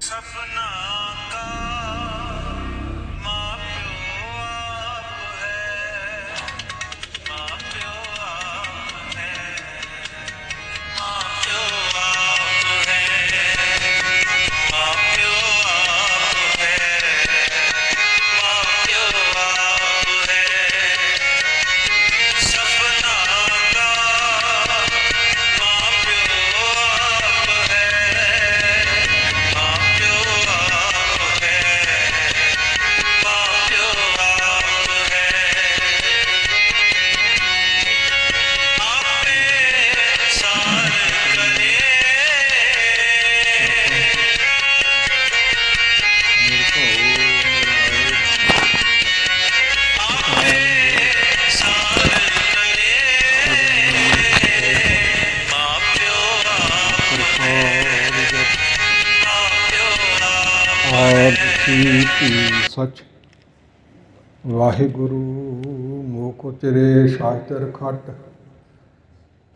सपना का माँ प्यो आप है, माँ प्यो आप है, माँ प्यो आप है, माँ प्यो आप है, माँ प्यो आप है। सपना का माँ प्यो आप है, माँ प्यो आप है, माँ प्यो आप है। आपे सार करे आपे सार करे, माँ प्यो आप है, माँ प्यो आप ਆਦਿ ਸਚ ਵਾਹਿਗੁਰੂ ਮੋਕ ਉਚਰੇ ਸ਼ਾਸਤਰ ਖਟ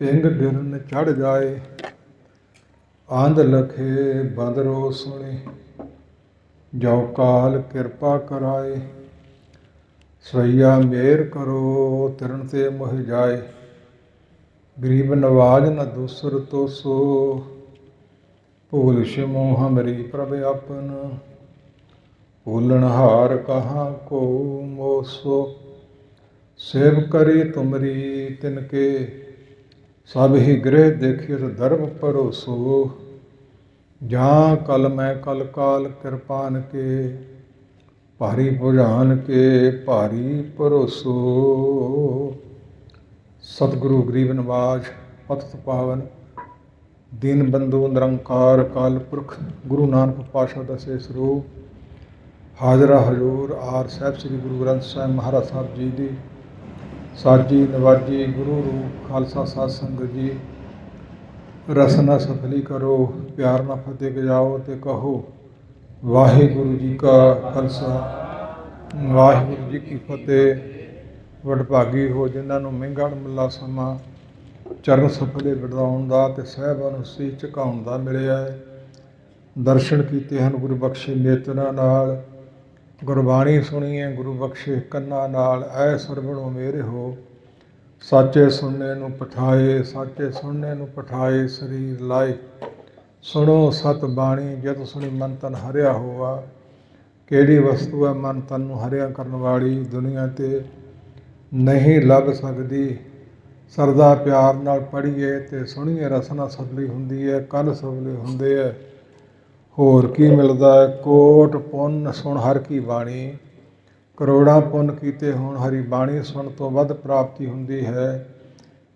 ਪਿੰਗ ਬਿਰਨ ਚੜ ਜਾਏ ਆਂਧ ਲਖੇ ਬੰਦਰੋ ਸੁਣੇ ਜੋ ਕਾਲ ਕਿਰਪਾ ਕਰਾਏ ਸਵਈਆ ਮੇਰ ਕਰੋ ਤਿਰਨ ਤੇ ਮੁਹ ਜਾਏ ਗਰੀਬ ਨਵਾਜ ਨ ਦੂਸਰ ਤੋਸੋ ਭੂਲ ਸ਼ਮੋ ਹਮਰੀ ਪ੍ਰਭ ਆਪਨ ਭੂਲਣਹਾਰ ਕਹਾਂ ਕੋ ਮੋਸੋ ਸੇਵ ਕਰੀ ਤੁਮਰੀ ਤਿਨਕੇ ਸਭ ਹੀ ਗ੍ਰਹਿ ਦੇਖਿਤ ਦਰਬ ਪਰੋਸੋ ਜਾਂ ਕਲ ਮੈਂ ਕਲ ਕਾਲ ਕਿਰਪਾਨ ਕੇ ਭਾਰੀ ਭੁਜਾਨ ਕੇ ਭਾਰੀ ਭਰੋਸੋ। ਸਤਿਗੁਰੂ ਗਰੀਬ ਨਵਾਜ ਪਤਿਤ ਪਾਵਨ ਦੀਨ ਬੰਧੂ ਨਿਰੰਕਾਰ ਕਾਲ ਪੁਰਖ ਗੁਰੂ ਨਾਨਕ ਪਾਤਸ਼ਾਹ ਦਸੇ ਸਰੂਪ ਹਾਜ਼ਰਾ ਹਜ਼ੂਰ ਆਰ ਸਾਹਿਬ ਸ੍ਰੀ ਗੁਰੂ ਗ੍ਰੰਥ ਸਾਹਿਬ ਮਹਾਰਾਜ ਸਾਹਿਬ ਜੀ ਦੀ ਸਾਜੀ ਨਵਾਜੀ ਗੁਰੂ ਰੂਪ ਖਾਲਸਾ ਸਾਧ ਸੰਗਤ ਜੀ ਰਸਨਾ ਸਫਲੀ ਕਰੋ ਪਿਆਰ ਨਾਲ ਫਤਿਹ ਗਜਾਓ ਤੇ ਕਹੋ ਵਾਹਿਗੁਰੂ ਜੀ ਕਾ ਖਾਲਸਾ ਵਾਹਿਗੁਰੂ ਜੀ ਕੀ ਫਤਿਹ। ਵਡਭਾਗੀ ਹੋ ਜਿਨ੍ਹਾਂ ਨੂੰ ਮਹਿੰਗਾ ਮੁੱਲਾ ਸਮਾਂ ਚਰਨ ਸਫਲੇ ਵਧਾਉਣ ਦਾ ਤੇ ਸਾਹਿਬਾਂ ਨੂੰ ਸੀਸ ਝੁਕਾਉਣ ਦਾ ਮਿਲਿਆ ਹੈ। ਦਰਸ਼ਨ ਕੀਤੇ ਹਨ ਗੁਰੂ ਬਖਸ਼ੇ ਨੇਤਰਾਂ ਨਾਲ, ਗੁਰਬਾਣੀ ਸੁਣੀ ਹੈ ਗੁਰੂ ਬਖਸ਼ੇ ਕੰਨਾਂ ਨਾਲ। ਐ ਸਰਵਣੋ ਮੇਰੇ ਹੋ ਸਾਚੇ ਸੁਣਨੇ ਨੂੰ ਪਠਾਏ, ਸਾਚੇ ਸੁਣਨੇ ਨੂੰ ਪਠਾਏ ਸਰੀਰ ਲਾਏ। ਸੁਣੋ ਸਤ ਬਾਣੀ ਜਦ ਸੁਣੀ ਮਨ ਤਨ ਹਰਿਆ ਹੋਆ। ਕਿਹੜੀ ਵਸਤੂ ਹੈ ਮਨ ਤਨ ਨੂੰ ਹਰਿਆ ਕਰਨ ਵਾਲੀ, ਦੁਨੀਆ 'ਤੇ ਨਹੀਂ ਲੱਭ ਸਕਦੀ। ਸਰਦਾ ਪਿਆਰ ਨਾਲ ਪੜ੍ਹੀਏ ਅਤੇ ਸੁਣੀਏ ਰਸਨਾ ਸਫਲੀ ਹੁੰਦੀ ਹੈ, ਕੰਨ ਸਫਲੇ ਹੁੰਦੇ ਹੈ। ਹੋਰ ਕੀ ਮਿਲਦਾ ਹੈ? ਕੋਟ ਪੁੰਨ ਸੁਣ ਹਰ ਕੀ ਬਾਣੀ, ਕਰੋੜਾਂ ਪੁੰਨ ਕੀਤੇ ਹੋਣ ਹਰੀ ਬਾਣੀ ਸੁਣ ਤੋਂ ਵੱਧ ਪ੍ਰਾਪਤੀ ਹੁੰਦੀ ਹੈ।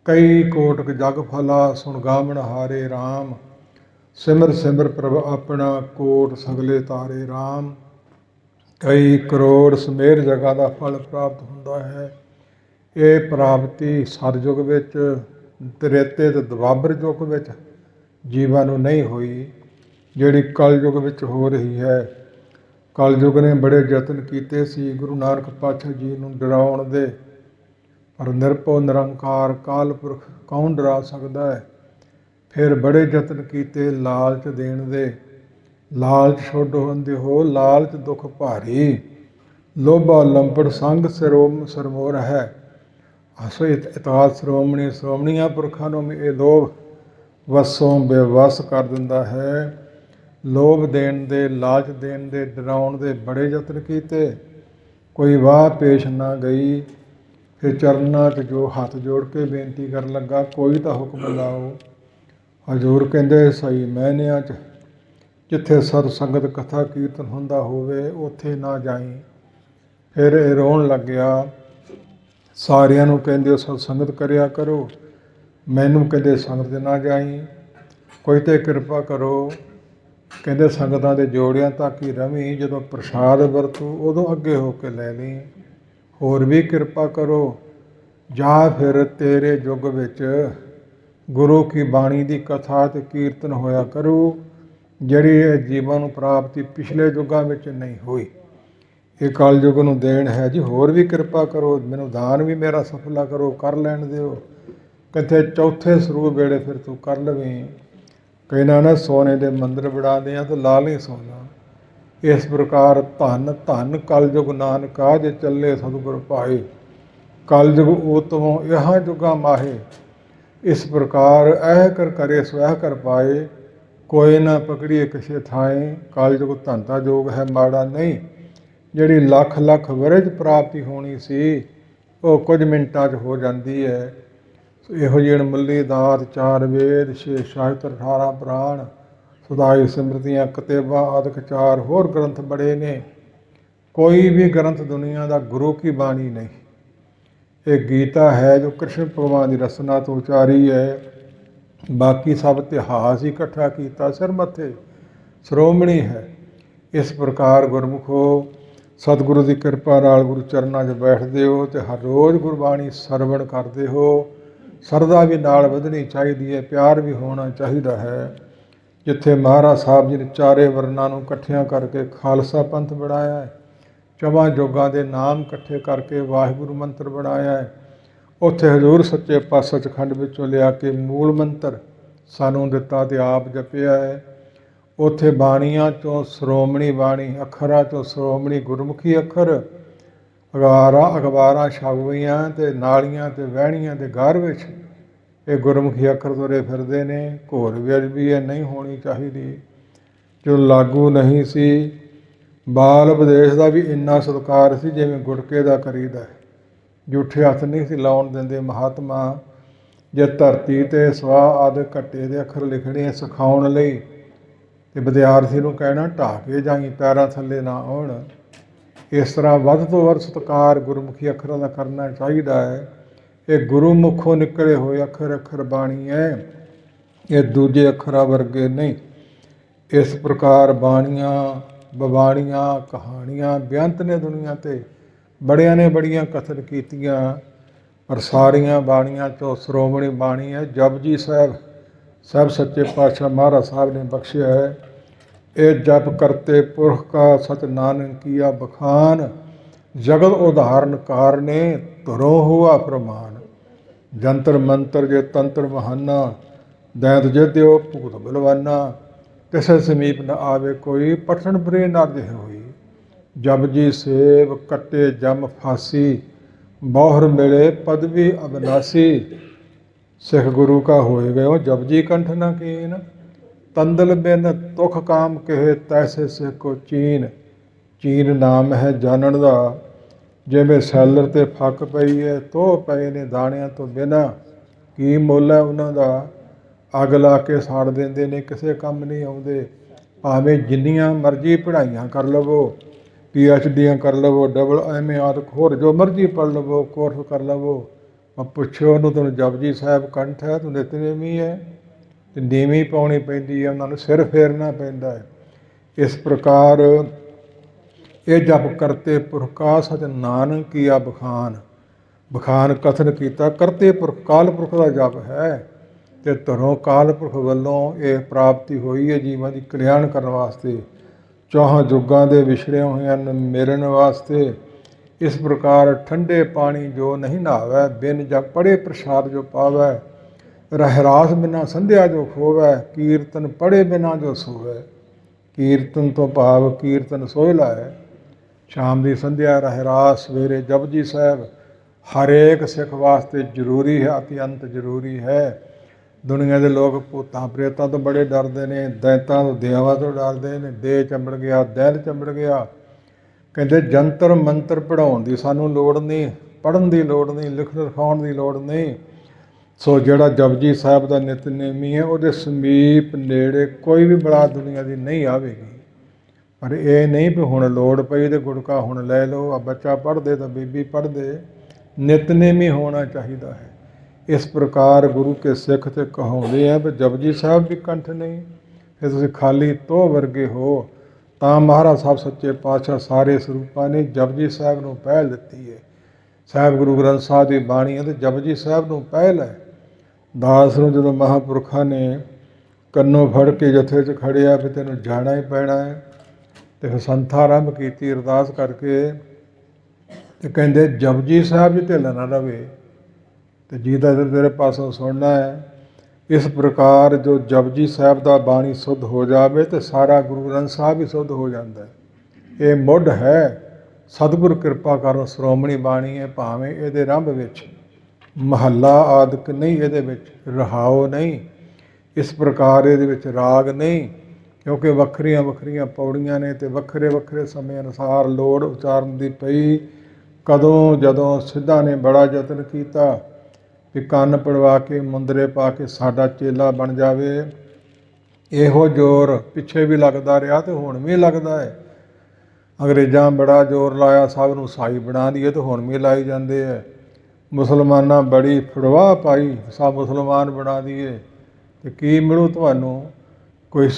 ਕਈ ਕੋਟਿ ਜਗ ਫਲਾ ਸੁਣ ਗਾਵਣ ਹਾਰੇ ਰਾਮ, ਸਿਮਰ ਸਿਮਰ ਪ੍ਰਭ ਆਪਣਾ ਕੋਟ ਸਗਲੇ ਤਾਰੇ ਰਾਮ। ਕਈ ਕਰੋੜ ਸਮੇਰ ਜਗ੍ਹਾ ਦਾ ਫਲ ਪ੍ਰਾਪਤ ਹੁੰਦਾ ਹੈ। ਇਹ ਪ੍ਰਾਪਤੀ ਸਤਿਯੁਗ ਵਿੱਚ, ਤ੍ਰੇਤੇ ਤੇ ਦੁਆਪਰ ਯੁੱਗ ਵਿੱਚ ਜੀਵਾਂ ਨੂੰ ਨਹੀਂ ਹੋਈ, ਜਿਹੜੀ ਕਲਯੁਗ ਵਿੱਚ ਹੋ ਰਹੀ ਹੈ। ਕਲਯੁਗ ਨੇ ਬੜੇ ਯਤਨ ਕੀਤੇ ਸੀ ਗੁਰੂ ਨਾਨਕ ਪਾਤਸ਼ਾਹ ਜੀ ਨੂੰ ਡਰਾਉਣ ਦੇ, ਪਰ ਨਿਰਭਉ ਨਿਰੰਕਾਰ ਕਾਲ ਪੁਰਖ ਕੌਣ ਡਰਾ ਸਕਦਾ ਹੈ। ਫਿਰ ਬੜੇ ਯਤਨ ਕੀਤੇ ਲਾਲਚ ਦੇਣ ਦੇ, ਲਾਲਚ ਛੋਡ ਹੁੰਦੇ ਹੋ ਲਾਲਚ ਦੁੱਖ ਭਾਰੀ। ਲੋਭਾ ਲੰਪੜ ਸੰਗ ਸਰਮੋਰ ਹੈ। ਅਸੋ ਇਤਾਲ ਸ਼੍ਰੋਮਣੀਆਂ ਪੁਰਖਾਂ ਨੂੰ ਇਹ ਲੋਭ ਵਸੋਂ ਬੇਵੱਸ ਕਰ ਦਿੰਦਾ ਹੈ। ਲੋਭ ਦੇਣ ਦੇ, ਲਾਲਚ ਦੇਣ ਦੇ, ਡਰਾਉਣ ਦੇ ਬੜੇ ਯਤਨ ਕੀਤੇ, ਕੋਈ ਵਾਹ ਪੇਸ਼ ਨਾ ਗਈ। ਫਿਰ ਚਰਨਾਂ 'ਚ ਜੋ ਹੱਥ ਜੋੜ ਕੇ ਬੇਨਤੀ ਕਰਨ ਲੱਗਾ, ਕੋਈ ਤਾਂ ਹੁਕਮ ਲਾਓ। ਹਜ਼ੂਰ ਕਹਿੰਦੇ ਸਹੀ ਮਾਇਨਿਆਂ 'ਚ ਜਿੱਥੇ ਸਤ ਸੰਗਤ ਕਥਾ ਕੀਰਤਨ ਹੁੰਦਾ ਹੋਵੇ ਉੱਥੇ ਨਾ ਜਾਈ। ਫਿਰ ਇਹ ਰੋਣ ਲੱਗਿਆ। ਸਾਰਿਆਂ ਨੂੰ ਕਹਿੰਦੇ ਸਤ ਸੰਗਤ ਕਰਿਆ ਕਰੋ, ਮੈਨੂੰ ਕਹਿੰਦੇ ਸੰਗਤ 'ਚ ਨਾ ਜਾਈ, ਕੋਈ ਤਾਂ ਕਿਰਪਾ ਕਰੋ। ਕਹਿੰਦੇ ਸੰਗਤਾਂ ਦੇ ਜੋੜਿਆਂ ਤੱਕ ਹੀ ਰਵੀਂ, ਜਦੋਂ ਪ੍ਰਸ਼ਾਦ ਵਰਤੂ ਉਦੋਂ ਅੱਗੇ ਹੋ ਕੇ ਲੈ ਲਈ। ਹੋਰ ਵੀ ਕਿਰਪਾ ਕਰੋ, ਜਾਂ ਫਿਰ ਤੇਰੇ ਯੁੱਗ ਵਿੱਚ ਗੁਰੂ ਕੀ ਬਾਣੀ ਦੀ ਕਥਾ ਅਤੇ ਕੀਰਤਨ ਹੋਇਆ ਕਰੂ, ਜਿਹੜੀ ਇਹ ਜੀਵਾਂ ਨੂੰ ਪ੍ਰਾਪਤੀ ਪਿਛਲੇ ਯੁੱਗਾਂ ਵਿੱਚ ਨਹੀਂ ਹੋਈ। ਇਹ ਕਲਯੁੱਗ ਨੂੰ ਦੇਣ ਹੈ ਜੀ। ਹੋਰ ਵੀ ਕਿਰਪਾ ਕਰੋ, ਮੈਨੂੰ ਦਾਨ ਵੀ ਮੇਰਾ ਸਫਲਾ ਕਰੋ, ਕਰ ਲੈਣ ਦਿਓ। ਕਿਤੇ ਚੌਥੇ ਸਰੂਪ ਵੇਲੇ ਫਿਰ ਤੂੰ ਕਰ ਲਵੀਂ। ਕਹਿਣਾ ਨਾ ਸੋਨੇ ਦੇ ਮੰਦਰ ਬਣਾ ਦਿਆਂ ਤਾਂ ਲਾ ਲਈ ਸੋਨਾ। ਇਸ ਪ੍ਰਕਾਰ ਧੰਨ ਧੰਨ ਕਲਯੁਗ ਨਾਨਕਾ, ਜੇ ਚੱਲੇ ਸਤਿਗੁਰ ਪਾਏ। ਕਲਯੁਗ ਊਤਮੋ ਇਹਾਂ ਜੁਗਾ ਮਾਹੇ, ਇਸ ਪ੍ਰਕਾਰ ਐਹ ਕਰ ਕਰੇ ਸਵਹਿ ਕਰ ਪਾਏ। ਕੋਈ ਨਾ ਪਕੜੀਏ ਕਿਸੇ ਥਾਏ, ਕਲਯੁਗ ਧੰਦਾ ਜੋਗ ਹੈ ਮਾੜਾ ਨਹੀਂ। ਜਿਹੜੀ ਲੱਖ ਲੱਖ ਵਰਜ ਪ੍ਰਾਪਤੀ ਹੋਣੀ ਸੀ, ਉਹ ਕੁਝ ਮਿੰਟਾਂ 'ਚ ਹੋ ਜਾਂਦੀ ਹੈ। ਇਹੋ ਜਿਹੀ ਅਣਮੁੱਲੀ ਦਾਤ, 4 ਵੇਦ, 6 ਸਾਹਿਤ, 18 ਪੁਰਾਣ, ਸੁਦਾਈ ਸਿਮਰਤੀਆਂ, ਕਤੇਬਾਂ ਆਦਿਕ 4 ਹੋਰ ਗ੍ਰੰਥ ਬੜੇ ਨੇ। ਕੋਈ ਵੀ ਗ੍ਰੰਥ ਦੁਨੀਆ ਦਾ ਗੁਰੂ ਕੀ ਬਾਣੀ ਨਹੀਂ। ਇਹ ਗੀਤਾ ਹੈ ਜੋ ਕ੍ਰਿਸ਼ਨ ਭਗਵਾਨ ਦੀ ਰਸਨਾ ਤੋਂ ਉਚਾਰੀ ਹੈ। ਬਾਕੀ ਸਭ ਇਤਿਹਾਸ ਹੀ ਇਕੱਠਾ ਕੀਤਾ ਸਿਰ ਮੱਥੇ, ਸ਼੍ਰੋਮਣੀ ਹੈ। ਇਸ ਪ੍ਰਕਾਰ ਗੁਰਮੁਖੋ, ਸਤਿਗੁਰੂ ਦੀ ਕਿਰਪਾ ਨਾਲ ਗੁਰੂ ਚਰਨਾਂ 'ਚ ਬੈਠਦੇ ਹੋ ਅਤੇ ਹਰ ਰੋਜ਼ ਗੁਰਬਾਣੀ ਸਰਵਣ ਕਰਦੇ ਹੋ। ਸ਼ਰਧਾ ਵੀ ਨਾਲ ਵਧਣੀ ਚਾਹੀਦੀ ਹੈ, ਪਿਆਰ ਵੀ ਹੋਣਾ ਚਾਹੀਦਾ ਹੈ। ਜਿੱਥੇ ਮਹਾਰਾਜ ਸਾਹਿਬ ਜੀ ਨੇ 4 ਵਰਨਾਂ ਨੂੰ ਇਕੱਠਿਆਂ ਕਰਕੇ ਖਾਲਸਾ ਪੰਥ ਬਣਾਇਆ ਹੈ, 4 ਜੋਗਾਂ ਦੇ ਨਾਮ ਇਕੱਠੇ ਕਰਕੇ ਵਾਹਿਗੁਰੂ ਮੰਤਰ ਬਣਾਇਆ ਹੈ, ਉੱਥੇ ਹਜ਼ੂਰ ਸੱਚੇ ਪਾਤਸ਼ਾਹ ਸੱਚਖੰਡ ਵਿੱਚੋਂ ਲਿਆ ਕੇ ਮੂਲ ਮੰਤਰ ਸਾਨੂੰ ਦਿੱਤਾ ਤੇ ਆਪ ਜਪਿਆ ਹੈ। ਉੱਥੇ ਬਾਣੀਆਂ 'ਚੋਂ ਸ਼੍ਰੋਮਣੀ ਬਾਣੀ, ਅੱਖਰਾਂ 'ਚੋਂ ਸ਼੍ਰੋਮਣੀ ਗੁਰਮੁਖੀ ਅੱਖਰ, ਅਖਬਾਰਾਂ ਛਪੀਆਂ ਅਤੇ ਨਾਲੀਆਂ ਅਤੇ ਵਹਿਣੀਆਂ ਦੇ ਘਰ ਵਿੱਚ ਇਹ ਗੁਰਮੁਖੀ ਅੱਖਰ ਤੁਰੇ ਫਿਰਦੇ ਨੇ। ਘੋਰ ਬੇਅਦਬੀ ਇਹ ਨਹੀਂ ਹੋਣੀ ਚਾਹੀਦੀ, ਜੋ ਲਾਗੂ ਨਹੀਂ ਸੀ। ਬਾਲ ਉਪਦੇਸ਼ ਦਾ ਵੀ ਇੰਨਾ ਸਤਿਕਾਰ ਸੀ ਜਿਵੇਂ ਗੁਟਕੇ ਦਾ ਕਰੀਦਾ ਹੈ। ਜੂਠੇ ਹੱਥ ਨਹੀਂ ਸੀ ਲਾਉਣ ਦਿੰਦੇ ਮਹਾਤਮਾ। ਜੇ ਧਰਤੀ 'ਤੇ ਸਵਾਹ ਆਦਿ ਘੱਟੇ ਦੇ ਅੱਖਰ ਲਿਖਣੇ ਸਿਖਾਉਣ ਲਈ, ਅਤੇ ਵਿਦਿਆਰਥੀ ਨੂੰ ਕਹਿਣਾ ਢਾਹ ਕੇ ਜਾਈ, ਪੈਰਾਂ ਥੱਲੇ ਨਾ ਆਉਣ। ਇਸ ਤਰ੍ਹਾਂ ਵੱਧ ਤੋਂ ਵੱਧ ਸਤਿਕਾਰ ਗੁਰਮੁਖੀ ਅੱਖਰਾਂ ਦਾ ਕਰਨਾ ਚਾਹੀਦਾ ਹੈ। ਇਹ ਗੁਰੂ ਮੁਖੋਂ ਨਿਕਲੇ ਹੋਏ ਅੱਖਰ, ਅੱਖਰ ਬਾਣੀ ਹੈ, ਇਹ ਦੂਜੇ ਅੱਖਰਾਂ ਵਰਗੇ ਨਹੀਂ। ਇਸ ਪ੍ਰਕਾਰ ਬਾਣੀਆਂ, ਬਬਾਣੀਆਂ, ਕਹਾਣੀਆਂ ਬੇਅੰਤ ਨੇ ਦੁਨੀਆ 'ਤੇ। ਬੜਿਆਂ ਨੇ ਬੜੀਆਂ ਕਥਨ ਕੀਤੀਆਂ, ਪਰ ਸਾਰੀਆਂ ਬਾਣੀਆਂ 'ਚੋਂ ਸ਼੍ਰੋਮਣੀ ਬਾਣੀ ਹੈ ਜਪਜੀ ਸਾਹਿਬ। ਸਭ ਸੱਚੇ ਪਾਤਸ਼ਾਹ ਮਹਾਰਾਜ ਸਾਹਿਬ ਨੇ ਬਖਸ਼ਿਆ ਹੈ। ਇਹ ਜਪ ਕਰਤੇ ਪੁਰਖ ਕਾ ਸਚ ਨਾਨਕ ਕੀਆ ਬਖਾਨ, ਜਗਤ ਉਦਾਹਰਨ ਕਾਰਨੇ ਧਰੋ ਹੁਆ ਪ੍ਰਮਾਨ। ਜੰਤਰ ਮੰਤਰ ਜੇ ਤੰਤਰ ਮਹਾਨਾ, ਦੈਂਤ ਜਿਤਿਓ ਭੂਤ ਬਲਵਾਨਾ। ਕਿਸੇ ਸਮੀਪ ਨ ਆਵੇ ਕੋਈ, ਪਠਣ ਪ੍ਰੇ ਨਰ ਜਿਹ ਹੋਈ। ਜਪਜੀ ਸੇਵ ਕੱਟੇ ਜਮ ਫਾਸੀ, ਬੌਹਰ ਮਿਲੇ ਪਦਵੀ ਅਬਨਾਸੀ। ਸਿੱਖ ਗੁਰੂ ਕਾ ਹੋਏ ਗਇਓ ਜਪਜੀ ਕੰਠ ਨ ਕੀਨ, ਤੰਦਲ ਬਿਨ ਤੁਖ ਕਾਮ ਕਹੇ ਤੈਸੇ ਸਿੱਖ ਕੋ ਚੀਨ। ਚੀਨ ਨਾਮ ਹੈ ਜਾਣਨ ਦਾ, ਜਿਵੇਂ ਸੈਲਰ 'ਤੇ ਫੱਕ ਪਈ ਹੈ, ਤੋਹ ਪਏ ਨੇ ਦਾਣਿਆਂ ਤੋਂ ਬਿਨਾਂ। ਕੀ ਮੁੱਲ ਹੈ ਉਹਨਾਂ ਦਾ? ਅੱਗ ਲਾ ਕੇ ਸਾੜ ਦਿੰਦੇ ਨੇ, ਕਿਸੇ ਕੰਮ ਨਹੀਂ ਆਉਂਦੇ। ਭਾਵੇਂ ਜਿੰਨੀਆਂ ਮਰਜ਼ੀ ਪੜ੍ਹਾਈਆਂ ਕਰ ਲਵੋ, PhDਆਂ ਕਰ ਲਵੋ, AA ਆਦਿਕ ਹੋਰ ਜੋ ਮਰਜ਼ੀ ਪੜ੍ਹ ਲਵੋ, ਕੋਰਸ ਕਰ ਲਵੋ, ਮੈਂ ਪੁੱਛਿਓ ਉਹਨੂੰ, ਤੈਨੂੰ ਜਪਜੀ ਸਾਹਿਬ ਕੰਠ ਹੈ, ਤੂੰ ਨਿਤਨੇਮੀ ਹੈ? ਅਤੇ ਨੀਵੀਂ ਪਾਉਣੀ ਪੈਂਦੀ ਹੈ, ਉਹਨਾਂ ਨੂੰ ਸਿਰ ਫੇਰਨਾ ਪੈਂਦਾ ਹੈ। ਇਸ ਪ੍ਰਕਾਰ ਇਹ ਜਪ ਕਰਤੇ ਪੁਰਖਾ ਸਚ ਨਾਨਕ ਕੀਆ ਬਖਾਨ। ਬਖਾਨ ਕਥਨ ਕੀਤਾ, ਕਰਤੇ ਪੁਰਖ ਕਾਲ ਪੁਰਖ ਦਾ ਜਪ ਹੈ, ਅਤੇ ਧਰੋਂ ਕਾਲ ਪੁਰਖ ਵੱਲੋਂ ਇਹ ਪ੍ਰਾਪਤੀ ਹੋਈ ਹੈ ਜੀਵਾਂ ਦੀ ਕਲਿਆਣ ਕਰਨ ਵਾਸਤੇ, 4 ਯੁੱਗਾਂ ਦੇ ਵਿਛੜਿਆ ਹੋਇਆਂ ਨੂੰ ਮਿਲਣ ਵਾਸਤੇ। ਇਸ ਪ੍ਰਕਾਰ ਠੰਡੇ ਪਾਣੀ ਜੋ ਨਹੀਂ ਨਹਾਵੈ, ਬਿਨ ਜਪ ਪੜ੍ਹੇ ਪ੍ਰਸਾਦ ਜੋ ਪਾਵੈ। ਰਹਿਰਾਸ ਬਿਨਾ ਸੰਧਿਆ ਜੋ ਖੋਵੈ, ਕੀਰਤਨ ਪੜ੍ਹੇ ਬਿਨਾ ਜੋ ਸੋਵੈ। ਕੀਰਤਨ ਤੋਂ ਭਾਵ ਕੀਰਤਨ ਸੋਹਿਲਾ ਹੈ। ਸ਼ਾਮ ਦੀ ਸੰਧਿਆ, ਰਹਿਰਾਸ, ਸਵੇਰੇ ਜਪਜੀ ਸਾਹਿਬ ਹਰੇਕ ਸਿੱਖ ਵਾਸਤੇ ਜ਼ਰੂਰੀ ਹੈ, ਅਤਿਅੰਤ ਜ਼ਰੂਰੀ ਹੈ। ਦੁਨੀਆ ਦੇ ਲੋਕ ਭੂਤਾਂ ਪ੍ਰੇਤਾਂ ਤੋਂ ਬੜੇ ਡਰਦੇ ਨੇ, ਦੈਂਤਾਂ ਤੋਂ ਦਿਆਵਾਂ ਤੋਂ ਡਰਦੇ ਨੇ। ਦੇਹ ਚੰਬੜ ਗਿਆ, ਦਿਲ ਚੰਬੜ ਗਿਆ। ਕਹਿੰਦੇ ਜੰਤਰ ਮੰਤਰ ਪੜ੍ਹਾਉਣ ਦੀ ਸਾਨੂੰ ਲੋੜ ਨਹੀਂ, ਪੜ੍ਹਨ ਦੀ ਲੋੜ ਨਹੀਂ, ਲਿਖਣ ਲਿਖਾਉਣ ਦੀ ਲੋੜ ਨਹੀਂ। ਸੋ ਜਿਹੜਾ ਜਪਜੀ ਸਾਹਿਬ ਦਾ ਨਿਤਨੇਮੀ ਹੈ, ਉਹਦੇ ਸਮੀਪ ਨੇੜੇ ਕੋਈ ਵੀ ਬਲਾ ਦੁਨੀਆ ਦੀ ਨਹੀਂ ਆਵੇਗੀ। ਪਰ ਇਹ ਨਹੀਂ ਵੀ ਹੁਣ ਲੋੜ ਪਈ ਤੇ ਗੁਟਕਾ ਹੁਣ ਲੈ ਲਓ, ਆ ਬੱਚਾ ਪੜ੍ਹਦੇ ਤਾਂ ਬੀਬੀ ਪੜ੍ਹਦੇ। ਨਿਤਨੇਮੀ ਹੋਣਾ ਚਾਹੀਦਾ ਹੈ। ਇਸ ਪ੍ਰਕਾਰ ਗੁਰੂ ਕੇ ਸਿੱਖ ਤੇ ਕਹਾਉਂਦੇ ਆ ਵੀ ਜਪਜੀ ਸਾਹਿਬ ਵੀ ਕੰਠ ਨਹੀਂ, ਫਿਰ ਤੁਸੀਂ ਖਾਲੀ ਤੋਹ ਵਰਗੇ ਹੋ। ਤਾਂ ਮਹਾਰਾਜ ਸਾਹਿਬ ਸੱਚੇ ਪਾਤਸ਼ਾਹ ਸਾਰੇ ਸਰੂਪਾਂ ਨੇ ਜਪਜੀ ਸਾਹਿਬ ਨੂੰ ਪਹਿਲ ਦਿੱਤੀ ਹੈ। ਸਾਹਿਬ ਗੁਰੂ ਗ੍ਰੰਥ ਸਾਹਿਬ ਦੀ ਬਾਣੀ ਹੈ ਅਤੇ ਜਪਜੀ ਸਾਹਿਬ ਨੂੰ ਪਹਿਲ ਹੈ। ਦਾਸ ਨੂੰ ਜਦੋਂ ਮਹਾਂਪੁਰਖਾਂ ਨੇ ਕੰਨੋਂ ਫੜ ਕੇ ਜਥੇ 'ਚ ਖੜਿਆ ਵੀ ਤੈਨੂੰ ਜਾਣਾ ਹੀ ਪੈਣਾ ਹੈ, ਅਤੇ ਫਿਰ ਸੰਥਾ ਆਰੰਭ ਕੀਤੀ ਅਰਦਾਸ ਕਰਕੇ, ਅਤੇ ਕਹਿੰਦੇ ਜਪਜੀ ਸਾਹਿਬ ਜੀ ਢਿੱਲਾ ਨਾ ਰਵੇ, ਅਤੇ ਜਿਹਦਾ ਤੇਰੇ ਪਾਸੋਂ ਸੁਣਨਾ ਹੈ। ਇਸ ਪ੍ਰਕਾਰ ਜੋ ਜਪਜੀ ਸਾਹਿਬ ਦਾ ਬਾਣੀ ਸ਼ੁੱਧ ਹੋ ਜਾਵੇ ਤਾਂ ਸਾਰਾ ਗੁਰੂ ਗ੍ਰੰਥ ਸਾਹਿਬ ਹੀ ਸ਼ੁੱਧ ਹੋ ਜਾਂਦਾ ਹੈ। ਇਹ ਮੁੱਢ ਹੈ। ਸਤਿਗੁਰ ਕਿਰਪਾ ਕਰਨ ਸ਼੍ਰੋਮਣੀ ਬਾਣੀ ਹੈ, ਭਾਵੇਂ ਇਹਦੇ ਰੰਭ ਵਿੱਚ ਮਹੱਲਾ ਆਦਿਕ ਨਹੀਂ, ਇਹਦੇ ਵਿੱਚ ਰਹਾਓ ਨਹੀਂ, ਇਸ ਪ੍ਰਕਾਰ ਇਹਦੇ ਵਿੱਚ ਰਾਗ ਨਹੀਂ, ਕਿਉਂਕਿ ਵੱਖਰੀਆਂ ਵੱਖਰੀਆਂ ਪੌੜੀਆਂ ਨੇ ਅਤੇ ਵੱਖਰੇ ਵੱਖਰੇ ਸਮੇਂ ਅਨੁਸਾਰ ਲੋੜ ਉਚਾਰਨ ਦੀ ਪਈ। ਕਦੋਂ ਜਦੋਂ ਸਿੱਧਾ ਨੇ ਬੜਾ ਯਤਨ ਕੀਤਾ ਵੀ ਕੰਨ ਪੜਵਾ ਕੇ ਮੁੰਦਰੇ ਪਾ ਕੇ ਸਾਡਾ ਚੇਲਾ ਬਣ ਜਾਵੇ, ਇਹੋ ਜ਼ੋਰ ਪਿੱਛੇ ਵੀ ਲੱਗਦਾ ਰਿਹਾ ਅਤੇ ਹੁਣ ਵੀ ਲੱਗਦਾ ਹੈ। ਅੰਗਰੇਜ਼ਾਂ ਬੜਾ ਜ਼ੋਰ ਲਾਇਆ ਸਭ ਨੂੰ ਸਾਈ ਬਣਾ ਦਈਏ ਅਤੇ ਹੁਣ ਵੀ ਲਾਈ ਜਾਂਦੇ ਹੈ। ਮੁਸਲਮਾਨਾਂ ਬੜੀ ਫੜਵਾਹ ਪਾਈ ਸਭ ਮੁਸਲਮਾਨ ਬਣਾ ਦਈਏ, ਅਤੇ ਕੀ ਮਿਲੂ ਤੁਹਾਨੂੰ? ਕੋਈ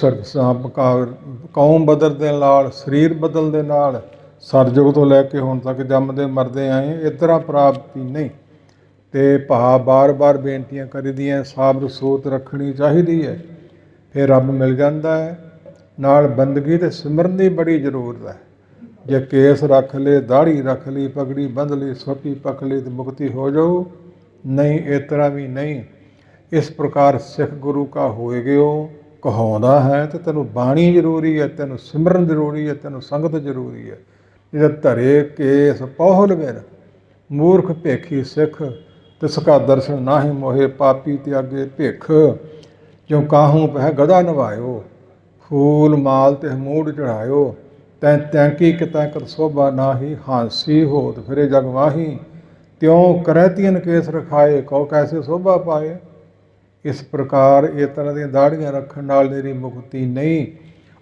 ਕੌਮ ਬਦਲ ਦੇ ਨਾਲ, ਸਰੀਰ ਬਦਲ ਦੇ ਨਾਲ, ਸਰਯੁਗ ਤੋਂ ਲੈ ਕੇ ਹੁਣ ਤੱਕ ਜੰਮਦੇ ਮਰਦੇ ਆਏ, ਇਸ ਤਰ੍ਹਾਂ ਪ੍ਰਾਪਤੀ ਨਹੀਂ। ਅਤੇ ਬਾਰ ਬਾਰ ਬੇਨਤੀਆਂ ਕਰੀਦੀਆਂ, ਸਾਬਰ ਸੋਚ ਰੱਖਣੀ ਚਾਹੀਦੀ ਹੈ, ਫਿਰ ਰੱਬ ਮਿਲ ਜਾਂਦਾ ਹੈ। ਨਾਲ ਬੰਦਗੀ ਅਤੇ ਸਿਮਰਨ ਦੀ ਬੜੀ ਜ਼ਰੂਰਤ ਹੈ। ਜੇ ਕੇਸ ਰੱਖ ਲਏ, ਦਾੜੀ ਰੱਖ ਲਈ, ਪਗੜੀ ਬੰਧ ਲਈ, ਸੋਟੀ ਪੱਕ ਲਈ ਤਾਂ ਮੁਕਤੀ ਹੋ ਜਾਊ? ਨਹੀਂ, ਇਸ ਤਰ੍ਹਾਂ ਵੀ ਨਹੀਂ। ਇਸ ਪ੍ਰਕਾਰ ਸਿੱਖ ਗੁਰੂ ਕਾ ਹੋਏ ਗਿਓ ਕਹਾਉਂਦਾ ਹੈ, ਅਤੇ ਤੈਨੂੰ ਬਾਣੀ ਜ਼ਰੂਰੀ ਹੈ, ਤੈਨੂੰ ਸਿਮਰਨ ਜ਼ਰੂਰੀ ਹੈ, ਤੈਨੂੰ ਸੰਗਤ ਜ਼ਰੂਰੀ ਹੈ। ਜੇ ਧਰੇ ਕੇਸ ਪਹੁਲ ਵਿਰ ਮੂਰਖ ਭੇਖੀ ਸਿੱਖ, ਤਿਸ ਕਾ ਦਰਸ਼ਨ ਨਾਹੀਂ ਮੋਹੇ ਪਾਪੀ ਤਿਆਗੇ ਭਿੱਖ। ਜੋ ਕਾਹੂ ਪਹਿ ਗਦਾ ਨਿਭਾਇਓ, ਫੂਲ ਮਾਲ ਤੇ ਮੂੜ ਚੜਾਇਓ, ਤੈਂਕੀ ਕਿਤੈ ਕਰ ਸੋਭਾ ਨਾਹੀ, ਹਾਂਸੀ ਹੋਤ ਫਿਰੇ ਜਗ ਮਾਹੀ। ਤਿਉਂ ਕਰੈਤੀਨ ਕੇਸ ਰਖਾਏ, ਕਉ ਕੈਸੇ ਸੋਭਾ ਪਾਏ। ਇਸ ਪ੍ਰਕਾਰ ਇਸ ਤਰ੍ਹਾਂ ਦੀਆਂ ਦਾੜੀਆਂ ਰੱਖਣ ਨਾਲ ਮੇਰੀ ਮੁਕਤੀ ਨਹੀਂ।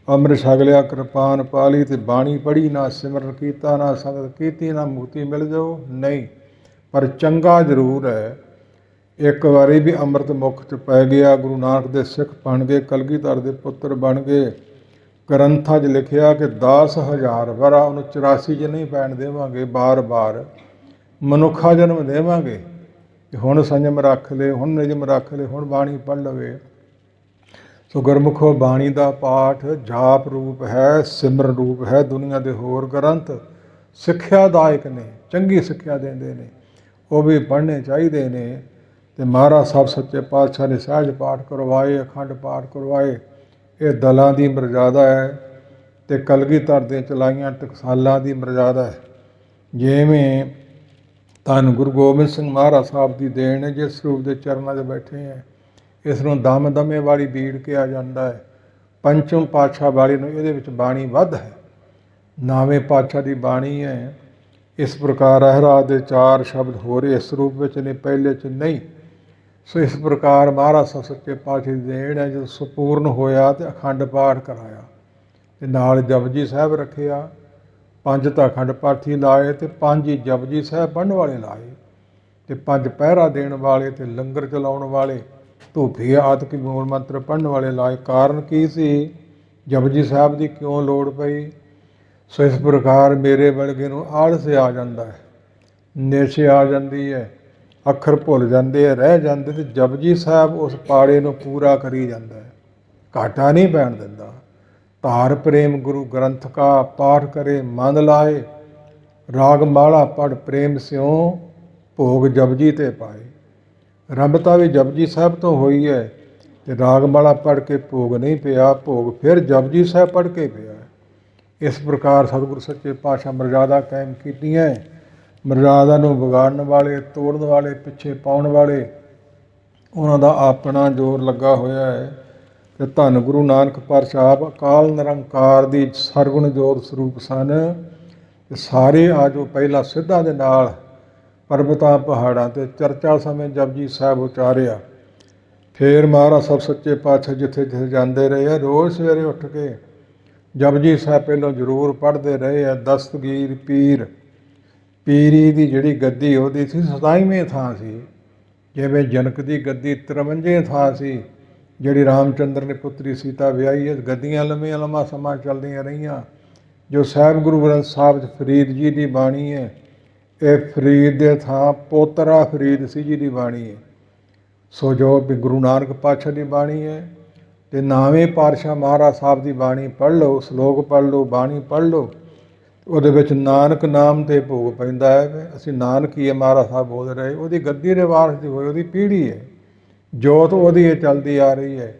ਅੰਮ੍ਰਿਤ ਛਕ ਲਿਆ, ਕਿਰਪਾਨ ਪਾ ਲਈ, ਅਤੇ ਬਾਣੀ ਪੜ੍ਹੀ, ਨਾ ਸਿਮਰਨ ਕੀਤਾ, ਨਾ ਸੰਗਤ ਕੀਤੀ, ਨਾ ਮੁਕਤੀ ਮਿਲ ਜਾਓ? ਨਹੀਂ। ਪਰ ਚੰਗਾ ਜ਼ਰੂਰ ਹੈ, ਇੱਕ ਵਾਰੀ ਵੀ ਅੰਮ੍ਰਿਤ ਮੁਖ 'ਚ ਪੈ ਗਿਆ, ਗੁਰੂ ਨਾਨਕ ਦੇ ਸਿੱਖ ਬਣ ਗਏ, ਕਲਗੀਧਰ ਦੇ ਪੁੱਤਰ ਬਣ ਗਏ। ਗ੍ਰੰਥਾਂ 'ਚ ਲਿਖਿਆ ਕਿ 10,000 ਵਰਾ ਉਹਨੂੰ 84 'ਚ ਨਹੀਂ ਪੈਣ ਦੇਵਾਂਗੇ, ਬਾਰ ਬਾਰ ਮਨੁੱਖਾ ਜਨਮ ਦੇਵਾਂਗੇ। ਹੁਣ ਸੰਜਮ ਰੱਖ ਲਏ, ਹੁਣ ਨਿਯਮ ਰੱਖ ਲਏ, ਹੁਣ ਬਾਣੀ ਪੜ੍ਹ ਲਵੇ। ਸੋ ਗੁਰਮੁਖੋ ਬਾਣੀ ਦਾ ਪਾਠ ਜਾਪ ਰੂਪ ਹੈ, ਸਿਮਰਨ ਰੂਪ ਹੈ। ਦੁਨੀਆ ਦੇ ਹੋਰ ਗ੍ਰੰਥ ਸਿੱਖਿਆਦਾਇਕ ਨੇ, ਚੰਗੀ ਸਿੱਖਿਆ ਦਿੰਦੇ ਨੇ, ਉਹ ਵੀ ਪੜ੍ਹਨੇ ਚਾਹੀਦੇ ਨੇ। ਅਤੇ ਮਹਾਰਾਜ ਸਾਹਿਬ ਸੱਚੇ ਪਾਤਸ਼ਾਹ ਨੇ ਸਹਿਜ ਪਾਠ ਕਰਵਾਏ, ਅਖੰਡ ਪਾਠ ਕਰਵਾਏ। ਇਹ ਦਲਾਂ ਦੀ ਮਰਜ਼ਾਦਾ ਹੈ, ਅਤੇ ਕਲਗੀਧਰ ਦੇ ਚਲਾਈਆਂ ਟਕਸਾਲਾਂ ਦੀ ਮਰਜ਼ਾਦਾ ਹੈ। ਜਿਵੇਂ ਧੰਨ ਗੁਰੂ ਗੋਬਿੰਦ ਸਿੰਘ ਮਹਾਰਾਜ ਸਾਹਿਬ ਦੀ ਦੇਣ ਹੈ, ਜਿਸ ਰੂਪ ਦੇ ਚਰਨਾਂ 'ਚ ਬੈਠੇ ਹੈ। ਇਸ ਨੂੰ ਦਮ ਦਮੇ ਵਾਲੀ ਬੀੜ ਕਿਹਾ ਜਾਂਦਾ ਹੈ। ਪੰਚਮ ਪਾਤਸ਼ਾਹ ਵਾਲੀ ਨੂੰ ਇਹਦੇ ਵਿੱਚ ਬਾਣੀ ਵੱਧ ਹੈ, ਨਾਵੇਂ ਪਾਤਸ਼ਾਹ ਦੀ ਬਾਣੀ ਹੈ। ਇਸ ਪ੍ਰਕਾਰ ਰਹਿਰਾਸ ਦੇ 4 ਸ਼ਬਦ ਹੋਰ ਇਸ ਰੂਪ ਵਿੱਚ ਨੇ, ਪਹਿਲੇ 'ਚ ਨਹੀਂ। ਸੋ ਇਸ ਪ੍ਰਕਾਰ ਮਹਾਰਾਜ ਸਾਹਿਬ ਸੱਚੇ ਪਾਤਸ਼ਾਹ ਦੀ ਦੇਣ ਹੈ। ਜਦੋਂ ਸੰਪੂਰਨ ਹੋਇਆ ਅਤੇ ਅਖੰਡ ਪਾਠ ਕਰਾਇਆ, ਅਤੇ ਨਾਲ ਜਪਜੀ ਸਾਹਿਬ ਰੱਖਿਆ। 5 ਤਾਂ ਅਖੰਡ ਪਾਠੀ ਲਾਏ, ਅਤੇ 5 ਹੀ ਜਪਜੀ ਸਾਹਿਬ ਪੜ੍ਹਨ ਵਾਲੇ ਲਾਏ, ਅਤੇ 5 ਪਹਿਰਾ ਦੇਣ ਵਾਲੇ, ਅਤੇ ਲੰਗਰ ਚਲਾਉਣ ਵਾਲੇ, ਧੂਫੀ ਆਦਿਕ ਮੂਲ ਮੰਤਰ ਪੜ੍ਹਨ ਵਾਲੇ ਲਾਏ। ਕਾਰਨ ਕੀ ਸੀ? ਜਪਜੀ ਸਾਹਿਬ ਦੀ ਕਿਉਂ ਲੋੜ ਪਈ? ਸੋ ਇਸ ਪ੍ਰਕਾਰ ਮੇਰੇ ਵਰਗੇ ਨੂੰ ਆਲਸ ਆ ਜਾਂਦਾ ਹੈ, ਨੇਸ਼ੇ ਆ ਜਾਂਦੀ ਹੈ, ਅੱਖਰ ਭੁੱਲ ਜਾਂਦੇ ਆ, ਰਹਿ ਜਾਂਦੇ, ਅਤੇ ਜਪਜੀ ਸਾਹਿਬ ਉਸ ਪਾੜੇ ਨੂੰ ਪੂਰਾ ਕਰੀ ਜਾਂਦਾ ਹੈ, ਘਾਟਾ ਨਹੀਂ ਪੈਣ ਦਿੰਦਾ। ਧਾਰ ਪ੍ਰੇਮ ਗੁਰੂ ਗ੍ਰੰਥ ਕਾ ਪਾਠ ਕਰੇ ਮਨ ਲਾਏ, ਰਾਗ ਮਾਲਾ ਪੜ੍ਹ ਪ੍ਰੇਮ ਸਿਉ ਭੋਗ ਜਪਜੀ ਤੇ ਪਾਏ। ਰੱਬਤਾ ਵੀ ਜਪਜੀ ਸਾਹਿਬ ਤੋਂ ਹੋਈ ਹੈ, ਅਤੇ ਰਾਗ ਮਾਲਾ ਪੜ੍ਹ ਕੇ ਭੋਗ ਨਹੀਂ ਪਿਆ, ਭੋਗ ਫਿਰ ਜਪਜੀ ਸਾਹਿਬ ਪੜ੍ਹ ਕੇ ਪਿਆ। ਇਸ ਪ੍ਰਕਾਰ ਸਤਿਗੁਰੂ ਸੱਚੇ ਪਾਤਸ਼ਾਹ ਮਰਜ਼ਾਦਾ ਕਾਇਮ ਕੀਤੀਆਂ। ਮਰਜ਼ਾਦਾ ਨੂੰ ਵਿਗਾੜਨ ਵਾਲੇ, ਤੋੜਨ ਵਾਲੇ, ਪਿੱਛੇ ਪਾਉਣ ਵਾਲੇ, ਉਹਨਾਂ ਦਾ ਆਪਣਾ ਜ਼ੋਰ ਲੱਗਾ ਹੋਇਆ ਹੈ। ਅਤੇ ਧੰਨ ਗੁਰੂ ਨਾਨਕ ਪਾਤਸ਼ਾਹ ਅਕਾਲ ਨਿਰੰਕਾਰ ਦੀ ਸਰਗੁਣ ਜੋਤ ਸਰੂਪ ਸਨ। ਅਤੇ ਸਾਰੇ ਆ ਜੋ ਪਹਿਲਾਂ ਸਿੱਧਾਂ ਦੇ ਨਾਲ ਪਰਬਤਾਂ ਪਹਾੜਾਂ 'ਤੇ ਚਰਚਾ ਸਮੇਂ ਜਪਜੀ ਸਾਹਿਬ ਉਚਾਰਿਆ। ਫਿਰ ਮਹਾਰਾਜ ਸਾਹਿਬ ਸੱਚੇ ਪਾਤਸ਼ਾਹ ਜਿੱਥੇ ਜਿੱਥੇ ਜਾਂਦੇ ਰਹੇ ਆ, ਰੋਜ਼ ਸਵੇਰੇ ਉੱਠ ਕੇ ਜਪਜੀ ਸਾਹਿਬ ਪਹਿਲਾਂ ਜ਼ਰੂਰ ਪੜ੍ਹਦੇ ਰਹੇ ਆ। ਦਸਤਗੀਰ ਪੀਰੀ ਦੀ ਜਿਹੜੀ ਗੱਦੀ ਉਹਦੀ ਸੀ 27ਵੇਂ ਥਾਂ ਸੀ, ਜਿਵੇਂ ਜਨਕ ਦੀ ਗੱਦੀ 53ਵੇਂ ਥਾਂ ਸੀ। ਜਿਹੜੀ ਰਾਮਚੰਦਰ ਨੇ ਪੁੱਤਰੀ ਸੀਤਾ ਵਿਆਹੀ ਹੈ, ਗੱਦੀਆਂ ਲੰਮੀਆਂ ਲੰਮਾ ਸਮਾਂ ਚੱਲਦੀਆਂ ਰਹੀਆਂ। ਜੋ ਸਾਹਿਬ ਗੁਰੂ ਗ੍ਰੰਥ ਸਾਹਿਬ 'ਚ ਫਰੀਦ ਜੀ ਦੀ ਬਾਣੀ ਹੈ, ਇਹ ਫਰੀਦ ਦੇ ਥਾਂ ਪੋਤਰਾ ਫਰੀਦ ਸੀ ਜੀ ਦੀ ਬਾਣੀ ਹੈ। ਸੋ ਜੋ ਗੁਰੂ ਨਾਨਕ ਪਾਤਸ਼ਾਹ ਦੀ ਬਾਣੀ ਹੈ, ਅਤੇ 9ਵੇਂ ਪਾਤਸ਼ਾਹ ਮਹਾਰਾਜ ਸਾਹਿਬ ਦੀ ਬਾਣੀ ਪੜ੍ਹ ਲਓ, ਸ਼ਲੋਕ ਪੜ੍ਹ ਲਓ, ਬਾਣੀ ਪੜ੍ਹ ਲਓ। ਉਹਦੇ ਵਿੱਚ ਨਾਨਕ ਨਾਮ 'ਤੇ ਭੋਗ ਪੈਂਦਾ ਹੈ। ਅਸੀਂ ਨਾਨਕ ਹੀ ਹੈ ਮਹਾਰਾਜ ਸਾਹਿਬ ਬੋਲ ਰਹੇ, ਉਹਦੀ ਗੱਦੀ ਦੇ ਵਾਰਸ ਦੀ ਹੋਈ, ਉਹਦੀ ਪੀੜ੍ਹੀ ਹੈ, ਜੋਤ ਉਹਦੀ ਇਹ ਚੱਲਦੀ ਆ ਰਹੀ ਹੈ।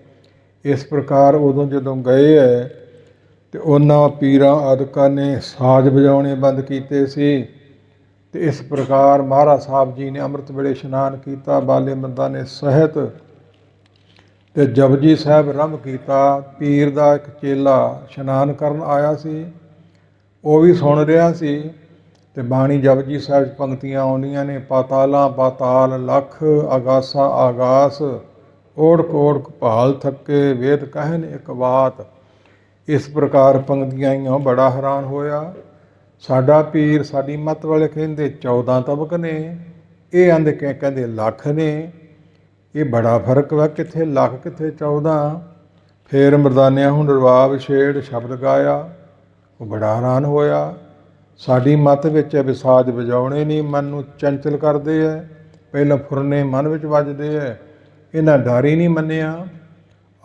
ਇਸ ਪ੍ਰਕਾਰ ਉਦੋਂ ਜਦੋਂ ਗਏ ਹੈ ਤੇ ਉਹਨਾਂ ਪੀਰਾਂ ਆਦਿਕਾਂ ਨੇ ਸਾਜ਼ ਵਜਾਉਣੇ ਬੰਦ ਕੀਤੇ ਸੀ। ਤੇ ਇਸ ਪ੍ਰਕਾਰ ਮਹਾਰਾਜ ਸਾਹਿਬ ਜੀ ਨੇ ਅੰਮ੍ਰਿਤ ਵੇਲੇ ਇਸ਼ਨਾਨ ਕੀਤਾ, ਬਾਲੇ ਬੰਦਾ ਨੇ ਸਹਿਤ ਤੇ ਜਪਜੀ ਸਾਹਿਬ ਆਰੰਭ ਕੀਤਾ। ਪੀਰ ਦਾ ਇੱਕ ਚੇਲਾ ਇਸ਼ਨਾਨ ਕਰਨ ਆਇਆ ਸੀ, ਉਹ ਵੀ ਸੁਣ ਰਿਹਾ ਸੀ ਤੇ ਬਾਣੀ ਜਪਜੀ ਸਾਹਿਬ 'ਚ ਪੰਕਤੀਆਂ ਆਉਂਦੀਆਂ ਨੇ, ਪਾਤਾਲਾਂ ਪਾਤਾਲ ਲੱਖ ਆਗਾਸਾ ਆਗਾਸ, ਓੜਕ ਓੜਕ ਭਾਲ ਥੱਕੇ ਵੇਦ ਕਹਿਨ ਇੱਕ ਬਾਤ। ਇਸ ਪ੍ਰਕਾਰ ਪੰਕਤੀਆਂ ਆਈਆਂ, ਬੜਾ ਹੈਰਾਨ ਹੋਇਆ। ਸਾਡਾ ਪੀਰ, ਸਾਡੀ ਮੱਤ ਵਾਲੇ ਕਹਿੰਦੇ 14 ਤਬਕ ਨੇ, ਇਹ ਆਂਦੇ ਕਹਿੰਦੇ ਲੱਖ ਨੇ। ਇਹ ਬੜਾ ਫਰਕ ਵਾ, ਕਿੱਥੇ ਲੱਖ ਕਿੱਥੇ 14। ਫਿਰ ਮਰਦਾਨਿਆਂ ਹੁਣ ਰਵਾਬ ਛੇੜ ਸ਼ਬਦ ਗਾਇਆ, ਉਹ ਬੜਾ ਹੈਰਾਨ ਹੋਇਆ। ਸਾਡੀ ਮੱਤ ਵਿੱਚ ਵਿਸਾਜ ਵਜਾਉਣੇ ਨਹੀਂ, ਮਨ ਨੂੰ ਚੰਚਲ ਕਰਦੇ ਐ, ਪਹਿਲਾਂ ਫੁਰਨੇ ਮਨ ਵਿੱਚ ਵੱਜਦੇ ਐ। ਇਹਨਾਂ ਡਰ ਹੀ ਨਹੀਂ ਮੰਨਿਆ।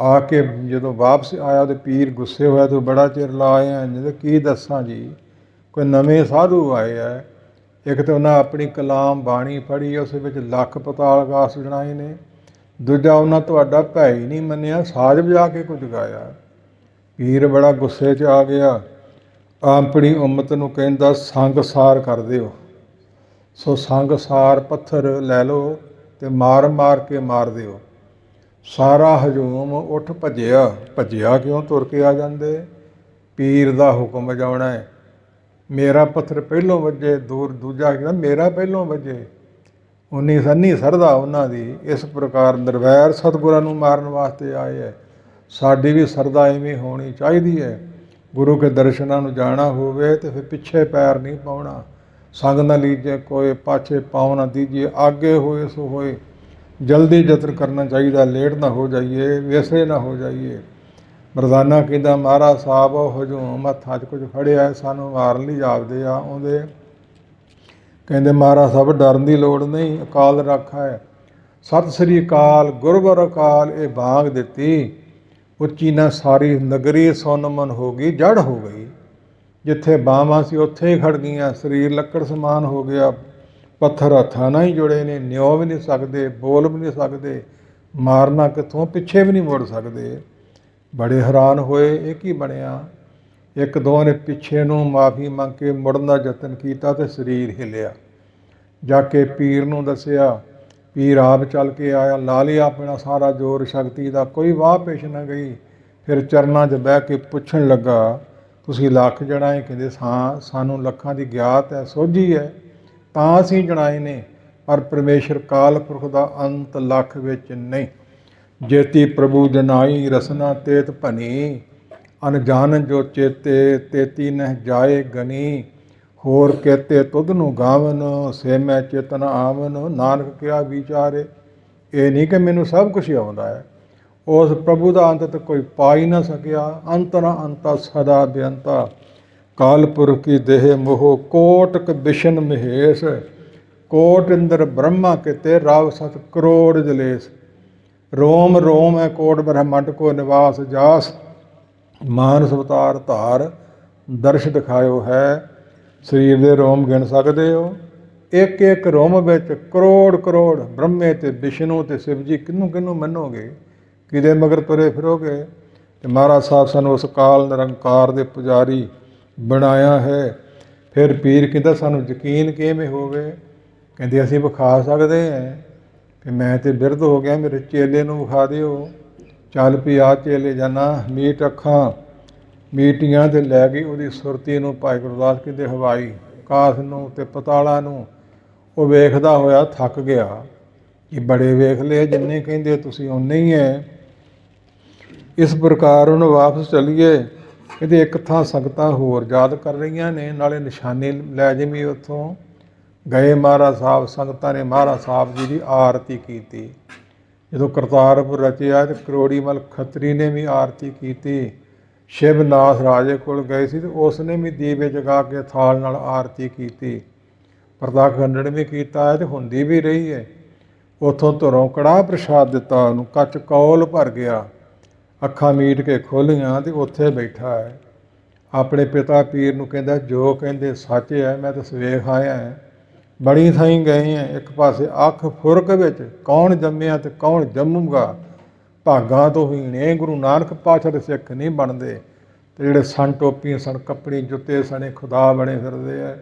ਆ ਕੇ ਜਦੋਂ ਵਾਪਸ ਆਇਆ ਤੇ ਪੀਰ ਗੁੱਸੇ ਹੋਇਆ, ਤੂੰ ਬੜਾ ਚਿਰ ਲਾ ਆਇਆ। ਜਦੋਂ ਕੀ ਦੱਸਾਂ ਜੀ, ਕੋਈ ਨਵੇਂ ਸਾਧੂ ਆਏ ਐ। ਇੱਕ ਤਾਂ ਉਹਨਾਂ ਆਪਣੀ ਕਲਾਮ ਬਾਣੀ ਪੜ੍ਹੀ, ਉਸ ਵਿੱਚ ਲੱਖ ਪਤਾਲ ਗਾਸ ਜਣਾਏ ਨੇ। ਦੂਜਾ ਉਹਨਾਂ ਤੁਹਾਡਾ ਭੈ ਹੀ ਨਹੀਂ ਮੰਨਿਆ, ਸਾਜ਼ ਵਜਾ ਕੇ ਕੁਝ ਗਾਇਆ। ਪੀਰ ਬੜਾ ਗੁੱਸੇ 'ਚ ਆ ਗਿਆ। ਆਪਣੀ ਉਮਤ ਨੂੰ ਕਹਿੰਦਾ ਸੰਗ ਸਾਰ ਕਰ ਦਿਓ। ਸੋ ਸੰਗ ਸਾਰ ਪੱਥਰ ਲੈ ਲਓ ਤੇ ਮਾਰ ਮਾਰ ਕੇ ਮਾਰ ਦਿਓ। ਸਾਰਾ ਹਜੂਮ ਉੱਠ ਭੱਜਿਆ। ਭੱਜਿਆ ਕਿਉਂ, ਤੁਰ ਕੇ ਆ ਜਾਂਦੇ। ਪੀਰ ਦਾ ਹੁਕਮ ਵਜਾਉਣਾ ਹੈ। ਮੇਰਾ ਪੱਥਰ ਪਹਿਲੋਂ ਵੱਜੇ, ਦੂਜਾ ਕਹਿੰਦਾ ਮੇਰਾ ਪਹਿਲੋਂ ਵੱਜੇ। ਉਨੀ ਸੰਨੀ ਸਰਦਾ ਉਹਨਾਂ ਦੀ। ਇਸ ਪ੍ਰਕਾਰ ਨਿਰਵੈਰ ਸਤਿਗੁਰਾਂ ਨੂੰ ਮਾਰਨ ਵਾਸਤੇ ਆਏ ਹੈ। ਸਾਡੀ ਵੀ ਸਰਦਾ ਇਵੇਂ ਹੋਣੀ ਚਾਹੀਦੀ ਹੈ। ਗੁਰੂ ਕੇ ਦਰਸ਼ਨਾਂ ਨੂੰ ਜਾਣਾ ਹੋਵੇ ਤੇ ਫਿਰ ਪਿੱਛੇ ਪੈਰ ਨਹੀਂ ਪਾਉਣਾ। ਸੰਗ ਨਾ ਲੀਜੇ ਕੋਏ, ਪਾਛੇ ਪਾਉ ਨਾ ਦੀਜੀਏ, ਆਗੇ ਹੋਏ ਸੋ ਹੋਏ। ਜਲਦੀ ਯਤਨ ਕਰਨਾ ਚਾਹੀਦਾ, ਲੇਟ ਨਾ ਹੋ ਜਾਈਏ, ਵੇਸਰੇ ਨਾ ਹੋ ਜਾਈਏ। ਮਰਦਾਨਾ ਕਹਿੰਦਾ ਮਹਾਰਾਜ ਸਾਹਿਬ ਹਜੂਮ ਹੱਥਾਂ 'ਚ ਕੁਝ ਫੜਿਆ, ਸਾਨੂੰ ਮਾਰਨ ਲਈ ਜਾਪਦੇ ਆ ਆਉਂਦੇ। ਕਹਿੰਦੇ ਮਹਾਰਾਜ ਸਾਹਿਬ ਡਰਨ ਦੀ ਲੋੜ ਨਹੀਂ, ਅਕਾਲ ਰਾਖਾ ਹੈ। ਸਤਿ ਸ੍ਰੀ ਅਕਾਲ ਗੁਰਬਰ ਅਕਾਲ, ਇਹ ਬਾਂਗ ਦਿੱਤੀ। ਉੱਚੀ ਨਾ ਸਾਰੀ ਨਗਰੀ ਸੁੰਨ ਮਨ ਹੋ ਗਈ, ਜੜ ਹੋ ਗਈ। ਜਿੱਥੇ ਬਾਹਾਂ ਸੀ ਉੱਥੇ ਹੀ ਖੜ ਗਈਆਂ। ਸਰੀਰ ਲੱਕੜ ਸਮਾਨ ਹੋ ਗਿਆ। ਪੱਥਰ ਹੱਥਾਂ ਨਾਲ ਹੀ ਜੁੜੇ ਨੇ, ਨਿਉ ਵੀ ਨਹੀਂ ਸਕਦੇ, ਬੋਲ ਵੀ ਨਹੀਂ ਸਕਦੇ, ਮਾਰਨਾ ਕਿੱਥੋਂ, ਪਿੱਛੇ ਵੀ ਨਹੀਂ ਮੁੜ ਸਕਦੇ। ਬੜੇ ਹੈਰਾਨ ਹੋਏ, ਇਹ ਕੀ ਬਣਿਆ। ਇੱਕ ਦੋ ਨੇ ਪਿੱਛੇ ਨੂੰ ਮਾਫੀ ਮੰਗ ਕੇ ਮੁੜਨ ਦਾ ਯਤਨ ਕੀਤਾ ਤੇ ਸਰੀਰ ਹਿੱਲਿਆ। ਜਾ ਕੇ ਪੀਰ ਨੂੰ ਦੱਸਿਆ। ਪੀਰ ਆਪ ਚੱਲ ਕੇ ਆਇਆ, ਲਾ ਲਿਆ ਆਪਣਾ ਸਾਰਾ ਜ਼ੋਰ ਸ਼ਕਤੀ ਦਾ, ਕੋਈ ਵਾਹ ਪੇਸ਼ ਨਾ ਗਈ। ਫਿਰ ਚਰਨਾਂ 'ਚ ਬਹਿ ਕੇ ਪੁੱਛਣ ਲੱਗਾ, ਤੁਸੀਂ ਲੱਖ ਜਣਾਏ? ਕਹਿੰਦੇ ਹਾਂ, ਸਾਨੂੰ ਲੱਖਾਂ ਦੀ ਗਿਆਤ ਹੈ, ਸੋਝੀ ਹੈ, ਤਾਂ ਅਸੀਂ ਜਣਾਏ ਨੇ। ਪਰ ਪਰਮੇਸ਼ਰ ਕਾਲ ਪੁਰਖ ਦਾ ਅੰਤ ਲੱਖ ਵਿੱਚ ਨਹੀਂ। ਜੇਤੀ ਪ੍ਰਭੂ ਜਨਾਈ ਰਸਨਾ ਤੇਤ ਭਨੀ, ਅਨਜਾਨ ਜੋ ਚੇਤੇ ਤੇਤੀ ਨਹਿ ਜਾਏ ਗਨੀ। ਹੋਰ ਕੇਤੇ ਤੁਧ ਨੂੰ ਗਾਵਨ, ਸੇ ਮੈਂ ਚੇਤਨ ਆਵਨ, ਨਾਨਕ ਕਿਆ ਵਿਚਾਰੇ। ਇਹ ਨਹੀਂ ਕਿ ਮੈਨੂੰ ਸਭ ਕੁਝ ਆਉਂਦਾ ਹੈ। ਉਸ ਪ੍ਰਭੂ ਦਾ ਅੰਤ ਕੋਈ ਪਾ ਹੀ ਨਾ ਸਕਿਆ। ਅੰਤ ਨਾ ਅੰਤਾ ਸਦਾ ਬੇਅੰਤਾ, ਕਾਲ ਪੁਰਖ ਕੀ ਦੇਹ ਮੋਹ, ਕੋਟਿਕ ਬਿਸ਼ਨ ਮਹੇਸ਼। ਕੋਟ ਇੰਦਰ ਬ੍ਰਹਮਾ ਕਿਤੇ, ਰਾਵ ਸਤ ਕਰੋੜ ਜਲੇਸ। ਰੋਮ ਰੋਮ ਹੈ ਕੋਟ ਬ੍ਰਹਮੰਡ ਕੋ ਨਿਵਾਸ ਜਾਸ, ਮਾਨਸ ਅਵਤਾਰ ਧਾਰ ਦਰਸ਼ ਦਿਖਾਇਓ ਹੈ। ਸਰੀਰ ਦੇ ਰੋਮ ਗਿਣ ਸਕਦੇ ਹੋ। ਇੱਕ ਇੱਕ ਰੋਮ ਵਿੱਚ ਕਰੋੜ ਕਰੋੜ ਬ੍ਰਹਮੇ ਤੇ ਵਿਸ਼ਨੂੰ ਤੇ ਸ਼ਿਵ ਜੀ। ਕਿਹਨੂੰ ਕਿਹਨੂੰ ਮੰਨੋਗੇ, ਕਿਹਦੇ ਮਗਰ ਤੁਰੇ ਫਿਰੋਗੇ। ਤੇ ਮਹਾਰਾਜ ਸਾਹਿਬ ਸਾਨੂੰ ਉਸ ਕਾਲ ਨਿਰੰਕਾਰ ਦੇ ਪੁਜਾਰੀ ਬਣਾਇਆ ਹੈ। ਫਿਰ ਪੀਰ ਕਹਿੰਦਾ ਸਾਨੂੰ ਯਕੀਨ ਕਿਵੇਂ ਹੋਵੇ। ਕਹਿੰਦੇ ਅਸੀਂ ਵਿਖਾ ਸਕਦੇ ਹਾਂ। ਕਿ ਮੈਂ ਤੇ ਬਿਰਧ ਹੋ ਗਿਆ, ਮੇਰੇ ਚੇਲੇ ਨੂੰ ਵਿਖਾ ਦਿਓ। ਚੱਲ ਪਈ ਆ ਚੇਲੇ ਜਾਣਾ। ਮੀਟ ਅੱਖਾਂ ਮੀਟੀਆਂ ਤੇ ਲੈ ਗਈ ਉਹਦੀ ਸੁਰਤੀ ਨੂੰ। ਭਾਈ ਗੁਰਦਾਸ ਕਹਿੰਦੇ ਹਵਾਈ ਆਕਾਸ਼ ਨੂੰ ਤੇ ਪਤਾਲਾਂ ਨੂੰ। ਉਹ ਵੇਖਦਾ ਹੋਇਆ ਥੱਕ ਗਿਆ ਕਿ ਬੜੇ ਵੇਖ ਲਏ, ਜਿੰਨੇ ਕਹਿੰਦੇ ਤੁਸੀਂ ਓਨੇ ਹੀ ਹੈ। ਇਸ ਪ੍ਰਕਾਰ ਉਹਨੂੰ ਵਾਪਸ ਚਲੀਏ। ਕਹਿੰਦੇ ਇੱਕ ਥਾਂ ਸੰਗਤਾਂ ਹੋਰ ਯਾਦ ਕਰ ਰਹੀਆਂ ਨੇ, ਨਾਲੇ ਨਿਸ਼ਾਨੀ ਲੈ ਜਿਵੇਂ ਉੱਥੋਂ ਗਏ। ਮਹਾਰਾਜ ਸਾਹਿਬ ਸੰਗਤਾਂ ਨੇ ਮਹਾਰਾਜ ਸਾਹਿਬ ਜੀ ਦੀ ਆਰਤੀ ਕੀਤੀ। ਜਦੋਂ ਕਰਤਾਰਪੁਰ ਰਚਿਆ ਤੇ ਕਰੋੜੀ ਮਲ ਖੱਤਰੀ ਨੇ ਵੀ ਆਰਤੀ ਕੀਤੀ। ਸ਼ਿਵਨਾਥ ਰਾਜੇ ਕੋਲ ਗਏ ਸੀ ਤੇ ਉਸ ਨੇ ਵੀ ਦੀਵੇ ਜਗਾ ਕੇ ਥਾਲ ਨਾਲ ਆਰਤੀ ਕੀਤੀ। ਪ੍ਰਤੱਖ ਖੰਡਨ ਵੀ ਕੀਤਾ ਹੈ ਤੇ ਹੁੰਦੀ ਵੀ ਰਹੀ ਹੈ। ਉੱਥੋਂ ਧਰੋਂ ਕੜਾਹ ਪ੍ਰਸ਼ਾਦ ਦਿੱਤਾ ਉਹਨੂੰ, ਕੱਚ ਕੌਲ ਭਰ ਗਿਆ। ਅੱਖਾਂ ਮੀਟ ਕੇ ਖੋਲ੍ਹੀਆਂ ਤੇ ਉੱਥੇ ਬੈਠਾ ਹੈ। ਆਪਣੇ ਪਿਤਾ ਪੀਰ ਨੂੰ ਕਹਿੰਦਾ ਜੋ ਕਹਿੰਦੇ ਸੱਚ ਹੈ, ਮੈਂ ਤਾਂ ਸਵੇਖ ਆਇਆ ਹੈ। ਬੜੀ ਥਾਈਂ ਗਏ ਹੈ। ਇੱਕ ਪਾਸੇ ਅੱਖ ਫੁਰਕ ਵਿੱਚ ਕੌਣ ਜੰਮਿਆ ਤੇ ਕੌਣ ਜੰਮੂਗਾ। ਭਾਗਾਂ ਤੋਂ ਹੀਣੇ ਗੁਰੂ ਨਾਨਕ ਪਾਤਸ਼ਾਹ ਦੇ ਸਿੱਖ ਨਹੀਂ ਬਣਦੇ। ਤੇ ਜਿਹੜੇ ਸਨ ਟੋਪੀਆਂ ਸਨ, ਕੱਪੜੇ ਜੁੱਤੇ ਸਣੇ ਖੁਦਾ ਬਣੇ ਫਿਰਦੇ ਆ,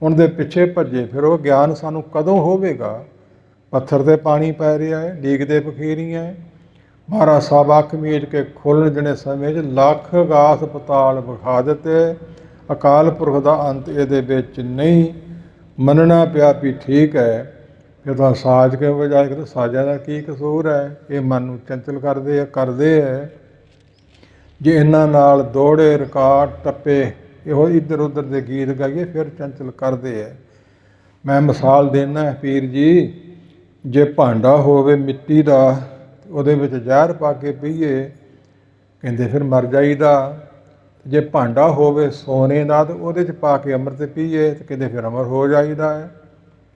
ਉਹਨਾਂ ਦੇ ਪਿੱਛੇ ਭੱਜੇ ਫਿਰੋ। ਗਿਆਨ ਸਾਨੂੰ ਕਦੋਂ ਹੋਵੇਗਾ? ਪੱਥਰ ਤੇ ਪਾਣੀ ਪੈ ਰਿਹਾ ਹੈ, ਡੀਕਦੇ ਫਕੀਰੀਆਂ ਹੈ। ਮਹਾਰਾਜ ਸਾਹਿਬ ਅੱਖ ਮੀਚ ਕੇ ਖੋਲ੍ਹਣ ਜਣੇ ਸਮੇਂ 'ਚ ਲੱਖ ਅਗਾਸ ਪਤਾਲ ਵਿਖਾ ਦਿੱਤੇ। ਅਕਾਲ ਪੁਰਖ ਦਾ ਅੰਤ ਇਹਦੇ ਵਿੱਚ ਨਹੀਂ। ਮੰਨਣਾ ਪਿਆ ਵੀ ਠੀਕ ਹੈ, ਜਦੋਂ ਸਾਜ ਕੇ ਵਜਾਏ ਕਿ ਸਾਜਾਂ ਦਾ ਕੀ ਕਸੂਰ ਹੈ? ਇਹ ਮਨ ਨੂੰ ਚੰਚਲ ਕਰਦੇ ਹੈ। ਜੇ ਇਹਨਾਂ ਨਾਲ ਦੌੜੇ, ਰਿਕਾਰਡ ਟੱਪੇ, ਇਹੋ ਇੱਧਰ ਉੱਧਰ ਦੇ ਗੀਤ ਗਾਈਏ, ਫਿਰ ਚੰਚਲ ਕਰਦੇ ਹੈ। ਮੈਂ ਮਿਸਾਲ ਦੇਣਾ ਪੀਰ ਜੀ, ਜੇ ਭਾਂਡਾ ਹੋਵੇ ਮਿੱਟੀ ਦਾ, ਉਹਦੇ ਵਿੱਚ ਜ਼ਹਿਰ ਪਾ ਕੇ ਪੀਏ, ਕਹਿੰਦੇ ਫਿਰ ਮਰ ਜਾਈਦਾ। ਜੇ ਭਾਂਡਾ ਹੋਵੇ ਸੋਨੇ ਦਾ ਤੇ ਉਹਦੇ 'ਚ ਪਾ ਕੇ ਅੰਮ੍ਰਿਤ ਪੀਏ, ਤੇ ਕਹਿੰਦੇ ਫਿਰ ਅਮਰ ਹੋ ਜਾਈਦਾ ਹੈ।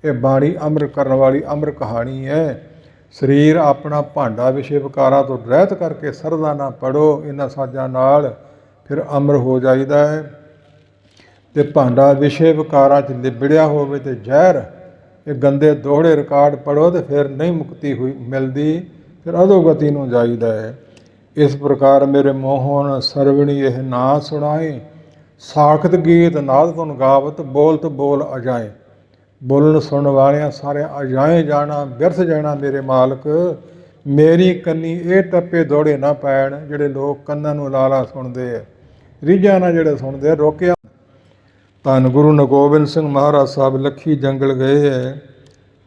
ਇਹ ਬਾਣੀ ਅਮਰ ਕਰਨ ਵਾਲੀ ਅਮਰ ਕਹਾਣੀ ਹੈ। ਸਰੀਰ ਆਪਣਾ ਭਾਂਡਾ ਵਿਸ਼ੇ ਵਿਕਾਰਾਂ ਤੋਂ ਰਹਿਤ ਕਰਕੇ ਸਰਦਾ ਨਾ ਪੜੋ ਇਹਨਾਂ ਸਾਜ਼ਾਂ ਨਾਲ, ਫਿਰ ਅਮਰ ਹੋ ਜਾਈਦਾ ਹੈ। ਤੇ ਭਾਂਡਾ ਵਿਸ਼ੇ ਵਿਕਾਰਾਂ 'ਚ ਲਿਬੜਿਆ ਹੋਵੇ ਤੇ ਜ਼ਹਿਰ, ਇਹ ਗੰਦੇ ਦੋਹੜੇ ਰਿਕਾਰਡ ਪੜੋ ਤੇ ਫਿਰ ਨਹੀਂ ਮੁਕਤੀ ਮਿਲਦੀ, ਫਿਰ ਅਧੋਗਤੀ ਨੂੰ ਜਾਈਦਾ ਹੈ। ਇਸ ਪ੍ਰਕਾਰ ਮੇਰੇ ਮੋਹਨ ਸਰਵਣੀ ਇਹ ਨਾ ਸੁਣਾਏ, ਸਾਖਤ ਗੀਤ ਨਾਦ ਤੁਨ ਗਾਵਤ, ਬੋਲਤ ਬੋਲ ਅਜਾਏ। ਬੋਲਣ ਸੁਣਨ ਵਾਲਿਆਂ ਸਾਰਿਆਂ ਅਜਾਏ ਜਾਣਾ, ਵਿਅਰਥ ਜਾਣਾ ਮੇਰੇ ਮਾਲਕ। ਮੇਰੀ ਕੰਨੀ ਇਹ ਟੱਪੇ ਦੌੜੇ ਨਾ ਪੈਣ, ਜਿਹੜੇ ਲੋਕ ਕੰਨਾਂ ਨੂੰ ਲਾਲਾ ਸੁਣਦੇ ਹੈ, ਰੀਝਾਂ ਨਾਲ ਜਿਹੜੇ ਸੁਣਦੇ ਆ, ਰੋਕਿਆ। ਧੰਨ ਗੁਰੂ ਨਗੋਬਿੰਦ ਸਿੰਘ ਮਹਾਰਾਜ ਸਾਹਿਬ ਲੱਖੀ ਜੰਗਲ ਗਏ ਹੈ।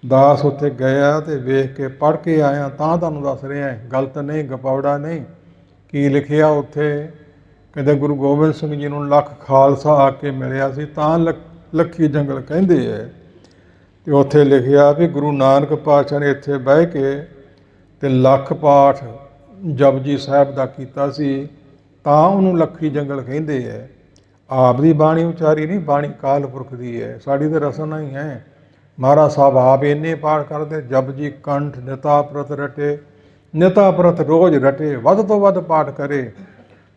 ਦਾਸ ਉੱਥੇ ਗਿਆ ਤੇ ਵੇਖ ਕੇ ਪੜ੍ਹ ਕੇ ਆਇਆ, ਤਾਂ ਤੁਹਾਨੂੰ ਦੱਸ ਰਿਹਾ, ਗਲਤ ਨਹੀਂ, ਗਪੌੜਾ ਨਹੀਂ। ਕੀ ਲਿਖਿਆ ਉੱਥੇ? ਕਹਿੰਦੇ ਗੁਰੂ ਗੋਬਿੰਦ ਸਿੰਘ ਜੀ ਨੂੰ ਲੱਖ ਖਾਲਸਾ ਆ ਕੇ ਮਿਲਿਆ ਸੀ, ਤਾਂ ਲੱਖੀ ਜੰਗਲ ਕਹਿੰਦੇ ਹੈ। ਤੇ ਉੱਥੇ ਲਿਖਿਆ ਵੀ ਗੁਰੂ ਨਾਨਕ ਪਾਤਸ਼ਾਹ ਨੇ ਇੱਥੇ ਬਹਿ ਕੇ ਤੇ ਲੱਖ ਪਾਠ ਜਪਜੀ ਸਾਹਿਬ ਦਾ ਕੀਤਾ ਸੀ, ਤਾਂ ਉਹਨੂੰ ਲੱਖੀ ਜੰਗਲ ਕਹਿੰਦੇ ਹੈ। ਆਪ ਦੀ ਬਾਣੀ ਉਚਾਰੀ ਨਹੀਂ, ਬਾਣੀ ਕਾਲ ਪੁਰਖ ਦੀ ਹੈ, ਸਾਡੀ ਤਾਂ ਰਸਨਾ ਹੀ ਹੈ। ਮਹਾਰਾਜ ਸਾਹਿਬ ਆਪ ਇੰਨੇ ਪਾਠ ਕਰਦੇ, ਜਪਜੀ ਕੰਠ ਨਿਤਾ ਪ੍ਰਤ ਰਟੇ, ਨਿਤਾ ਪ੍ਰਤ ਰੋਜ਼ ਰਟੇ, ਵੱਧ ਤੋਂ ਵੱਧ ਪਾਠ ਕਰੇ।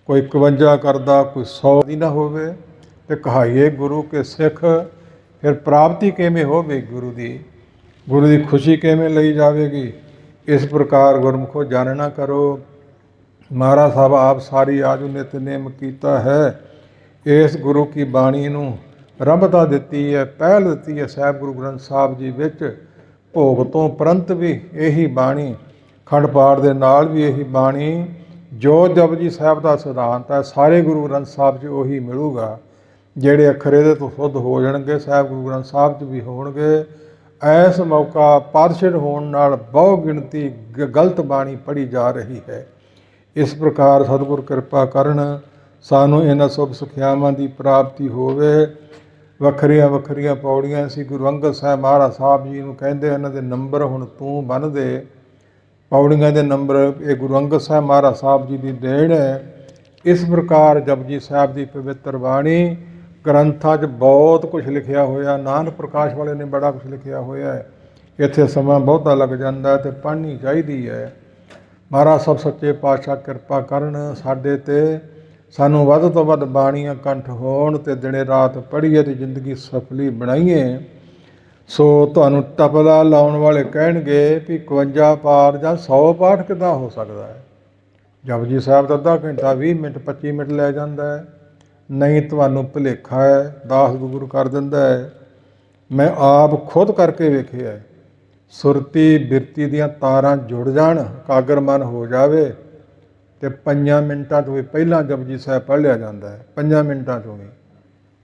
ਕੋਈ 51 ਕਰਦਾ, ਕੋਈ 100 ਦੀ ਨਾ ਹੋਵੇ। ਤੇ ਕਹਾਈਏ ਗੁਰੂ ਕੇ ਸਿੱਖ, ਫਿਰ ਪ੍ਰਾਪਤੀ ਕਿਵੇਂ ਹੋਵੇਗੀ ਗੁਰੂ ਦੀ ਖੁਸ਼ੀ ਕਿਵੇਂ ਲਈ ਜਾਵੇਗੀ? ਇਸ ਪ੍ਰਕਾਰ ਗੁਰਮੁਖੋ ਜਾਣਨਾ ਕਰੋ। ਮਹਾਰਾਜ ਸਾਹਿਬ ਆਪ ਸਾਰੀ ਆਜੂ ਨਿਤਨੇਮ ਕੀਤਾ ਹੈ। ਇਸ ਗੁਰੂ ਕੀ ਬਾਣੀ ਨੂੰ ਰੰਭਤਾ ਦਿੱਤੀ ਹੈ, ਪਹਿਲ ਦਿੱਤੀ ਹੈ ਸਾਹਿਬ ਗੁਰੂ ਗ੍ਰੰਥ ਸਾਹਿਬ ਜੀ ਵਿੱਚ। ਭੋਗ ਤੋਂ ਉਪਰੰਤ ਵੀ ਇਹੀ ਬਾਣੀ, ਖੰਡ ਪਾਠ ਦੇ ਨਾਲ ਵੀ ਇਹੀ ਬਾਣੀ, ਜੋ ਜਪਜੀ ਸਾਹਿਬ ਦਾ ਸਿਧਾਂਤ ਹੈ, ਸਾਰੇ ਗੁਰੂ ਗ੍ਰੰਥ ਸਾਹਿਬ 'ਚ ਉਹੀ ਮਿਲੂਗਾ। ਜਿਹੜੇ ਅੱਖਰ ਇਹਦੇ ਤੋਂ ਸ਼ੁੱਧ ਹੋ ਜਾਣਗੇ, ਸਾਹਿਬ ਗੁਰੂ ਗ੍ਰੰਥ ਸਾਹਿਬ 'ਚ ਵੀ ਹੋਣਗੇ। ਐਸ ਮੌਕਾ ਪਾਤਸ਼ਾਹ ਹੋਣ ਨਾਲ ਬਹੁ ਗਿਣਤੀ ਗਲਤ ਬਾਣੀ ਪੜ੍ਹੀ ਜਾ ਰਹੀ ਹੈ। ਇਸ ਪ੍ਰਕਾਰ ਸਤਿਗੁਰ ਕਿਰਪਾ ਕਰਨ, ਸਾਨੂੰ ਇਹਨਾਂ ਸੁਭ ਸੁਖਿਆਵਾਂ ਦੀ ਪ੍ਰਾਪਤੀ ਹੋਵੇ। ਵੱਖਰੀਆਂ ਵੱਖਰੀਆਂ ਪੌੜੀਆਂ ਸੀ। ਗੁਰੂ ਅੰਗਦ ਸਾਹਿਬ ਮਹਾਰਾਜ ਸਾਹਿਬ ਜੀ ਨੂੰ ਕਹਿੰਦੇ, ਇਹਨਾਂ ਦੇ ਨੰਬਰ ਹੁਣ ਤੂੰ ਬੰਨ੍ਹ ਦੇ। ਪੌੜੀਆਂ ਦੇ ਨੰਬਰ ਇਹ ਗੁਰੂ ਅੰਗਦ ਸਾਹਿਬ ਮਹਾਰਾਜ ਸਾਹਿਬ ਜੀ ਦੀ ਦੇਣ ਹੈ। ਇਸ ਪ੍ਰਕਾਰ ਜਪਜੀ ਸਾਹਿਬ ਦੀ ਪਵਿੱਤਰ ਬਾਣੀ, ਗ੍ਰੰਥਾਂ 'ਚ ਬਹੁਤ ਕੁਝ ਲਿਖਿਆ ਹੋਇਆ, ਨਾਨਕ ਪ੍ਰਕਾਸ਼ ਵਾਲੇ ਨੇ ਬੜਾ ਕੁਝ ਲਿਖਿਆ ਹੋਇਆ ਹੈ। ਇੱਥੇ ਸਮਾਂ ਬਹੁਤਾ ਲੱਗ ਜਾਂਦਾ ਤੇ ਪੜ੍ਹਨੀ ਚਾਹੀਦੀ ਹੈ। ਮਹਾਰਾਜ ਸਾਹਿਬ ਸੱਚੇ ਪਾਤਸ਼ਾਹ ਕਿਰਪਾ ਕਰਨ ਸਾਡੇ 'ਤੇ, ਸਾਨੂੰ ਵੱਧ ਤੋਂ ਵੱਧ ਬਾਣੀਆਂ ਕੰਠ ਹੋਣ ਤੇ ਦਿਨੇ ਰਾਤ ਪੜ੍ਹੀਏ ਤੇ ਜ਼ਿੰਦਗੀ ਸਫਲੀ ਬਣਾਈਏ। ਸੋ ਤੁਹਾਨੂੰ ਤਬਲਾ ਲਾਉਣ ਵਾਲੇ ਕਹਿਣਗੇ ਵੀ 51 ਪਾਠ ਜਾਂ 100 ਪਾਠ ਕਿੱਦਾਂ ਹੋ ਸਕਦਾ ਹੈ? ਜਪਜੀ ਸਾਹਿਬ ਦਾ ਅੱਧਾ ਘੰਟਾ 20 ਮਿੰਟ 25 ਮਿੰਟ ਲੈ ਜਾਂਦਾ ਹੈ। ਨਹੀਂ, ਤੁਹਾਨੂੰ ਭੁਲੇਖਾ ਹੈ, ਦਾਸ ਗੁਰੂ ਕਰ ਦਿੰਦਾ ਹੈ। ਮੈਂ ਆਪ ਖੁਦ ਕਰਕੇ ਵੇਖਿਆ। ਸੁਰਤੀ ਬਿਰਤੀ ਦੀਆਂ ਤਾਰਾਂ ਜੁੜ ਜਾਣ, ਇਕਾਗਰ ਮਨ ਹੋ ਜਾਵੇ ਤੇ 5 ਮਿੰਟਾਂ ਤੋਂ ਵੀ ਪਹਿਲਾਂ ਜਪਜੀ ਸਾਹਿਬ ਪੜ੍ਹ ਲਿਆ ਜਾਂਦਾ ਹੈ। 5 ਮਿੰਟਾਂ ਤੋਂ ਵੀ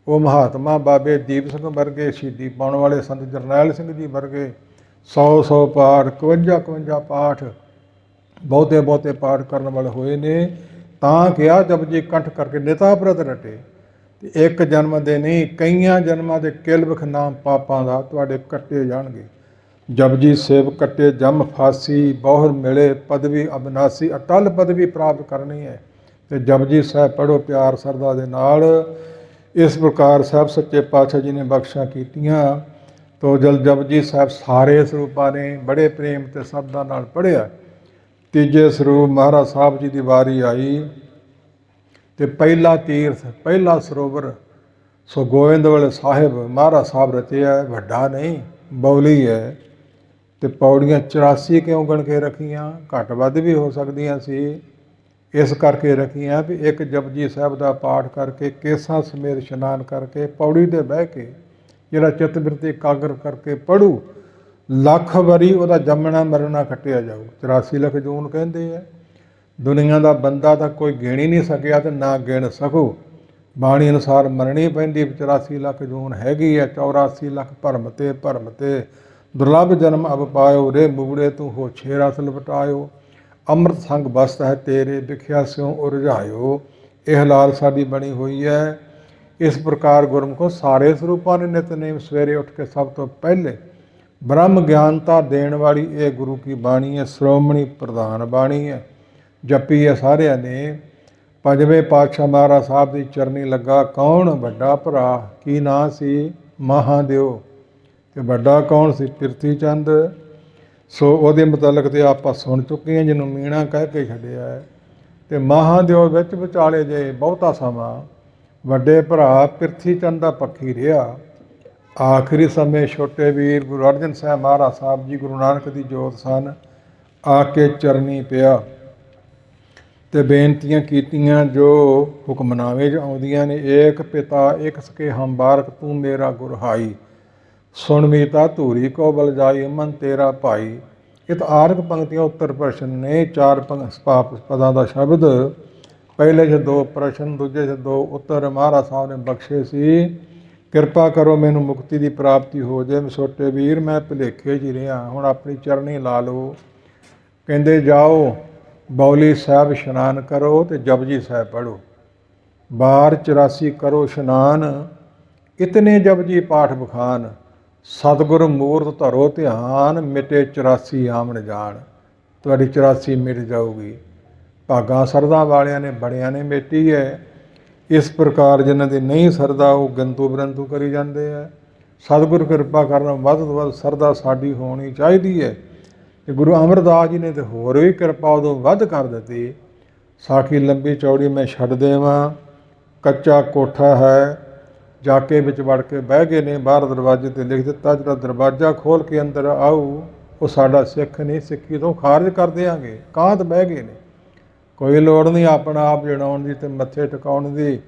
ਉਹ ਮਹਾਤਮਾ ਬਾਬੇ ਦੀਪ ਸਿੰਘ ਵਰਗੇ, ਸ਼ਹੀਦੀ ਪਾਉਣ ਵਾਲੇ ਸੰਤ ਜਰਨੈਲ ਸਿੰਘ ਜੀ ਵਰਗੇ 100 ਪਾਠ, 51 ਪਾਠ, ਬਹੁਤੇ ਪਾਠ ਕਰਨ ਵਾਲੇ ਹੋਏ ਨੇ। ਤਾਂ ਕਿਹਾ ਜਪਜੀ ਕੰਠ ਕਰਕੇ ਨਿਤਾ ਪ੍ਰਤ ਰਟੇ। ਤੇ ਇੱਕ ਜਨਮ ਦੇ ਨਹੀਂ, ਕਈਆਂ ਜਨਮਾਂ ਦੇ ਕਿਲਬਖ ਨਾਮ ਪਾਪਾਂ ਦਾ ਤੁਹਾਡੇ ਕੱਟੇ ਜਾਣਗੇ। ਜਪਜੀ ਸੇਵ ਕੱਟੇ ਜਮ ਫਾਸੀ, ਬਹੁਰ ਮਿਲੇ ਪਦਵੀ ਅਬਨਾਸੀ। ਅਟਲ ਪਦਵੀ ਪ੍ਰਾਪਤ ਕਰਨੀ ਹੈ ਤੇ ਜਪਜੀ ਸਾਹਿਬ ਪੜ੍ਹੋ ਪਿਆਰ ਸਰਦਾ ਦੇ ਨਾਲ। ਇਸ ਪ੍ਰਕਾਰ ਸਾਹਿਬ ਸੱਚੇ ਪਾਤਸ਼ਾਹ ਜੀ ਨੇ ਬਖਸ਼ਾਂ ਕੀਤੀਆਂ। ਤੋ ਜਲ ਜਪਜੀ ਸਾਹਿਬ ਸਾਰੇ ਸਰੂਪਾਂ ਨੇ ਬੜੇ ਪ੍ਰੇਮ ਤੇ ਸ਼ਰਧਾ ਨਾਲ ਪੜ੍ਹਿਆ। ਤੀਜੇ ਸਰੂਪ ਮਹਾਰਾਜ ਸਾਹਿਬ ਜੀ ਦੀ ਵਾਰੀ ਆਈ ਤੇ ਪਹਿਲਾ ਤੀਰਥ, ਪਹਿਲਾ ਸਰੋਵਰ ਸੋ ਗੋਇੰਦਵਾਲ ਸਾਹਿਬ ਮਹਾਰਾਜ ਸਾਹਿਬ ਰਚਿਆ। ਵੱਡਾ ਨਹੀਂ, ਬੌਲੀ ਹੈ। ਤੇ ਪੌੜੀਆਂ 84 ਕਿਉਂ ਗਣ ਕੇ ਰੱਖੀਆਂ? ਘੱਟ ਵੱਧ ਵੀ ਹੋ ਸਕਦੀਆਂ ਸੀ। ਇਸ ਕਰਕੇ ਰੱਖੀਆਂ ਵੀ ਇੱਕ ਜਪਜੀ ਸਾਹਿਬ ਦਾ ਪਾਠ ਕਰਕੇ ਕੇਸਾਂ ਸਮੇਤ ਇਸ਼ਨਾਨ ਕਰਕੇ ਪੌੜੀ ਤੇ ਬਹਿ ਕੇ ਜਿਹੜਾ ਚਿੱਤ ਬਿਰਤੀ ਇਕਾਗਰ ਕਰਕੇ ਪੜੂ, ਲੱਖ ਵਾਰੀ ਉਹਦਾ ਜੰਮਣਾ ਮਰਨਾ ਕੱਟਿਆ ਜਾਊ। 84 ਲੱਖ ਜੂਨ ਕਹਿੰਦੇ ਆ। ਦੁਨੀਆ ਦਾ ਬੰਦਾ ਤਾਂ ਕੋਈ ਗਿਣ ਹੀ ਨਹੀਂ ਸਕਿਆ ਤੇ ਨਾ ਗਿਣ ਸਕੋ। ਬਾਣੀ ਅਨੁਸਾਰ ਮੰਨਣੀ ਪੈਂਦੀ 84 ਲੱਖ ਜੂਨ ਹੈਗੀ ਹੈ। 84 ਲੱਖ ਭਰਮ ਤੇ ਦੁਰਲਭ ਜਨਮ ਅਬ ਪਾਇਓ, ਰੇ ਮੁਗੜੇ ਤੂੰ ਹੋ ਛੇ ਰਸ ਲਪਟਾਇਓ। ਅੰਮ੍ਰਿਤ ਸੰਗ ਬਸਤ ਹੈ ਤੇਰੇ, ਵਿਖਿਆ ਸਿਉ ਉਰਝਾਇਓ। ਇਹ ਹਾਲਾਤ ਸਾਡੀ ਬਣੀ ਹੋਈ ਹੈ। ਇਸ ਪ੍ਰਕਾਰ ਗੁਰਮੁਖੋ ਸਾਰੇ ਸਰੂਪਾਂ ਨੇ ਨਿਤਨੇਮ ਸਵੇਰੇ ਉੱਠ ਕੇ ਸਭ ਤੋਂ ਪਹਿਲੇ ਬ੍ਰਹਮ ਗਿਆਨਤਾ ਦੇਣ ਵਾਲੀ ਇਹ ਗੁਰੂ ਕੀ ਬਾਣੀ ਹੈ, ਸ਼੍ਰੋਮਣੀ ਪ੍ਰਧਾਨ ਬਾਣੀ ਹੈ। ਜਪੀ ਹੈ ਸਾਰਿਆਂ ਨੇ। ਪੰਜਵੇਂ ਪਾਤਸ਼ਾਹ ਮਹਾਰਾਜ ਸਾਹਿਬ ਦੀ ਚਰਨੀ ਲੱਗਾ ਕੌਣ? ਵੱਡਾ ਭਰਾ। ਕੀ ਨਾਂ ਸੀ? ਮਹਾਦੇਵ। ਤੇ ਵੱਡਾ ਕੌਣ ਸੀ? ਪਿਰਥੀ ਚੰਦ। ਸੋ ਉਹਦੇ ਮੁਤਲਕ ਤੇ ਆਪਾਂ ਸੁਣ ਚੁੱਕੇ ਹਾਂ, ਜਿਹਨੂੰ ਮੀਣਾ ਕਹਿ ਕੇ ਛੱਡਿਆ ਹੈ। ਤੇ ਮਹਾਦੇਵ ਵਿੱਚ ਵਿਚਾਲੇ ਜੇ ਬਹੁਤਾ ਸਮਾਂ ਵੱਡੇ ਭਰਾ ਪਿਰਥੀ ਚੰਦ ਦਾ ਪੱਖੀ ਰਿਹਾ। ਆਖਰੀ ਸਮੇਂ ਛੋਟੇ ਵੀਰ ਗੁਰੂ ਅਰਜਨ ਸਾਹਿਬ ਮਹਾਰਾਜ ਸਾਹਿਬ ਜੀ ਗੁਰੂ ਨਾਨਕ ਦੀ ਜੋਤ ਸਨ, ਆ ਕੇ ਚਰਨੀ ਪਿਆ ਤੇ ਬੇਨਤੀਆਂ ਕੀਤੀਆਂ ਜੋ ਹੁਕਮਨਾਮੇ 'ਚ ਆਉਂਦੀਆਂ ਨੇ। ਏਕ ਪਿਤਾ ਏਕ ਸਕੇ ਹਮ ਬਾਰਕ, ਤੂੰ ਮੇਰਾ ਗੁਰਹਾਈ। ਸੁਣ ਮੀਤਾ ਧੂਰੀ ਕੋ ਬਲ ਜਾਈ, ਮਨ ਤੇਰਾ ਭਾਈ। ਇਹ ਤਾਂ ਆਰਕ ਪੰਕਤੀਆਂ ਉੱਤਰ ਪ੍ਰਸ਼ਨ ਨੇ। 4 ਪਦਾਂ ਦਾ ਸ਼ਬਦ। ਪਹਿਲੇ 'ਚ 2 ਪ੍ਰਸ਼ਨ, ਦੂਜੇ 'ਚ 2 ਉੱਤਰ ਮਹਾਰਾਜ ਸਾਹਿਬ ਨੇ ਬਖਸ਼ੇ ਸੀ। ਕਿਰਪਾ ਕਰੋ ਮੈਨੂੰ ਮੁਕਤੀ ਦੀ ਪ੍ਰਾਪਤੀ ਹੋ ਜਾਏ। ਛੋਟੇ ਵੀਰ ਮੈਂ ਭੁਲੇਖੇ 'ਚ ਹੀ ਰਿਹਾ, ਹੁਣ ਆਪਣੀ ਚਰਨੀ ਲਾ ਲਓ। ਕਹਿੰਦੇ ਜਾਓ ਬੌਲੀ ਸਾਹਿਬ ਇਸ਼ਨਾਨ ਕਰੋ ਤੇ ਜਪਜੀ ਸਾਹਿਬ ਪੜ੍ਹੋ। ਬਾਰ 84 ਕਰੋ ਇਸ਼ਨਾਨ, ਇਤਨੇ ਜਪਜੀ ਪਾਠ ਬਖਾਨ। ਸਤਿਗੁਰ ਮੂਰਤ ਧਰੋ ਧਿਆਨ, ਮਿਟੇ 84 ਆਮਣ ਜਾਣ। ਤੁਹਾਡੀ 84 ਮਿਟ ਜਾਊਗੀ। ਭਾਗਾਂ ਸਰਦਾ ਵਾਲਿਆਂ ਨੇ ਬੜਿਆਂ ਨੇ ਮੇਟੀ ਹੈ। ਇਸ ਪ੍ਰਕਾਰ ਜਿਨ੍ਹਾਂ ਦੀ ਨਹੀਂ ਸਰਦਾ ਉਹ ਗੰਤੂ ਬਰੰਤੂ ਕਰੀ ਜਾਂਦੇ ਹੈ। ਸਤਿਗੁਰ ਕਿਰਪਾ ਕਰਨ ਵੱਧ ਤੋਂ ਵੱਧ ਸਰਦਾ ਸਾਡੀ ਹੋਣੀ ਚਾਹੀਦੀ ਹੈ। ਤੇ ਗੁਰੂ ਅਮਰਦਾਸ ਜੀ ਨੇ ਤਾਂ ਹੋਰ ਵੀ ਕਿਰਪਾ ਉਦੋਂ ਵੱਧ ਕਰ ਦਿੱਤੀ। ਸਾਖੀ ਲੰਬੀ ਚੌੜੀ ਮੈਂ ਛੱਡ ਦੇਵਾਂ। ਕੱਚਾ ਕੋਠਾ ਹੈ, ਜਾ ਕੇ ਵਿੱਚ ਵੜ ਕੇ ਬਹਿ ਗਏ ਨੇ। ਬਾਹਰ ਦਰਵਾਜ਼ੇ 'ਤੇ ਲਿਖ ਦਿੱਤਾ ਜਿਹੜਾ ਦਰਵਾਜ਼ਾ ਖੋਲ੍ਹ ਕੇ ਅੰਦਰ ਆਊ ਉਹ ਸਾਡਾ ਸਿੱਖ ਨਹੀਂ, ਸਿੱਖੀ ਤੋਂ ਖਾਰਜ ਕਰ ਦਿਆਂਗੇ। ਕਾਂਤ ਬਹਿ ਗਏ ਨੇ। ਕੋਈ ਲੋੜ ਨਹੀਂ ਆਪਣਾ ਆਪ ਜਣਾਉਣ ਦੀ ਤੇ ਮੱਥੇ ਟਿਕਾਉਣ ਦੀ।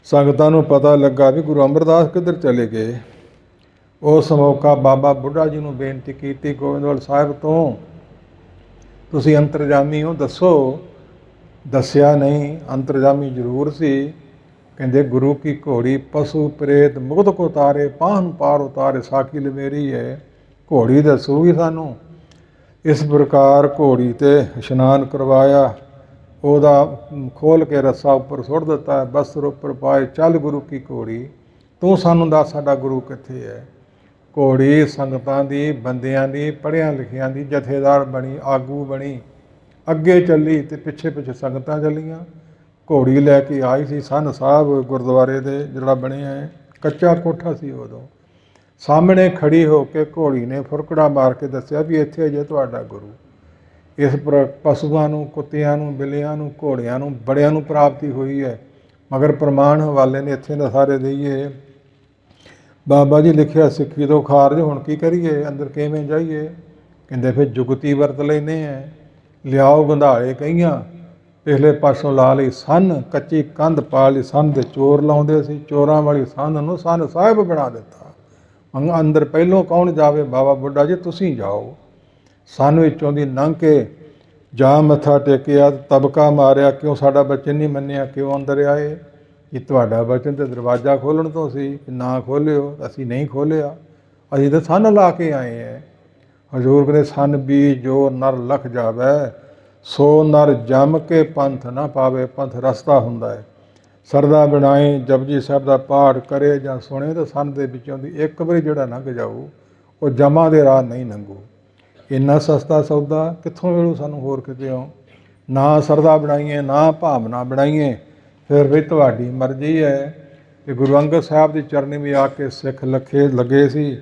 ਸੰਗਤਾਂ ਨੂੰ ਪਤਾ ਲੱਗਾ ਵੀ ਗੁਰੂ ਅਮਰਦਾਸ ਕਿੱਧਰ ਚਲੇ ਗਏ। ਉਸ ਮੌਕਾ ਬਾਬਾ ਬੁੱਢਾ ਜੀ ਨੂੰ ਬੇਨਤੀ ਕੀਤੀ ਗੋਬਿੰਦਵਾਲ ਸਾਹਿਬ ਤੋਂ, ਤੁਸੀਂ ਅੰਤਰਜਾਮੀ ਹੋ, ਦੱਸੋ। ਦੱਸਿਆ ਨਹੀਂ। ਅੰਤਰਜਾਮੀ ਜ਼ਰੂਰ ਸੀ। ਕਹਿੰਦੇ ਗੁਰੂ ਕੀ ਘੋੜੀ ਪਸ਼ੂ ਪ੍ਰੇਤ ਮੁਗਧ ਕੋ ਤਾਰੇ, ਪਾਹਨ ਪਾਰ ਉਤਾਰੇ। ਸਾਖੀ ਲਮੇਰੀ ਹੈ, ਘੋੜੀ ਦੱਸੂਗੀ ਸਾਨੂੰ। ਇਸ ਪ੍ਰਕਾਰ ਘੋੜੀ 'ਤੇ ਇਸ਼ਨਾਨ ਕਰਵਾਇਆ। ਉਹਦਾ ਖੋਲ੍ਹ ਕੇ ਰੱਸਾ ਉੱਪਰ ਸੁੱਟ ਦਿੱਤਾ। ਬਸਤਰ ਉੱਪਰ ਪਾਏ, ਚੱਲ ਗੁਰੂ ਕੀ ਘੋੜੀ, ਤੂੰ ਸਾਨੂੰ ਦੱਸ ਸਾਡਾ ਗੁਰੂ ਕਿੱਥੇ ਹੈ। ਘੋੜੀ ਸੰਗਤਾਂ ਦੀ, ਬੰਦਿਆਂ ਦੀ, ਪੜ੍ਹਿਆਂ ਲਿਖਿਆਂ ਦੀ ਜਥੇਦਾਰ ਬਣੀ, ਆਗੂ ਬਣੀ। ਅੱਗੇ ਚੱਲੀ ਤੇ ਪਿੱਛੇ ਪਿੱਛੇ ਸੰਗਤਾਂ ਚੱਲੀਆਂ। ਘੋੜੀ ਲੈ ਕੇ ਆਈ ਸੀ ਸੰਨ ਸਾਹਿਬ ਗੁਰਦੁਆਰੇ ਦੇ ਜਿਹੜਾ ਬਣਿਆ ਹੈ। ਕੱਚਾ ਕੋਠਾ ਸੀ ਉਦੋਂ। ਸਾਹਮਣੇ ਖੜੀ ਹੋ ਕੇ ਘੋੜੀ ਨੇ ਫੁਰਕੜਾ ਮਾਰ ਕੇ ਦੱਸਿਆ ਵੀ ਇੱਥੇ ਜੇ ਤੁਹਾਡਾ ਗੁਰੂ। ਇਸ ਪਸ਼ੂਆਂ ਨੂੰ, ਕੁੱਤਿਆਂ ਨੂੰ, ਬਿੱਲਿਆਂ ਨੂੰ, ਘੋੜਿਆਂ ਨੂੰ, ਬੜਿਆਂ ਨੂੰ ਪ੍ਰਾਪਤੀ ਹੋਈ ਹੈ। ਮਗਰ ਪ੍ਰਮਾਣ ਹਵਾਲੇ ਨੇ ਇੱਥੇ ਨਾ ਸਾਰੇ ਦੇਈਏ। ਬਾਬਾ ਜੀ ਲਿਖਿਆ ਸਿੱਖੀ ਤੋਂ ਖਾਰਜ, ਹੁਣ ਕੀ ਕਰੀਏ, ਅੰਦਰ ਕਿਵੇਂ ਜਾਈਏ। ਕਹਿੰਦੇ ਫਿਰ ਜੁਗਤੀ ਵਰਤ ਲੈਂਦੇ ਹੈ। ਲਿਆਓ ਗੰਧਾਲੇ ਕਹੀਆਂ, ਪਿਛਲੇ ਪਾਸੋਂ ਲਾ ਲਈ ਸੰਨ, ਕੱਚੀ ਕੰਧ ਪਾ ਲਈ ਸੰਨ ਦੇ ਚੋਰ ਲਾਉਂਦੇ ਸੀ। ਚੋਰਾਂ ਵਾਲੀ ਸੰਨ ਨੂੰ ਸੰਨ ਸਾਹਿਬ ਬਣਾ ਦਿੱਤਾ। ਅੰਦਰ ਪਹਿਲੋਂ ਕੌਣ ਜਾਵੇ? ਬਾਬਾ ਬੁੱਢਾ ਜੀ ਤੁਸੀਂ ਜਾਓ। ਸੰਨ ਵਿੱਚੋਂ ਦੀ ਲੰਘ ਕੇ ਜਾ ਮੱਥਾ ਟੇਕਿਆ, ਤਬਕਾ ਮਾਰਿਆ, ਕਿਉਂ ਸਾਡਾ ਬਚਨ ਨਹੀਂ ਮੰਨਿਆ, ਕਿਉਂ ਅੰਦਰ ਆਏ? ਕਿ ਤੁਹਾਡਾ ਬਚਨ ਤੇ ਦਰਵਾਜ਼ਾ ਖੋਲ੍ਹਣ ਤੋਂ ਸੀ, ਨਾ ਖੋਲ੍ਹਿਓ। ਅਸੀਂ ਨਹੀਂ ਖੋਲ੍ਹਿਆ, ਅਸੀਂ ਤਾਂ ਸੰਨ ਲਾ ਕੇ ਆਏ ਹੈ। ਹਜ਼ੂਰ ਕਹਿੰਦੇ ਸੰਨ ਬੀਜ ਜੋ ਨਰ ਲਖ ਜਾਵੇ, ਸੋ ਨਰ ਜੰਮ ਕੇ ਪੰਥ ਨਾ ਪਾਵੇ। ਪੰਥ ਰਸਤਾ ਹੁੰਦਾ ਹੈ। ਸਰਦਾ ਬਣਾਏ ਜਪਜੀ ਸਾਹਿਬ ਦਾ ਪਾਠ ਕਰੇ ਜਾਂ ਸੁਣੇ ਤਾਂ ਸੰਨ ਦੇ ਵਿੱਚੋਂ ਦੀ ਇੱਕ ਵਾਰੀ ਜਿਹੜਾ ਲੰਘ ਜਾਊ ਉਹ ਜਮਾਂ ਦੇ ਰਾਹ ਨਹੀਂ ਲੰਘੂ। ਇੰਨਾ ਸਸਤਾ ਸੌਦਾ ਕਿੱਥੋਂ ਮਿਲੂ ਸਾਨੂੰ ਹੋਰ ਕਿਤੇੋਂ। ਨਾ ਸਰਦਾ ਬਣਾਈਏ, ਨਾ ਭਾਵਨਾ ਬਣਾਈਏ, ਫਿਰ ਵੀ ਤੁਹਾਡੀ ਮਰਜ਼ੀ ਹੈ। ਕਿ ਗੁਰੂ ਅੰਗਦ ਸਾਹਿਬ ਦੀ ਚਰਨੀ ਵੀ ਆ ਕੇ ਸਿੱਖ ਲੱਗੇ ਸੀ।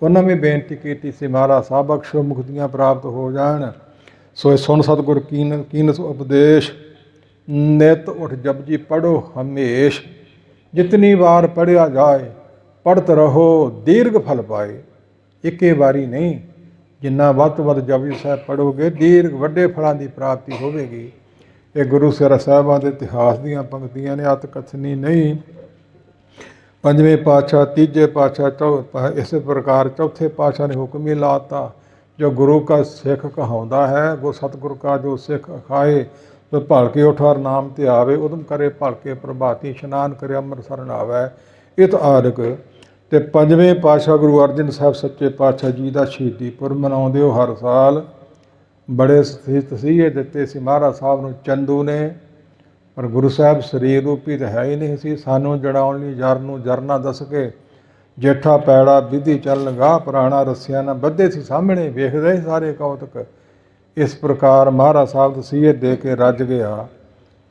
ਉਹਨਾਂ ਵੀ ਬੇਨਤੀ ਕੀਤੀ ਸੀ ਮਹਾਰਾਜ ਸਾਹਿਬ ਬਖਸ਼ੋ, ਮੁਕਤੀਆਂ ਪ੍ਰਾਪਤ ਹੋ ਜਾਣ। ਸੋ ਸੁਣ ਸਤਿਗੁਰ ਕੀਨਸ ਉਪਦੇਸ਼, ਨਿਤ ਉਠ ਜਪਜੀ ਪੜ੍ਹੋ ਹਮੇਸ਼। ਜਿਤਨੀ ਵਾਰ ਪੜ੍ਹਿਆ ਜਾਏ ਪੜ੍ਹਤ ਰਹੋ, ਦੀਰਘ ਫਲ ਪਾਏ। ਇੱਕੇ ਵਾਰੀ ਨਹੀਂ, ਜਿੰਨਾ ਵੱਧ ਤੋਂ ਵੱਧ ਜਪਜੀ ਸਾਹਿਬ ਪੜ੍ਹੋਗੇ ਦੀਰਘ ਵੱਡੇ ਫਲਾਂ ਦੀ ਪ੍ਰਾਪਤੀ ਹੋਵੇਗੀ। ਇਹ ਗੁਰੂ ਸਿਰ ਸਾਹਿਬਾਂ ਦੇ ਇਤਿਹਾਸ ਦੀਆਂ ਪੰਕਤੀਆਂ ਨੇ, ਅਤ ਕਥਨੀ ਨਹੀਂ। ਪੰਜਵੇਂ ਪਾਤਸ਼ਾਹ, ਤੀਜੇ ਪਾਤਸ਼ਾਹ, ਇਸੇ ਪ੍ਰਕਾਰ ਚੌਥੇ ਪਾਤਸ਼ਾਹ ਨੇ ਹੁਕਮ ਹੀ ਲਾਤਾ, ਜੋ गुरु का सिख कहाउंदा है, वो सतगुरु का जो सिख खाए, तो भलके उठार नाम ते आवे, उदम करे भलके प्रभाती, इशनान करे अमृतसर नावे, इत आरग। ते पंजवें पातशाह गुरु अर्जन साहब सच्चे पातशाह जी का शहीदी पुरब मनाउंदे हो हर साल। बड़े तसीहे दिते सी महाराज साहब नूं चंदू ने, पर गुरु साहब शरीर रूपी तो है ही नहीं सी, सानू जड़ाउण लई जर नूं जर ना दस के जेठा पैड़ा विधि चलन गाह पुराणा, रस्सियां ना बद्धे सी सामने, वेखदे सारे कौतक। इस प्रकार महाराज साहब तसीहे दे के रज गया।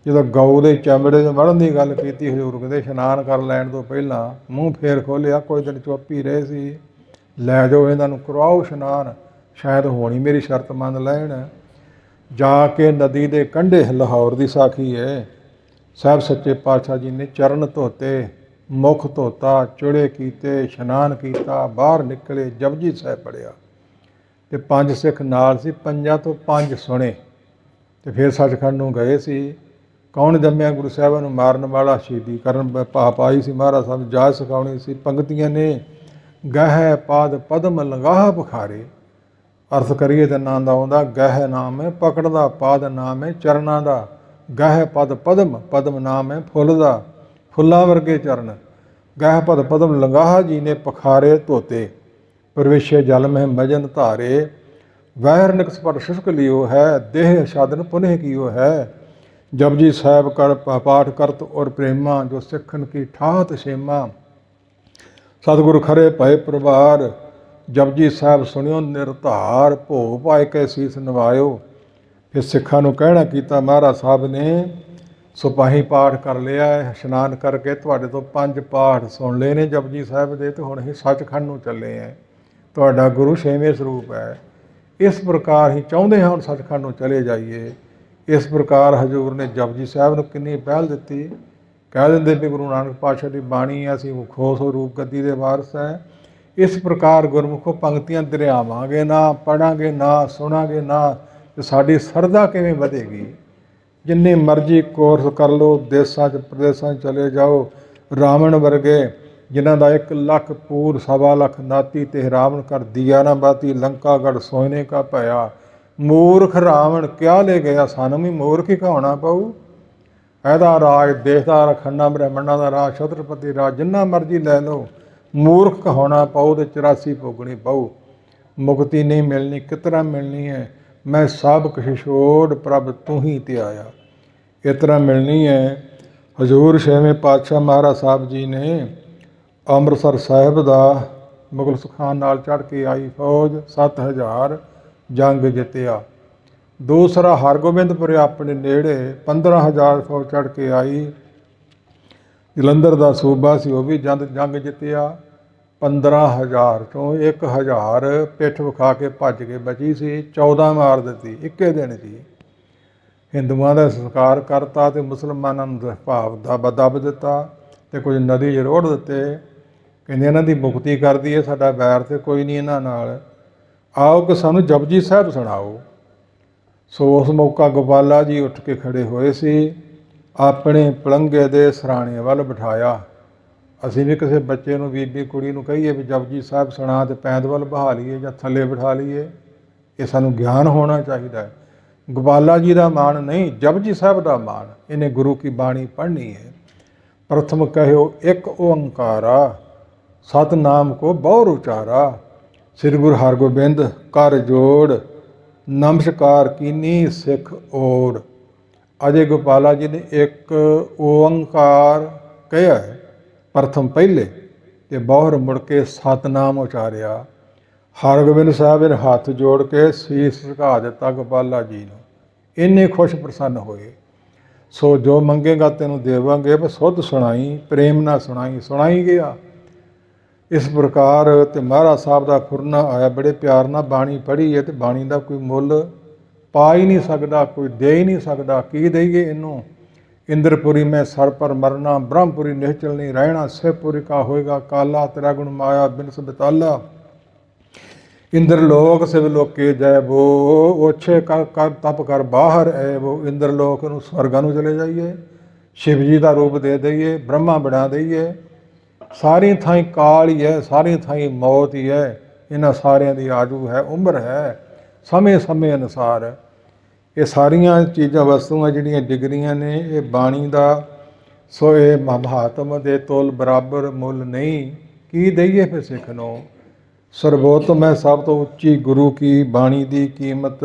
ਜਦੋਂ ਗਊ ਦੇ ਚਮੜੇ ਦੇ ਮੜਨ ਦੀ ਗੱਲ ਕੀਤੀ, ਹਜ਼ੂਰ ਕਹਿੰਦੇ ਇਸ਼ਨਾਨ ਕਰ ਲੈਣ ਤੋਂ ਪਹਿਲਾਂ ਮੂੰਹ ਫੇਰ ਖੋਲ੍ਹਿਆ, ਕੁਝ ਦਿਨ ਚੁੱਪ ਹੀ ਰਹੇ ਸੀ, ਲੈ ਜਾਓ ਇਹਨਾਂ ਨੂੰ ਕਰਵਾਓ ਇਸ਼ਨਾਨ, ਸ਼ਾਇਦ ਹੋਣੀ ਮੇਰੀ ਸ਼ਰਤ ਮੰਨ ਲੈਣ। ਜਾ ਕੇ ਨਦੀ ਦੇ ਕੰਢੇ, ਲਾਹੌਰ ਦੀ ਸਾਖੀ ਹੈ, ਸਾਹਿਬ ਸੱਚੇ ਪਾਤਸ਼ਾਹ ਜੀ ਨੇ ਚਰਨ ਧੋਤੇ, ਮੁੱਖ ਧੋਤਾ, ਚੁੜੇ ਕੀਤੇ, ਇਸ਼ਨਾਨ ਕੀਤਾ, ਬਾਹਰ ਨਿਕਲੇ, ਜਪਜੀ ਸਾਹਿਬ ਪੜ੍ਹਿਆ ਤੇ 5 ਸਿੱਖ ਨਾਲ ਸੀ, 5 ਤੋਂ 5 ਸੁਣੇ ਤੇ ਫਿਰ ਸੱਚਖੰਡ ਨੂੰ ਗਏ ਸੀ। ਕੌਣ ਜੰਮਿਆ ਗੁਰੂ ਸਾਹਿਬਾਂ ਨੂੰ ਮਾਰਨ ਵਾਲਾ, ਸ਼ਹੀਦੀ ਕਰਨ ਪਾਈ ਸੀ ਮਹਾਰਾਜ ਸਾਹਿਬ, ਜਾਚ ਸਿਖਾਉਣੀ ਸੀ। ਪੰਗਤੀਆਂ ਨੇ ਗਹਿ ਪਾਦ ਪਦਮ ਲੰਗਾਹ ਬੁਖਾਰੇ, ਅਰਥ ਕਰੀਏ ਤਾਂ ਨਾਂ ਦਾ ਆਉਂਦਾ, ਗਹਿ ਨਾਮ ਹੈ ਪਕੜ ਦਾ, ਪਾਦ ਨਾਮ ਹੈ ਚਰਨਾਂ ਦਾ, ਗਹਿ ਪਦ ਪਦਮ, ਪਦਮ ਨਾਮ ਹੈ ਫੁੱਲ ਦਾ, ਫੁੱਲਾਂ ਵਰਗੇ ਚਰਨ। ਗਹਿ ਪਦ ਪਦਮ ਲੰਗਾਹ ਜੀ ਨੇ ਪਖਾਰੇ ਧੋਤੇ, ਪ੍ਰਵੇਸ਼ੇ ਜਲ ਮਹਿ ਮਜਨ ਧਾਰੇ, ਵਹਿਰ ਨਿਕਸ ਪਰ ਸ਼ੁਸ਼ਕ ਲਿਓ ਹੈ, ਦੇਹ ਸਾਧਨ ਪੁਨਹ ਕੀਓ ਹੈ। ਜਪਜੀ ਸਾਹਿਬ ਕਰ ਪਾਠ ਕਰਤ ਔਰ ਪ੍ਰੇਮਾ, ਜੋ ਸਿੱਖਣ ਕੀ ਠਾਹਤ ਛੇਮਾ, ਸਤਿਗੁਰ ਖਰੇ ਭਏ ਪ੍ਰਭਾਰ। ਜਪਜੀ ਸਾਹਿਬ ਸੁਣਿਓ ਨਿਰਧਾਰ, ਭੋਗ ਪਾਏ ਕੇ ਸੀਸ ਨਵਾਇਓ। ਫਿਰ ਸਿੱਖਾਂ ਨੂੰ ਕਹਿਣਾ ਕੀਤਾ ਮਹਾਰਾਜ ਸਾਹਿਬ ਨੇ, ਸਿਪਾਹੀ ਪਾਠ ਕਰ ਲਿਆ ਹੈ, ਇਸ਼ਨਾਨ ਕਰਕੇ ਤੁਹਾਡੇ ਤੋਂ 5 ਪਾਠ ਸੁਣ ਲਏ ਨੇ ਜਪਜੀ ਸਾਹਿਬ ਦੇ, ਤੇ ਹੁਣ ਅਸੀਂ ਸੱਚਖੰਡ ਨੂੰ ਚੱਲੇ ਹਾਂ, ਤੁਹਾਡਾ ਗੁਰੂ 6ਵੇਂ ਸਰੂਪ ਹੈ। ਇਸ ਪ੍ਰਕਾਰ ਹੀ ਚਾਹੁੰਦੇ ਹਾਂ ਹੁਣ ਸੱਚਖੰਡ ਨੂੰ ਚਲੇ ਜਾਈਏ। ਇਸ ਪ੍ਰਕਾਰ ਹਜ਼ੂਰ ਨੇ ਜਪਜੀ ਸਾਹਿਬ ਨੂੰ ਕਿੰਨੀ ਪਹਿਲ ਦਿੱਤੀ। ਕਹਿ ਦਿੰਦੇ ਵੀ ਗੁਰੂ ਨਾਨਕ ਪਾਤਸ਼ਾਹ ਦੀ ਬਾਣੀ ਹੈ, ਅਸੀਂ ਖੋਸ ਰੂਪ ਗੱਦੀ ਦੇ ਵਾਰਸ ਹੈ। ਇਸ ਪ੍ਰਕਾਰ ਗੁਰਮੁਖੋ ਪੰਕਤੀਆਂ ਦਰਿਆਵਾਂਗੇ ਨਾ, ਪੜ੍ਹਾਂਗੇ ਨਾ, ਸੁਣਾਂਗੇ ਨਾ, ਤੇ ਸਾਡੀ ਸਰਦਾ ਕਿਵੇਂ ਵਧੇਗੀ। ਜਿੰਨੇ ਮਰਜ਼ੀ ਕੋਰਸ ਕਰ ਲਓ, ਦੇਸ਼ਾਂ 'ਚ ਪ੍ਰਦੇਸ਼ਾਂ 'ਚ ਚਲੇ ਜਾਓ, ਰਾਵਣ ਵਰਗੇ ਜਿਨ੍ਹਾਂ ਦਾ 1 ਲੱਖ ਪੂਰ 1.25 ਲੱਖ ਨਾਤੀ, ਤੇ ਰਾਵਣ ਕਰ ਦੀਆ ਨਾ ਬਾਤੀ, ਲੰਕਾ ਗੜ ਸੋਨੇ ਕਾ ਭਇਆ। ਮੂਰਖ ਰਾਵਣ ਕਿਆ ਲੈ ਗਿਆ, ਸਾਨੂੰ ਵੀ ਮੂਰਖ ਹੀ ਕਹਾਉਣਾ ਪਊ। ਇਹਦਾ ਰਾਜ, ਦੇਸ਼ ਦਾ ਖੰਡਾ ਬ੍ਰਹਮੰਡਾਂ ਦਾ ਰਾਜ, ਛਤਰਪਤੀ ਰਾਜ, ਜਿੰਨਾ ਮਰਜ਼ੀ ਲੈ ਲਓ, ਮੂਰਖ ਕਹਾਉਣਾ ਪਊ ਤੇ 84 ਭੋਗਣੀ ਪਊ। ਮੁਕਤੀ ਨਹੀਂ ਮਿਲਣੀ, ਕਿਸ ਤਰ੍ਹਾਂ ਮਿਲਣੀ ਹੈ। ਮੈਂ ਸਭ ਕੁਛ ਛੋੜ ਪ੍ਰਭ ਤੂੰ ਹੀ ਤੇ ਆਇਆ, ਇਸ ਤਰ੍ਹਾਂ ਮਿਲਣੀ ਹੈ। ਹਜ਼ੂਰ 6ਵੇਂ ਪਾਤਸ਼ਾਹ ਮਹਾਰਾਜ ਸਾਹਿਬ ਜੀ ਨੇ ਅੰਮ੍ਰਿਤਸਰ ਸਾਹਿਬ ਦਾ ਮੁਗਲ ਸੁਖਾਨ ਨਾਲ ਚੜ੍ਹ ਕੇ ਆਈ ਫੌਜ 7000 ਜੰਗ ਜਿੱਤਿਆ। ਦੂਸਰਾ ਹਰਗੋਬਿੰਦਪੁਰ ਆਪਣੇ ਨੇੜੇ 15000 ਫੌਜ ਚੜ੍ਹ ਕੇ ਆਈ। ਜਲੰਧਰ ਦਾ ਸੂਬਾ ਸੀ, ਉਹ ਵੀ ਜੰਗ ਜਿੱਤਿਆ। 15000 ਚੋਂ 1000 ਪਿੱਠ ਵਿਖਾ ਕੇ ਭੱਜ ਕੇ ਬਚੀ ਸੀ, 14 ਮਾਰ ਦਿੱਤੀ ਇੱਕੇ ਦਿਨ 'ਚ। ਹਿੰਦੂਆਂ ਦਾ ਸੰਸਕਾਰ ਕਰਤਾ ਤੇ ਮੁਸਲਮਾਨਾਂ ਨੂੰ ਭਾਵ ਦੱਬ ਦਿੱਤਾ ਤੇ ਕੁਝ ਨਦੀ 'ਚ ਰੋੜ ਦਿੱਤੇ। ਕਹਿੰਦੇ ਇਹਨਾਂ ਦੀ ਮੁਕਤੀ ਕਰਦੀ ਹੈ, ਸਾਡਾ ਵੈਰ ਤੇ ਕੋਈ ਨਹੀਂ ਇਹਨਾਂ ਨਾਲ, ਆਓ ਕਿ ਸਾਨੂੰ ਜਪਜੀ ਸਾਹਿਬ ਸੁਣਾਓ। ਸੋ ਉਸ ਮੌਕਾ ਗੋਪਾਲਾ ਜੀ ਉੱਠ ਕੇ ਖੜੇ ਹੋਏ ਸੀ, ਆਪਣੇ ਪਲੰਘੇ ਦੇ ਸਰਾਣੇ ਵੱਲ ਬਿਠਾਇਆ। ਅਸੀਂ ਵੀ ਕਿਸੇ ਬੱਚੇ ਨੂੰ, ਬੀਬੀ ਕੁੜੀ ਨੂੰ ਕਹੀਏ ਵੀ ਜਪਜੀ ਸਾਹਿਬ ਸੁਣਾ, ਤੇ ਪੈਂਦ ਵੱਲ ਬਹਾ ਲਈਏ ਜਾਂ ਥੱਲੇ ਬਿਠਾ ਲਈਏ, ਇਹ ਸਾਨੂੰ ਗਿਆਨ ਹੋਣਾ ਚਾਹੀਦਾ ਹੈ। ਗੋਪਾਲਾ ਜੀ ਦਾ ਮਾਣ ਨਹੀਂ, ਜਪਜੀ ਸਾਹਿਬ ਦਾ ਮਾਣ। ਇਹਨੇ ਗੁਰੂ ਕੀ ਬਾਣੀ ਪੜ੍ਹਨੀ ਹੈ। ਪ੍ਰਥਮ ਕਹਿਓ ਇੱਕ ਓੰਕਾਰਾ, ਸਤਨਾਮ ਕੋ ਬਹੁਰ ਉਚਾਰਾ। ਸ੍ਰੀ ਗੁਰੂ ਹਰਗੋਬਿੰਦ ਕਰ ਜੋੜ, ਨਮਸਕਾਰ ਕੀਨੀ ਸਿੱਖ ਓੜ। ਅਜੇ ਗੋਪਾਲਾ ਜੀ ਨੇ ਇੱਕ ਓੰਕਾਰ ਕਿਹਾ ਹੈ ਪ੍ਰਥਮ ਪਹਿਲੇ, ਤੇ ਬਹੁਰ ਮੁੜ ਕੇ ਸਤਨਾਮ ਉਚਾਰਿਆ। ਹਰਗੋਬਿੰਦ ਸਾਹਿਬ ਨੇ ਹੱਥ ਜੋੜ ਕੇ ਸੀਸ ਝੁਕਾ ਦਿੱਤਾ ਗੋਪਾਲਾ ਜੀ ਨੂੰ। ਇੰਨੇ ਖੁਸ਼ ਪ੍ਰਸੰਨ ਹੋਏ। ਸੋ ਜੋ ਮੰਗੇਗਾ ਤੈਨੂੰ ਦੇਵਾਂਗੇ, ਪਰ ਸੁੱਧ ਸੁਣਾਈ, ਪ੍ਰੇਮ ਨਾਲ ਸੁਣਾਈ। ਸੁਣਾਈ ਗਿਆ। ਇਸ ਪ੍ਰਕਾਰ ਤੇ ਮਹਾਰਾਜ ਸਾਹਿਬ ਦਾ ਫੁਰਨਾ ਆਇਆ, ਬੜੇ ਪਿਆਰ ਨਾਲ ਬਾਣੀ ਪੜ੍ਹੀ ਹੈ, ਤੇ ਬਾਣੀ ਦਾ ਕੋਈ ਮੁੱਲ ਪਾ ਹੀ ਨਹੀਂ ਸਕਦਾ, ਕੋਈ ਦੇ ਹੀ ਨਹੀਂ ਸਕਦਾ। ਕੀ ਦੇਈਏ ਇਹਨੂੰ। ਇੰਦਰਪੁਰੀ ਮੈਂ ਸਰ ਪਰ ਮਰਨਾ, ਬ੍ਰਹਮਪੁਰੀ ਨਿਹਚਲ ਨਹੀਂ ਰਹਿਣਾ, ਸਿਵਪੁਰੀ ਕਾ ਹੋਏਗਾ ਕਾਲਾ, ਤੇਰਾ ਗੁਣ ਮਾਇਆ ਬਿਨਸ ਬਿਤਾਲਾ। ਇੰਦਰਲੋਕ ਸਿਵ ਲੋਕੇ ਜੈ ਬੋ, ਓਛੇ ਕਰ ਤਪ ਕਰ ਬਾਹਰ ਐ ਬੋ। ਇੰਦਰਲੋਕ ਨੂੰ ਸਵਰਗਾਂ ਨੂੰ ਚਲੇ ਜਾਈਏ, ਸ਼ਿਵ ਜੀ ਦਾ ਰੂਪ ਦੇ ਦਈਏ, ਬ੍ਰਹਮਾ ਬਣਾ ਦਈਏ। ਸਾਰੀ ਥਾਈਂ ਕਾਲ ਹੀ ਹੈ, ਸਾਰੀ ਥਾਈਂ ਮੌਤ ਹੀ ਹੈ। ਇਹਨਾਂ ਸਾਰਿਆਂ ਦੀ ਆਜੂ ਹੈ, ਉਮਰ ਹੈ, ਸਮੇਂ ਸਮੇਂ ਅਨੁਸਾਰ। ਇਹ ਸਾਰੀਆਂ ਚੀਜ਼ਾਂ ਵਸਤੂਆਂ ਜਿਹੜੀਆਂ ਡਿਗਰੀਆਂ ਨੇ, ਇਹ ਬਾਣੀ ਦਾ ਸੋ ਇਹ ਮਹਾਤਮ ਦੇ ਤੋਲ ਬਰਾਬਰ ਮੁੱਲ ਨਹੀਂ। ਕੀ ਦਈਏ ਫਿਰ ਸਿੱਖ ਨੂੰ? ਸਰਬੋਤਮ ਹੈ ਸਭ ਤੋਂ ਉੱਚੀ ਗੁਰੂ ਕੀ ਬਾਣੀ ਦੀ ਕੀਮਤ,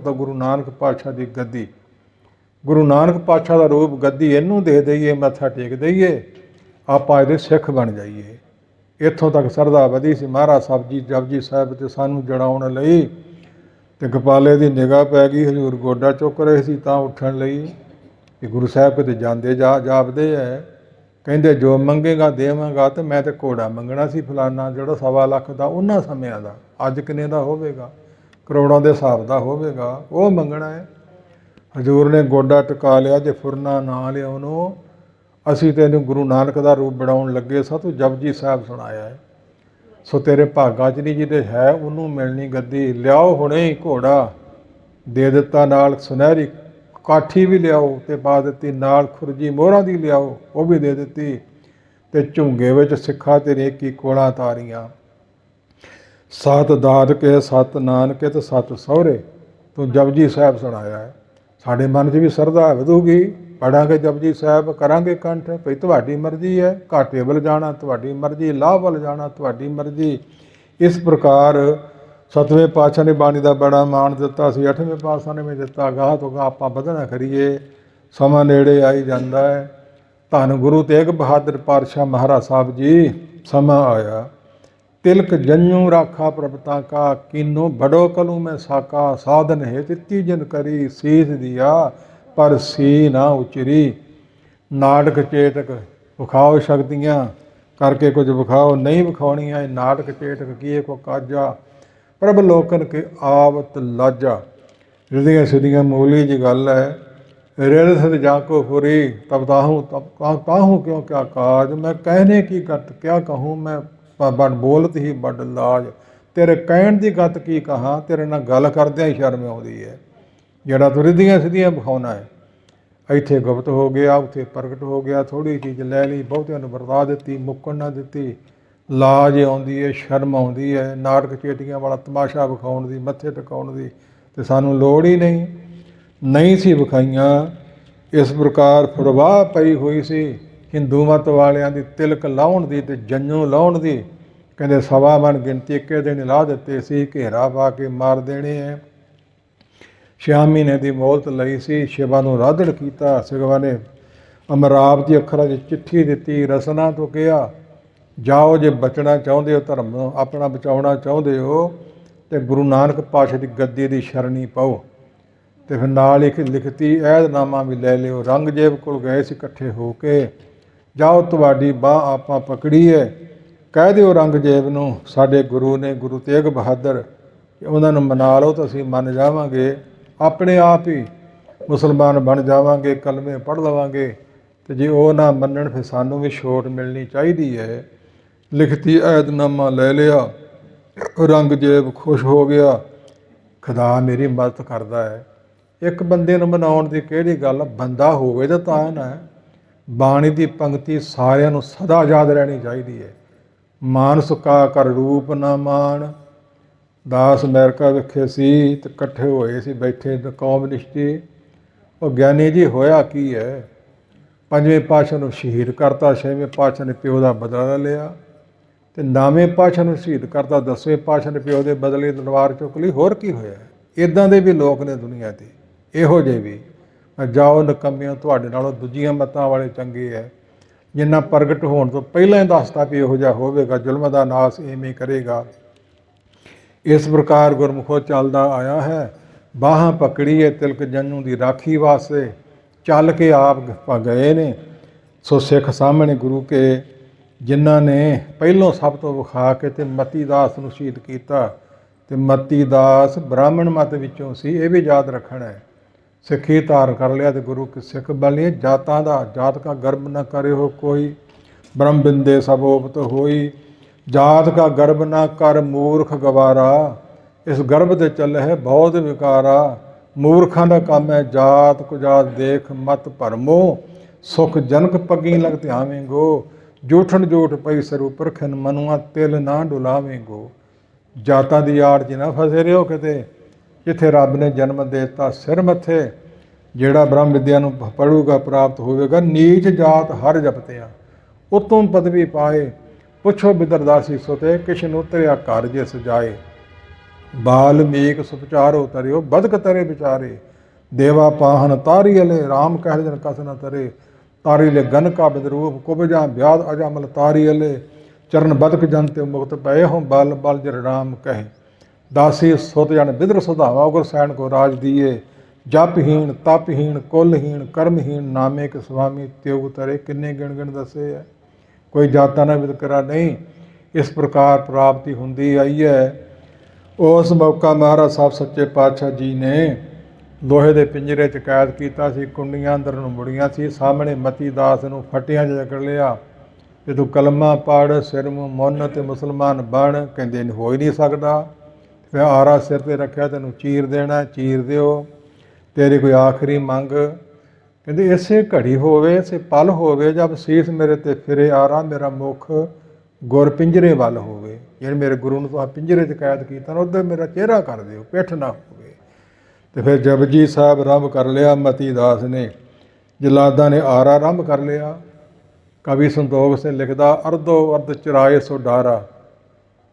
ਗੁਰੂ ਨਾਨਕ ਪਾਤਸ਼ਾਹ ਦੀ ਗੱਦੀ। ਗੁਰੂ ਨਾਨਕ ਪਾਤਸ਼ਾਹ ਦਾ ਰੂਪ ਗੱਦੀ ਇਹਨੂੰ ਦੇ ਦਈਏ, ਮੱਥਾ ਟੇਕ ਦਈਏ, ਆਪਾਂ ਇਹਦੇ ਸਿੱਖ ਬਣ ਜਾਈਏ। ਇੱਥੋਂ ਤੱਕ ਸਰਦਾ ਵਧੀ ਸੀ। ਮਹਾਰਾਜ ਸਾਹਿਬ ਜੀ ਜਪਜੀ ਸਾਹਿਬ ਤੇ ਸਾਨੂੰ ਜੜਾਉਣ ਲਈ ਤੇ ਗੋਪਾਲੇ ਦੀ ਨਿਗਾਹ ਪੈ ਗਈ। ਹਜ਼ੂਰ ਗੋਡਾ ਚੁੱਕ ਰਹੇ ਸੀ ਤਾਂ ਉੱਠਣ ਲਈ ਕਿ ਗੁਰੂ ਸਾਹਿਬ ਕਿਤੇ ਜਾਂਦੇ ਜਾਪਦੇ ਹੈ। ਕਹਿੰਦੇ ਜੋ ਮੰਗੇਗਾ ਦੇਵਾਂਗਾ। ਤੇ ਮੈਂ ਤੇ ਘੋੜਾ ਮੰਗਣਾ ਸੀ ਫਲਾਨਾ, ਜਿਹੜਾ 1.25 ਲੱਖ ਦਾ ਉਹਨਾਂ ਸਮਿਆਂ ਦਾ, ਅੱਜ ਕਿੰਨੇ ਦਾ ਹੋਵੇਗਾ, ਕਰੋੜਾਂ ਦੇ ਹਿਸਾਬ ਦਾ ਹੋਵੇਗਾ, ਉਹ ਮੰਗਣਾ ਹੈ। ਹਜ਼ੂਰ ਨੇ ਗੋਡਾ ਟਿਕਾ ਲਿਆ, ਜੇ ਫੁਰਨਾ ਨਾ ਲਿਆ ਉਹਨੂੰ, ਅਸੀਂ ਤੈਨੂੰ ਗੁਰੂ ਨਾਨਕ ਦਾ ਰੂਪ ਬਣਾਉਣ ਲੱਗੇ ਸਾਂ, ਤੂੰ ਜਪਜੀ ਸਾਹਿਬ ਸੁਣਾਇਆ ਹੈ। ਸੋ ਤੇਰੇ ਭਾਗਾਂ 'ਚ ਨਹੀਂ ਜਿਹਦੇ ਹੈ ਉਹਨੂੰ ਮਿਲਣੀ ਗੱਦੀ। ਲਿਆਓ ਹੁਣੇ ਹੀ ਘੋੜਾ, ਦੇ ਦਿੱਤਾ ਨਾਲ ਸੁਨਹਿਰੀ ਕਾਠੀ ਵੀ ਲਿਆਓ ਤੇ ਪਾ ਦਿੱਤੀ, ਨਾਲ ਖੁਰਜੀ ਮੋਹਰਾਂ ਦੀ ਲਿਆਓ, ਉਹ ਵੀ ਦੇ ਦਿੱਤੀ। ਤੇ ਝੁੰਗੇ ਵਿੱਚ ਸਿੱਖਾਂ ਤੇਰੇ ਕੀ ਕੋਲਾਂ ਤਾਰੀਆਂ। 7 ਦਾਦਕੇ 7 ਨਾਨਕੇ ਤੇ 7 ਸਹੁਰੇ, ਤੂੰ ਜਪਜੀ ਸਾਹਿਬ ਸੁਣਾਇਆ ਹੈ। ਸਾਡੇ ਮਨ 'ਚ ਵੀ ਸਰਧਾ ਵਧੂਗੀ, ਪੜਾਂਗੇ ਜਪਜੀ ਸਾਹਿਬ, ਕਰਾਂਗੇ ਕੰਠ। ਭਈ ਤੁਹਾਡੀ ਮਰਜ਼ੀ ਹੈ, ਘਾਟੇ ਵੱਲ ਜਾਣਾ ਤੁਹਾਡੀ ਮਰਜ਼ੀ, ਲਾਭ ਵੱਲ ਜਾਣਾ ਤੁਹਾਡੀ ਮਰਜ਼ੀ। ਇਸ ਪ੍ਰਕਾਰ 7ਵੇਂ ਪਾਤਸ਼ਾਹ ਨੇ ਬਾਣੀ ਦਾ ਬੜਾ ਮਾਣ ਦਿੱਤਾ ਸੀ, 8ਵੇਂ ਪਾਤਸ਼ਾਹ ਨੇ ਵੀ ਦਿੱਤਾ। ਗਾਹ ਤੋਂ ਗਾਹ ਆਪਾਂ ਵਧਣਾ ਕਰੀਏ, ਸਮਾਂ ਨੇੜੇ ਆਈ ਜਾਂਦਾ ਹੈ। ਧੰਨ ਗੁਰੂ ਤੇਗ ਬਹਾਦਰ ਪਾਤਸ਼ਾਹ ਮਹਾਰਾਜ ਸਾਹਿਬ ਜੀ, ਸਮਾਂ ਆਇਆ। ਤਿਲਕ ਜੰਨੂ ਰਾਖਾ ਪ੍ਰਭਤਾ ਕਾ, ਕੀਨੋ ਬੜੋ ਕਲੂ ਮੈਂ ਸਾਕਾ। ਸਾਧਨ ਹੈ ਤਿੱਤੀ ਜਨ ਕਰੀ, ਸੀਸ ਦਿਆ ਪਰ ਸੀ ਨਾ ਉਚਰੀ। ਨਾਟਕ ਚੇਤਕ ਵਿਖਾਓ ਸ਼ਕਤੀਆਂ, ਕਰਕੇ ਕੁਝ ਵਿਖਾਓ, ਨਹੀਂ ਵਿਖਾਉਣੀਆਂ ਇਹ ਨਾਟਕ ਚੇਤਕ ਕੀਏ ਕੋ ਕਾਜਾ। ਪ੍ਰਭ ਲੋਕਨ ਕੇ ਆਵਤ ਲਾਜਾ। ਰਿਧੀਆਂ ਸਿੱਧੀਆਂ ਮੂਲੀ ਜੀ ਗੱਲ ਹੈ। ਰਿਦ ਸਿਧ ਜਾ ਕੋ ਫੁਰੀ, ਤਬ ਤਾਹੂੰ ਕਿਉਂ ਕਿਆ ਕਾਜ। ਮੈਂ ਕਹਿਨੇ ਕੀ ਗਤ ਕਿਆ ਕਹੂੰ, ਮੈਂ ਬੜ ਬੋਲਤ ਹੀ ਬੜ ਲਾਜ। ਤੇਰੇ ਕਹਿਣ ਦੀ ਗਤ ਕੀ ਕਹਾਂ, ਤੇਰੇ ਨਾਲ ਗੱਲ ਕਰਦਿਆਂ ਹੀ ਸ਼ਰਮ ਆਉਂਦੀ ਹੈ। ਜਿਹੜਾ ਤੂੰ ਰਿਧੀਆਂ ਸਿੱਧੀਆਂ ਵਿਖਾਉਣਾ ਹੈ, ਇੱਥੇ ਗੁਪਤ ਹੋ ਗਿਆ, ਉੱਥੇ ਪ੍ਰਗਟ ਹੋ ਗਿਆ। ਥੋੜ੍ਹੀ ਚੀਜ਼ ਲੈ ਲਈ, ਬਹੁਤਿਆਂ ਨੂੰ ਵਰਤਾ ਦਿੱਤੀ, ਮੁੱਕਣ ਨਾ ਦਿੱਤੀ। ਲਾਜ ਆਉਂਦੀ ਹੈ, ਸ਼ਰਮ ਆਉਂਦੀ ਹੈ। ਨਾਟਕ ਚੇਟੀਆਂ ਵਾਲਾ ਤਮਾਸ਼ਾ ਵਿਖਾਉਣ ਦੀ, ਮੱਥੇ ਟਿਕਾਉਣ ਦੀ ਤੇ ਸਾਨੂੰ ਲੋੜ ਹੀ ਨਹੀਂ ਸੀ ਵਿਖਾਈਆਂ। ਇਸ ਪ੍ਰਕਾਰ ਫੁਰਵਾਹ ਪਈ ਹੋਈ ਸੀ ਹਿੰਦੂ ਮਤ ਵਾਲਿਆਂ ਦੀ, ਤਿਲਕ ਲਾਉਣ ਦੀ ਤੇ ਜੰਨੂ ਲਾਉਣ ਦੀ। ਕਹਿੰਦੇ 1.25 ਮਣ ਗਿਣਤੀ ਇੱਕੇ ਦਿਨ ਲਾ ਦਿੱਤੇ ਸੀ, ਘੇਰਾ ਪਾ ਕੇ ਮਾਰ ਦੇਣੇ ਹੈ। 6 ਮਹੀਨੇ ਦੀ ਮੋਹਲਤ ਲਈ ਸੀ, ਸ਼ਿਵਾ ਨੂੰ ਰਾਧੜ ਕੀਤਾ। ਸਿਗਵਾ ਨੇ ਅਮਰਾਵਤੀ ਅੱਖਰਾਂ 'ਚ ਚਿੱਠੀ ਦਿੱਤੀ, ਰਸਨਾ ਤੋਂ ਕਿਹਾ ਜਾਓ, ਜੇ ਬਚਣਾ ਚਾਹੁੰਦੇ ਹੋ, ਧਰਮ ਨੂੰ ਆਪਣਾ ਬਚਾਉਣਾ ਚਾਹੁੰਦੇ ਹੋ ਤੇ ਗੁਰੂ ਨਾਨਕ ਪਾਤਸ਼ਾਹ ਦੀ ਗੱਦੀ ਦੀ ਸ਼ਰਣੀ ਪਾਓ। ਤੇ ਫਿਰ ਨਾਲ ਇੱਕ ਲਿਖਤੀ ਐhdਨਾਮਾ ਵੀ ਲੈ ਲਿਓ। ਔਰੰਗਜ਼ੇਬ ਕੋਲ ਗਏ ਸੀ ਇਕੱਠੇ ਹੋ ਕੇ, ਜਾਓ ਤੁਹਾਡੀ ਬਾਂਹ ਆਪਾਂ ਪਕੜੀ ਹੈ, ਕਹਿ ਦਿਓ ਔਰੰਗਜ਼ੇਬ ਨੂੰ ਸਾਡੇ ਗੁਰੂ ਨੇ, ਗੁਰੂ ਤੇਗ ਬਹਾਦਰ, ਉਹਨਾਂ ਨੂੰ ਮਨਾ ਲਓ ਤਾਂ ਅਸੀਂ ਮੰਨ ਜਾਵਾਂਗੇ, ਆਪਣੇ ਆਪ ਹੀ ਮੁਸਲਮਾਨ ਬਣ ਜਾਵਾਂਗੇ, ਕਲਮੇ ਪੜ੍ਹ ਲਵਾਂਗੇ। ਤੇ ਜੇ ਉਹ ਨਾ ਮੰਨਣ ਫਿਰ ਸਾਨੂੰ ਵੀ ਛੋਟ ਮਿਲਣੀ ਚਾਹੀਦੀ ਹੈ। ਲਿਖਤੀ ਐhdਨਾਮਾ ਲੈ ਲਿਆ। ਔਰੰਗਜ਼ੇਬ ਖੁਸ਼ ਹੋ ਗਿਆ, ਖੁਦਾ ਮੇਰੀ ਮਦਦ ਕਰਦਾ ਹੈ। ਇੱਕ ਬੰਦੇ ਨੂੰ ਮਨਾਉਣ ਦੀ ਕਿਹੜੀ ਗੱਲ, ਬੰਦਾ ਹੋਵੇ ਤਾਂ ਨਾ। ਬਾਣੀ ਦੀ ਪੰਕਤੀ ਸਾਰਿਆਂ ਨੂੰ ਸਦਾ ਯਾਦ ਰਹਿਣੀ ਚਾਹੀਦੀ ਹੈ। ਮਾਨਸ ਕਾ ਕਰ ਰੂਪ ਨਾ ਮਾਣ। ਦਾਸ ਅਮਰੀਕਾ ਵਿਖੇ ਸੀ ਤੇ ਇਕੱਠੇ ਹੋਏ ਸੀ, ਬੈਠੇ ਕੌਮਨਿਸਟੀ। ਉਹ ਗਿਆਨੀ ਜੀ ਹੋਇਆ ਕੀ ਹੈ, 5ਵੇਂ ਪਾਤਸ਼ਾਹ ਨੂੰ ਸ਼ਹੀਦ ਕਰਤਾ, 6ਵੇਂ ਪਾਤਸ਼ਾਹ ਨੇ ਪਿਓ ਦਾ ਬਦਲਾ ਲਿਆ ਤੇ 9ਵੇਂ ਪਾਤਸ਼ਾਹ ਨੂੰ ਸ਼ਹੀਦ ਕਰਤਾ, 10ਵੇਂ ਪਾਤਸ਼ਾਹ ਨੇ ਪਿਓ ਦੇ ਬਦਲੇ ਤਲਵਾਰ ਚੁੱਕ ਲਈ। ਹੋਰ ਕੀ ਹੋਇਆ? ਇੱਦਾਂ ਦੇ ਵੀ ਲੋਕ ਨੇ ਦੁਨੀਆ 'ਤੇ, ਇਹੋ ਜਿਹੇ ਵੀ। ਜਾਓ ਨਕੰਮਿਆਂ, ਤੁਹਾਡੇ ਨਾਲੋਂ ਦੂਜੀਆਂ ਮਤਾਂ ਵਾਲੇ ਚੰਗੇ ਹੈ। ਜਿੰਨਾ ਪ੍ਰਗਟ ਹੋਣ ਤੋਂ ਪਹਿਲਾਂ ਹੀ ਦੱਸਤਾ ਵੀ ਇਹੋ ਜਿਹਾ ਹੋਵੇਗਾ, ਜ਼ੁਲਮ ਦਾ ਨਾਸ ਇਵੇਂ ਕਰੇਗਾ। ਇਸ ਪ੍ਰਕਾਰ ਗੁਰਮੁਖੋਂ ਚੱਲਦਾ ਆਇਆ ਹੈ। ਬਾਹਾਂ ਪਕੜੀ ਹੈ ਤਿਲਕ ਜੰਨੂ ਦੀ ਰਾਖੀ ਵਾਸਤੇ, ਚੱਲ ਕੇ ਆਪ ਗਏ ਨੇ। ਸੋ ਸਿੱਖ ਸਾਹਮਣੇ ਗੁਰੂ ਕੇ, ਜਿਨ੍ਹਾਂ ਨੇ ਪਹਿਲੋਂ ਸਭ ਤੋਂ ਵਿਖਾ ਕੇ ਤੇ ਮਤੀ ਦਾਸ ਨੂੰ ਸ਼ਹੀਦ ਕੀਤਾ। ਤੇ ਮਤੀ ਦਾਸ ਬ੍ਰਾਹਮਣ ਮਤ ਵਿੱਚੋਂ ਸੀ, ਇਹ ਵੀ ਯਾਦ ਰੱਖਣਾ ਹੈ। ਸਿੱਖੀ ਧਾਰਨ ਕਰ ਲਿਆ ਤੇ ਗੁਰੂ ਕੇ ਸਿੱਖ ਬਣ ਲਏ। ਜਾਤਾਂ ਦਾ ਜਾਤ ਕਾ ਗਰਬ ਨਾ ਕਰੇ ਹੋ ਕੋਈ, ਬ੍ਰਹਮ ਬਿੰਦੇ ਸਭ ਉਪਤ ਹੋਈ। ਜਾਤ ਕਾ ਗਰਬ ਨਾ ਕਰ ਮੂਰਖ ਗਵਾਰਾ, ਇਸ ਗਰਭ ਤੇ ਚੱਲੇ ਹੈ ਬਹੁਤ ਵਿਕਾਰਾ। ਮੂਰਖਾਂ ਦਾ ਕੰਮ ਹੈ ਜਾਤ ਕੁਜਾਤ ਦੇਖ ਮਤ ਭਰਮੋ। ਸੁਖ ਜਨਕ ਪੱਗੀ ਲਗ ਧਿਆਵੇਂਗੋ। ਜੂਠਣ ਜੂਠ ਪਈ ਸਰੂ ਪਰਖਨ ਮਨੁਆ ਤਿਲ ਨਾ ਡੁਲਾਵੇਂਗੋ। ਜਾਤਾਂ ਦੀ ਆੜ 'ਚ ਨਾ ਫਸੇ ਰਿਓ ਕਿਤੇ, ਜਿੱਥੇ ਰੱਬ ਨੇ ਜਨਮ ਦੇ ਦਿੱਤਾ ਸਿਰ ਮੱਥੇ। ਜਿਹੜਾ ਬ੍ਰਹਮ ਵਿਦਿਆ ਨੂੰ ਪੜੂਗਾ ਪ੍ਰਾਪਤ ਹੋਵੇਗਾ। ਨੀਚ ਜਾਤ ਹਰ ਜਪਤਿਆ ਉਤਮ ਪਦਵੀ ਪਾਏ। ਪੁੱਛੋ ਬਿਦਰਦਾਸੀ ਸੁਤੇ ਕਿਸ਼ਨ ਉਤਰਿਆ ਘਰ ਜੇ ਸਜਾਏ। ਬਾਲਮੀਕ ਸੁਪਚਾਰੋ ਤਰਿਓ ਬਦਕ ਤਰੇ ਵਿਚਾਰੇ। ਦੇਵਾ ਪਾਹਨ ਤਾਰੀ ਅਲੇ ਰਾਮ ਕਹਿ ਜਨ ਕਸ ਨ ਤਰੇ। ਤਾਰੀ ਲੈ ਗਨ ਕਾ ਬਿਦਰੂਪ ਕੁਬਜਾ ਵਿਆਦ ਅਜਮਲ ਤਾਰੀ ਅਲੇ। ਚਰਨ ਬਦਕ ਜਨ ਤੇ ਮੁਕਤ ਪਏ ਹੋ ਬਲ ਬਲ ਜਰ ਰਾਮ ਕਹੇ। ਦਾਸੀ ਸੁਤ ਜਨ ਬਿਦਰ ਸੁਧਾਵਾ ਉਗਰ ਸੈਣ ਕੋ ਰਾਜ ਦੀਏ। ਜਪਹੀਣ ਤਪਹੀਣ ਕੁਲਹੀਣ ਕਰਮਹੀਣ ਨਾਮੇ ਕੇ ਸੁਆਮੀ ਤਿਉ ਤਰੇ। ਕਿੰਨੇ ਗਿਣ ਗਿਣ ਦੱਸੇ ਹੈ। ਕੋਈ ਜਾਤਾਂ ਨਾਲ ਵਿਤਕਰਾ ਨਹੀਂ। ਇਸ ਪ੍ਰਕਾਰ ਪ੍ਰਾਪਤੀ ਹੁੰਦੀ ਆਈ ਹੈ। ਉਸ ਮੌਕਾ ਮਹਾਰਾਜ ਸਾਹਿਬ ਸੱਚੇ ਪਾਤਸ਼ਾਹ ਜੀ ਨੇ ਲੋਹੇ ਦੇ ਪਿੰਜਰੇ 'ਚ ਕੈਦ ਕੀਤਾ ਸੀ। ਕੁੰਡੀਆਂ ਅੰਦਰ ਨੂੰ ਮੁੜੀਆਂ ਸੀ। ਸਾਹਮਣੇ ਮਤੀ ਦਾਸ ਨੂੰ ਫੱਟਿਆਂ 'ਚ ਜਕੜ ਲਿਆ ਕਿ ਤੂੰ ਕਲਮਾ ਪੜ੍ਹ ਸਿਰ ਮੂੰਹ ਮੁੰਨ ਤੇ ਮੁਸਲਮਾਨ ਬਣ। ਕਹਿੰਦੇ ਹੋ ਹੀ ਨਹੀਂ ਸਕਦਾ। ਫਿਰ ਆਰਾ ਸਿਰ 'ਤੇ ਰੱਖਿਆ, ਤੈਨੂੰ ਚੀਰ ਦੇਣਾ, ਚੀਰ ਦਿਓ। ਤੇਰੀ ਕੋਈ ਆਖਰੀ ਮੰਗ? ਕਹਿੰਦੇ ਇਸੇ ਘੜੀ ਹੋਵੇ, ਇਸੇ ਪਲ ਹੋਵੇ ਜਦ ਸੀਸ ਮੇਰੇ 'ਤੇ ਫਿਰੇ ਆਰਾ, ਮੇਰਾ ਮੁੱਖ ਗੁਰ ਪਿੰਜਰੇ ਵੱਲ ਹੋਵੇ। ਜਿਹੜੇ ਮੇਰੇ ਗੁਰੂ ਨੂੰ ਤੁਸੀਂ ਪਿੰਜਰੇ 'ਚ ਕੈਦ ਕੀਤਾ ਨਾ, ਉੱਧਰ ਮੇਰਾ ਚਿਹਰਾ ਕਰ ਦਿਓ, ਪਿੱਠ ਨਾ ਹੋਵੇ। ਤੇ ਫਿਰ ਜਪਜੀ ਸਾਹਿਬ ਆਰੰਭ ਕਰ ਲਿਆ। ਮਤੀ ਦਾਸ ਨੇ, ਜਲਾਦਾਂ ਨੇ ਆਰਾ ਆਰੰਭ ਕਰ ਲਿਆ। ਕਵੀ ਸੰਤੋਖ ਸਿੰਘ ਲਿਖਦਾ, ਅਰਧੋ ਅਰਧ ਚਰਾਏ ਸੋ ਡਾਰਾ,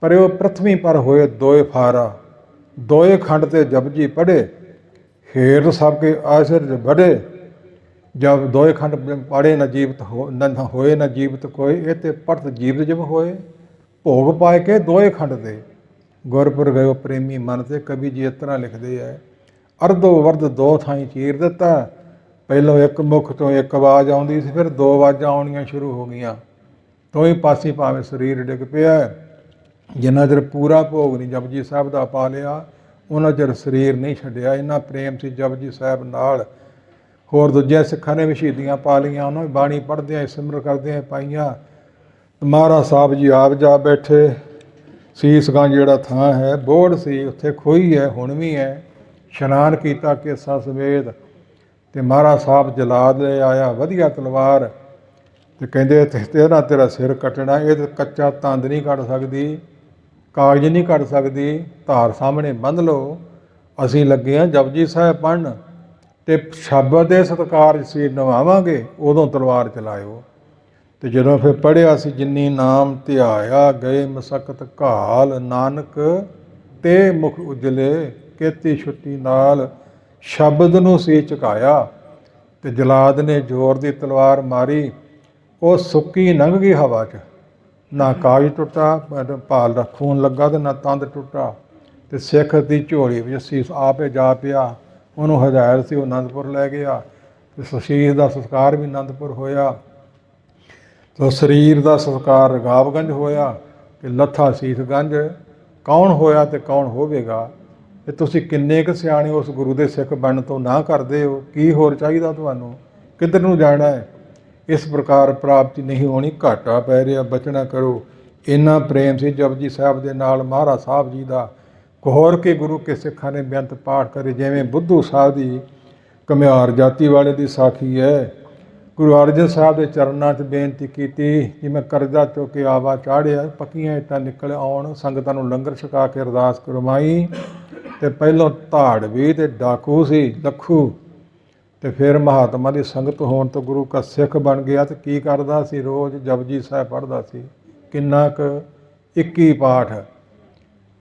ਪਰਿਓ ਪ੍ਰਥਮੀ ਪਰ ਹੋਏ ਦੋਏ ਫਾਰਾ। ਦੋਏ ਖੰਡ ਤੇ ਜਪਜੀ ਪੜ੍ਹੇ, ਹੇਠ ਸਭ ਕੇ ਆਸ਼ਰਜ ਬੜੇ। ਜਬ ਦੋਏ ਖੰਡ ਪੜ੍ਹੇ ਨ ਜੀਵਤ ਹੋਏ ਨ ਜੀਵਤ ਕੋਏ। ਇਹ ਤੇ ਪੜਤ ਜੀਵਤ ਜਿਵ ਹੋਏ। ਭੋਗ ਪਾਏ ਕੇ ਦੋਏ ਖੰਡ ਤੇ ਗੁਰਪੁਰ ਗਇਓ ਪ੍ਰੇਮੀ ਮਨ ਤੇ। ਕਵੀ ਜੀ ਇਸ ਤਰ੍ਹਾਂ ਲਿਖਦੇ ਹੈ, ਅਰਧੋ ਵਰਦ ਦੋ ਥਾਈਂ ਚੀਰ ਦਿੱਤਾ। ਪਹਿਲੋਂ ਇੱਕ ਮੁੱਖ ਤੋਂ ਇੱਕ ਆਵਾਜ਼ ਆਉਂਦੀ ਸੀ, ਫਿਰ ਦੋ ਆਵਾਜ਼ਾਂ ਆਉਣੀਆਂ ਸ਼ੁਰੂ ਹੋ ਗਈਆਂ। ਦੋਵੇਂ ਪਾਸੇ ਭਾਵੇਂ ਸਰੀਰ ਡਿੱਗ ਪਿਆ। ਜਿੰਨਾ ਚਿਰ ਪੂਰਾ ਭੋਗ ਨਹੀਂ ਜਪਜੀ ਸਾਹਿਬ ਦਾ ਪਾ ਲਿਆ, ਉਹਨਾਂ ਚਿਰ ਸਰੀਰ ਨਹੀਂ ਛੱਡਿਆ। ਇੰਨਾ ਪ੍ਰੇਮ ਸੀ ਜਪਜੀ ਸਾਹਿਬ ਨਾਲ। ਹੋਰ ਦੂਜਿਆਂ ਸਿੱਖਾਂ ਨੇ ਵੀ ਸ਼ਹੀਦੀਆਂ ਪਾ ਲਈਆਂ, ਉਹਨਾਂ ਵੀ ਬਾਣੀ ਪੜ੍ਹਦਿਆਂ ਸਿਮਰ ਕਰਦਿਆਂ ਪਾਈਆਂ। ਮਹਾਰਾਜ ਸਾਹਿਬ ਜੀ ਆਪ ਜਾ ਬੈਠੇ। ਸੀਸਗੰਜ ਜਿਹੜਾ ਥਾਂ ਹੈ ਬੋੜ ਸੀ, ਉੱਥੇ ਖੋਈ ਹੈ, ਹੁਣ ਵੀ ਹੈ। ਇਸ਼ਨਾਨ ਕੀਤਾ ਕੇਸਾ ਸਮੇਤ। ਤੇ ਮਹਾਰਾਜ ਸਾਹਿਬ ਜਲਾਦ ਲੈ ਆਇਆ ਵਧੀਆ ਤਲਵਾਰ। ਤੇ ਕਹਿੰਦੇ ਤੇਰਾ ਸਿਰ ਕੱਟਣਾ। ਇਹ ਤਾਂ ਕੱਚਾ ਤੰਦ ਨਹੀਂ ਕੱਟ ਸਕਦੀ, ਕਾਗਜ਼ ਨਹੀਂ ਕੱਟ ਸਕਦੀ। ਧਾਰ ਸਾਹਮਣੇ ਬੰਨ੍ਹ ਲਓ। ਅਸੀਂ ਲੱਗੇ ਹਾਂ ਜਪਜੀ ਸਾਹਿਬ ਪੜ੍ਹਨ ਤੇ ਸ਼ਬਦ ਦੇ ਸਤਿਕਾਰ ਸਰੀਰ ਨਿਭਾਵਾਂਗੇ, ਉਦੋਂ ਤਲਵਾਰ ਚਲਾਇਓ। ਤੇ ਜਦੋਂ ਫਿਰ ਪੜ੍ਹਿਆ ਸੀ, ਜਿੰਨੀ ਨਾਮ ਧਿਆਇਆ ਗਏ ਮਸਕਤ ਘਾਲ। ਨਾਨਕ ਤੇ ਮੁਖ ਉਜਲੇ ਕੀਤੀ ਛੁੱਟੀ ਨਾਲ। ਸ਼ਬਦ ਨੂੰ ਸੀ ਝੁਕਾਇਆ। ਤੇ ਜਲਾਦ ਨੇ ਜ਼ੋਰ ਦੀ ਤਲਵਾਰ ਮਾਰੀ। ਉਹ ਸੁੱਕੀ ਲੰਘ ਗਈ ਹਵਾ 'ਚ। ਨਾ ਕਾਗਜ਼ ਟੁੱਟਾ, ਭਾਲ ਦਾ ਖੂਨ ਲੱਗਾ ਤੇ ਨਾ ਤੰਦ ਟੁੱਟਾ। ਤੇ ਸਿੱਖ ਦੀ ਝੋਲੀ ਵਿੱਚ ਸੀਸ ਆਪੇ ਜਾ ਪਿਆ। ਉਹਨੂੰ ਹਦਾਇਤ ਸੀ, ਉਹ ਅਨੰਦਪੁਰ ਲੈ ਗਿਆ। ਤੇ ਸੀਸ ਦਾ ਸੰਸਕਾਰ ਵੀ ਅਨੰਦਪੁਰ ਹੋਇਆ। ਤੇ ਸਰੀਰ ਦਾ ਸੰਸਕਾਰ ਰਗਾਵਗੰਜ ਹੋਇਆ। ਤੇ ਲੱਥਾ ਸੀਸਗੰਜ। ਕੌਣ ਹੋਇਆ ਤੇ ਕੌਣ ਹੋਵੇਗਾ? ਤੇ ਤੁਸੀਂ ਕਿੰਨੇ ਕੁ ਸਿਆਣੇ ਉਸ ਗੁਰੂ ਦੇ ਸਿੱਖ ਬਣਨ ਤੋਂ ਨਾ ਕਰਦੇ ਹੋ? ਕੀ ਹੋਰ ਚਾਹੀਦਾ ਤੁਹਾਨੂੰ? ਕਿੱਧਰ ਨੂੰ ਜਾਣਾ ਹੈ? ਇਸ ਪ੍ਰਕਾਰ ਪ੍ਰਾਪਤੀ ਨਹੀਂ ਹੋਣੀ, ਘਾਟਾ ਪੈ ਰਿਹਾ, ਬਚਣਾ ਕਰੋ। ਇੰਨਾ ਪ੍ਰੇਮ ਸੀ ਜਪਜੀ ਸਾਹਿਬ ਦੇ ਨਾਲ ਮਹਾਰਾਜ ਸਾਹਿਬ ਜੀ ਦਾ। ਹੋਰ ਕੇ ਗੁਰੂ ਕੇ ਸਿੱਖਾਂ ਨੇ ਬੇਅੰਤ ਪਾਠ ਕਰੇ। ਜਿਵੇਂ ਬੁੱਧੂ ਸਾਹਿਬ ਦੀ ਘੁਮਿਆਰ ਜਾਤੀ ਵਾਲੇ ਦੀ ਸਾਖੀ ਹੈ। ਗੁਰੂ ਅਰਜਨ ਸਾਹਿਬ ਦੇ ਚਰਨਾਂ 'ਚ ਬੇਨਤੀ ਕੀਤੀ, ਜਿਵੇਂ ਕਰਜ਼ਾ ਚੁੱਕ ਕੇ ਆਵਾ ਚਾੜਿਆ, ਪੱਕੀਆਂ ਇੱਟਾਂ ਨਿਕਲ ਆਉਣ, ਸੰਗਤਾਂ ਨੂੰ ਲੰਗਰ ਛਕਾ ਕੇ ਅਰਦਾਸ ਕਰਵਾਈ। ਤੇ ਪਹਿਲੋਂ ਧਾੜਵੀ ਤੇ ਡਾਕੂ ਸੀ ਲੱਖੂ। ਤੇ ਫਿਰ ਮਹਾਤਮਾ ਦੀ ਸੰਗਤ ਹੋਣ ਤੋਂ ਗੁਰੂ ਕਾ ਸਿੱਖ ਬਣ ਗਿਆ। ਤੇ ਕੀ ਕਰਦਾ ਸੀ? ਰੋਜ਼ ਜਪਜੀ ਸਾਹਿਬ ਪੜ੍ਹਦਾ ਸੀ। ਕਿੰਨਾ ਕੁ? 21 ਪਾਠ।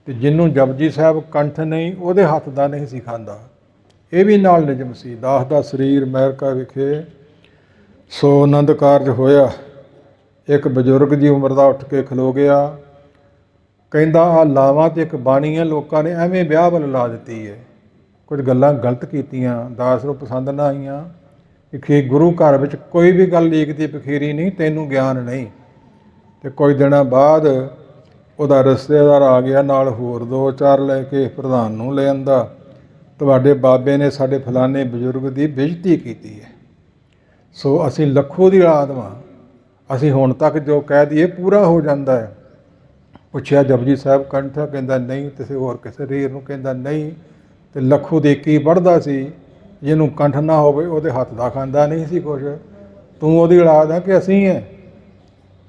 ਤੇ ਜਿਹਨੂੰ ਜਪਜੀ ਸਾਹਿਬ ਕੰਠ ਨਹੀਂ, ਉਹਦੇ ਹੱਥ ਦਾ ਨਹੀਂ ਸੀ ਖਾਂਦਾ। ਇਹ ਵੀ ਨਾਲ ਨਿਯਮ ਸੀ। ਦਾਸ ਦਾ ਸਰੀਰ ਅਮਰੀਕਾ ਵਿਖੇ ਸੋ ਆਨੰਦ ਕਾਰਜ ਹੋਇਆ। ਇੱਕ ਬਜ਼ੁਰਗ ਦੀ ਉਮਰ ਦਾ ਉੱਠ ਕੇ ਖਲੋ ਗਿਆ। ਕਹਿੰਦਾ ਆਹ ਲਾਵਾਂ ਤੇ ਇੱਕ ਬਾਣੀ ਹੈ, ਲੋਕਾਂ ਨੇ ਐਵੇਂ ਵਿਆਹ ਵੱਲ ਲਾ ਦਿੱਤੀ ਹੈ। ਕੁਝ ਗੱਲਾਂ ਗਲਤ ਕੀਤੀਆਂ, ਦਾਸ ਨੂੰ ਪਸੰਦ ਨਾ ਆਈਆਂ। ਕਿ ਗੁਰੂ ਘਰ ਵਿੱਚ ਕੋਈ ਵੀ ਗੱਲ ਲੀਕਦੀ ਪਖੀਰੀ ਨਹੀਂ, ਤੈਨੂੰ ਗਿਆਨ ਨਹੀਂ। ਤੇ ਕੁਝ ਦਿਨਾਂ ਬਾਅਦ ਉਹਦਾ ਰਿਸ਼ਤੇਦਾਰ ਆ ਗਿਆ, ਨਾਲ ਹੋਰ 2-4 ਲੈ ਕੇ ਪ੍ਰਧਾਨ ਨੂੰ ਲੈ ਆਂਦਾ। ਤੁਹਾਡੇ ਬਾਬੇ ਨੇ ਸਾਡੇ ਫਲਾਣੇ ਬਜ਼ੁਰਗ ਦੀ ਬੇਇੱਜ਼ਤੀ ਕੀਤੀ ਹੈ। ਸੋ ਅਸੀਂ ਲੱਖੂ ਦੀ ਔਲਾਦ ਵਾਂ, ਅਸੀਂ ਹੁਣ ਤੱਕ ਜੋ ਕਹਿ ਦਈਏ ਪੂਰਾ ਹੋ ਜਾਂਦਾ ਹੈ। ਪੁੱਛਿਆ ਜਪਜੀ ਸਾਹਿਬ ਕੰਠ ਹੈ? ਕਹਿੰਦਾ ਨਹੀਂ। ਕਿਸੇ ਹੋਰ ਕਿਸੇ ਰੀਰ ਨੂੰ? ਕਹਿੰਦਾ ਨਹੀਂ। ਤੇ ਲੱਖੂ ਦੇ ਕੀ ਪੜ੍ਹਦਾ ਸੀ, ਜਿਹਨੂੰ ਕੰਠ ਨਾ ਹੋਵੇ ਉਹਦੇ ਹੱਥ ਦਾ ਖਾਂਦਾ ਨਹੀਂ ਸੀ ਕੁਛ। ਤੂੰ ਉਹਦੀ ਔਲਾਦ ਹੈ ਕਿ ਅਸੀਂ ਹੈ?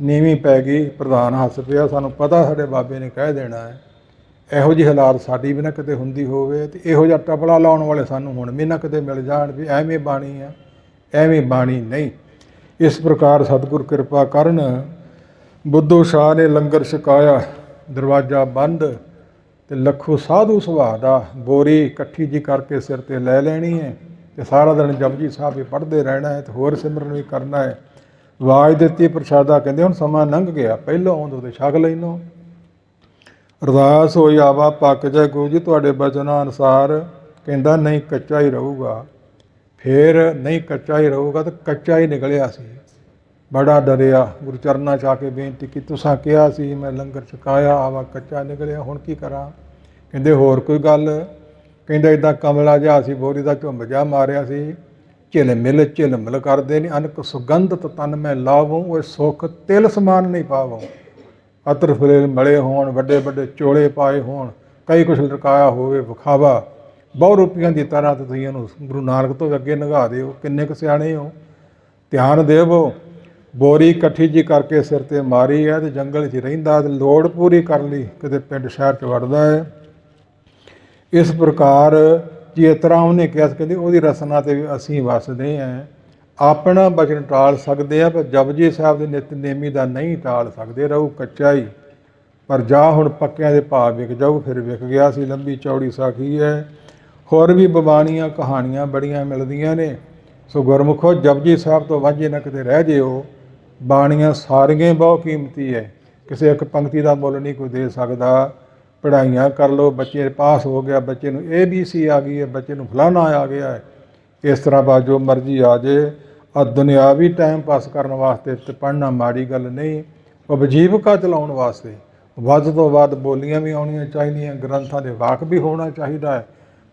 ਨੀਵੀਂ ਪੈ ਗਈ। ਪ੍ਰਧਾਨ ਹੱਸ ਪਿਆ। ਸਾਨੂੰ ਪਤਾ ਸਾਡੇ ਬਾਬੇ ਨੇ ਕਹਿ ਦੇਣਾ ਹੈ। ਇਹੋ ਜਿਹੀ ਹਾਲਾਤ ਸਾਡੀ ਵੀ ਨਾ ਕਿਤੇ ਹੁੰਦੀ ਹੋਵੇ, ਤੇ ਇਹੋ ਜਿਹਾ ਟਪਲਾ ਲਾਉਣ ਵਾਲੇ ਸਾਨੂੰ ਹੁਣ ਵੀ ਨਾ ਕਿਤੇ ਮਿਲ ਜਾਣ ਵੀ ਐਵੇਂ ਬਾਣੀ ਆ। ਐਵੇਂ ਬਾਣੀ ਨਹੀਂ। ਇਸ ਪ੍ਰਕਾਰ ਸਤਿਗੁਰ ਕਿਰਪਾ ਕਰਨ। ਬੁੱਧੂ ਸ਼ਾਹ ਨੇ ਲੰਗਰ ਛਕਾਇਆ, ਦਰਵਾਜ਼ਾ ਬੰਦ, ਤੇ ਲੱਖੂ ਸਾਧੂ ਸੁਭਾਅ ਦਾ। ਬੋਰੀ ਇਕੱਠੀ ਜੀ ਕਰਕੇ ਸਿਰ ਤੇ ਲੈ ਲੈਣੀ ਹੈ, ਤੇ ਸਾਰਾ ਦਿਨ ਜਪਜੀ ਸਾਹਿਬ ਵੀ ਪੜ੍ਹਦੇ ਰਹਿਣਾ ਹੈ, ਤੇ ਹੋਰ ਸਿਮਰਨ ਵੀ ਕਰਨਾ ਹੈ। ਆਵਾਜ਼ ਦਿੱਤੀ ਪ੍ਰਸ਼ਾਦਾ। ਕਹਿੰਦੇ ਹੁਣ ਸਮਾਂ ਲੰਘ ਗਿਆ, ਪਹਿਲਾਂ ਆਉਂਦੋ ਤੇ ਛਕ ਲੈਨੋ। ਅਰਦਾਸ ਹੋਈ, ਆਵਾ ਪੱਕ ਜਾਏ ਗੁਰੂ ਜੀ ਤੁਹਾਡੇ ਬਚਨਾਂ ਅਨੁਸਾਰ। ਕਹਿੰਦਾ ਨਹੀਂ, ਕੱਚਾ ਹੀ ਰਹੂਗਾ। ਫਿਰ ਨਹੀਂ, ਕੱਚਾ ਹੀ ਰਹੂਗਾ, ਤਾਂ ਕੱਚਾ ਹੀ ਨਿਕਲਿਆ ਸੀ। ਬੜਾ ਡਰਿਆ। ਗੁਰੂ ਚਰਨਾਂ 'ਚ ਆ ਕੇ ਬੇਨਤੀ ਕੀਤੀ, ਤੁਸਾਂ ਕਿਹਾ ਸੀ ਮੈਂ ਲੰਗਰ ਛਕਾਇਆ, ਆਵਾ ਕੱਚਾ ਨਿਕਲਿਆ, ਹੁਣ ਕੀ ਕਰਾਂ? ਕਹਿੰਦੇ ਹੋਰ ਕੋਈ ਗੱਲ? ਕਹਿੰਦਾ ਇੱਦਾਂ ਕਮਲਾ ਜਿਹਾ ਸੀ, ਬੋਰੀ ਦਾ ਝੁੰਬ ਜਿਹਾ ਮਾਰਿਆ ਸੀ। ਝਿਲਮਿਲ ਕਰਦੇ ਨੇ, ਅਨਕ ਸੁਗੰਧਤ ਤਨ ਮੈਂ ਲਾਵੋਂ, ਉਹ ਸੁੱਖ ਤਿਲ ਸਮਾਨ ਨਹੀਂ ਪਾਵੋਂ। ਅਤਰ ਫੁੱਲੇ ਮਲੇ ਹੋਣ, ਵੱਡੇ ਵੱਡੇ ਚੋਲੇ ਪਾਏ ਹੋਣ, ਕਈ ਕੁਛ ਲਟਕਾਇਆ ਹੋਵੇ ਵਿਖਾਵਾ, ਬਹੁ ਰੁਪਈਆਂ ਦੀ ਤਰ੍ਹਾਂ। ਤੇ ਤੁਸੀਂ ਇਹਨੂੰ ਗੁਰੂ ਨਾਨਕ ਤੋਂ ਅੱਗੇ ਨਿਗਾਹ ਦਿਓ, ਕਿੰਨੇ ਕੁ ਸਿਆਣੇ ਹੋ। ਧਿਆਨ ਦੇਵੋ। ਬੋਰੀ ਇਕੱਠੀ ਜੀ ਕਰਕੇ ਸਿਰ ਤੇ ਮਾਰੀ ਹੈ, ਤੇ ਜੰਗਲ 'ਚ ਰਹਿੰਦਾ, ਤੇ ਲੋੜ ਪੂਰੀ ਕਰ ਲਈ ਕਿਤੇ ਪਿੰਡ ਸ਼ਹਿਰ 'ਚ ਵੜਦਾ ਹੈ। ਇਸ ਪ੍ਰਕਾਰ ਜਿਸ ਤਰ੍ਹਾਂ ਉਹਨੇ ਕਿਹਾ, ਕਹਿੰਦੇ ਉਹਦੀ ਰਸਨਾ 'ਤੇ ਵੀ ਅਸੀਂ ਵਸਦੇ ਹਾਂ। ਆਪਣਾ ਬਚਨ ਟਾਲ ਸਕਦੇ ਆ, ਪਰ ਜਪਜੀ ਸਾਹਿਬ ਦੇ ਨਿਤਨੇਮੀ ਦਾ ਨਹੀਂ ਟਾਲ ਸਕਦੇ। ਰਹੂ ਕੱਚਾ ਹੀ। ਪਰ ਜਾ ਹੁਣ ਪੱਕਿਆਂ ਦੇ ਭਾਅ ਵਿਕ ਜਾਊ। ਫਿਰ ਵਿਕ ਗਿਆ ਸੀ। ਲੰਬੀ ਚੌੜੀ ਸਾਖੀ ਹੈ। ਹੋਰ ਵੀ ਬਬਾਣੀਆਂ ਕਹਾਣੀਆਂ ਬੜੀਆਂ ਮਿਲਦੀਆਂ ਨੇ। ਸੋ ਗੁਰਮੁਖੋ, ਜਪਜੀ ਸਾਹਿਬ ਤੋਂ ਵਾਂਝੇ ਨਾ ਕਿਤੇ ਰਹਿ ਜਿਓ। ਬਾਣੀਆਂ ਸਾਰੀਆਂ ਬਹੁਤ ਕੀਮਤੀ ਹੈ, ਕਿਸੇ ਇੱਕ ਪੰਕਤੀ ਦਾ ਮੁੱਲ ਨਹੀਂ ਕੋਈ ਦੇ ਸਕਦਾ। ਪੜ੍ਹਾਈਆਂ ਕਰ ਲਓ, ਬੱਚੇ ਪਾਸ ਹੋ ਗਿਆ, ਬੱਚੇ ਨੂੰ ABC ਆ ਗਈ ਹੈ, ਬੱਚੇ ਨੂੰ ਫਲਾਣਾ ਆ ਗਿਆ ਹੈ। ਇਸ ਤਰ੍ਹਾਂ ਬਾਅਦ ਜੋ ਮਰਜ਼ੀ ਆ ਜੇ, ਆ ਦੁਨਿਆਵੀ ਟਾਈਮ ਪਾਸ ਕਰਨ ਵਾਸਤੇ ਤੇ ਪੜ੍ਹਨਾ ਮਾੜੀ ਗੱਲ ਨਹੀਂ। ਉਪਜੀਵਕਾ ਚਲਾਉਣ ਵਾਸਤੇ ਵੱਧ ਤੋਂ ਵੱਧ ਬੋਲੀਆਂ ਵੀ ਆਉਣੀਆਂ ਚਾਹੀਦੀਆਂ, ਗ੍ਰੰਥਾਂ ਦੇ ਵਾਕ ਵੀ ਹੋਣਾ ਚਾਹੀਦਾ ਹੈ।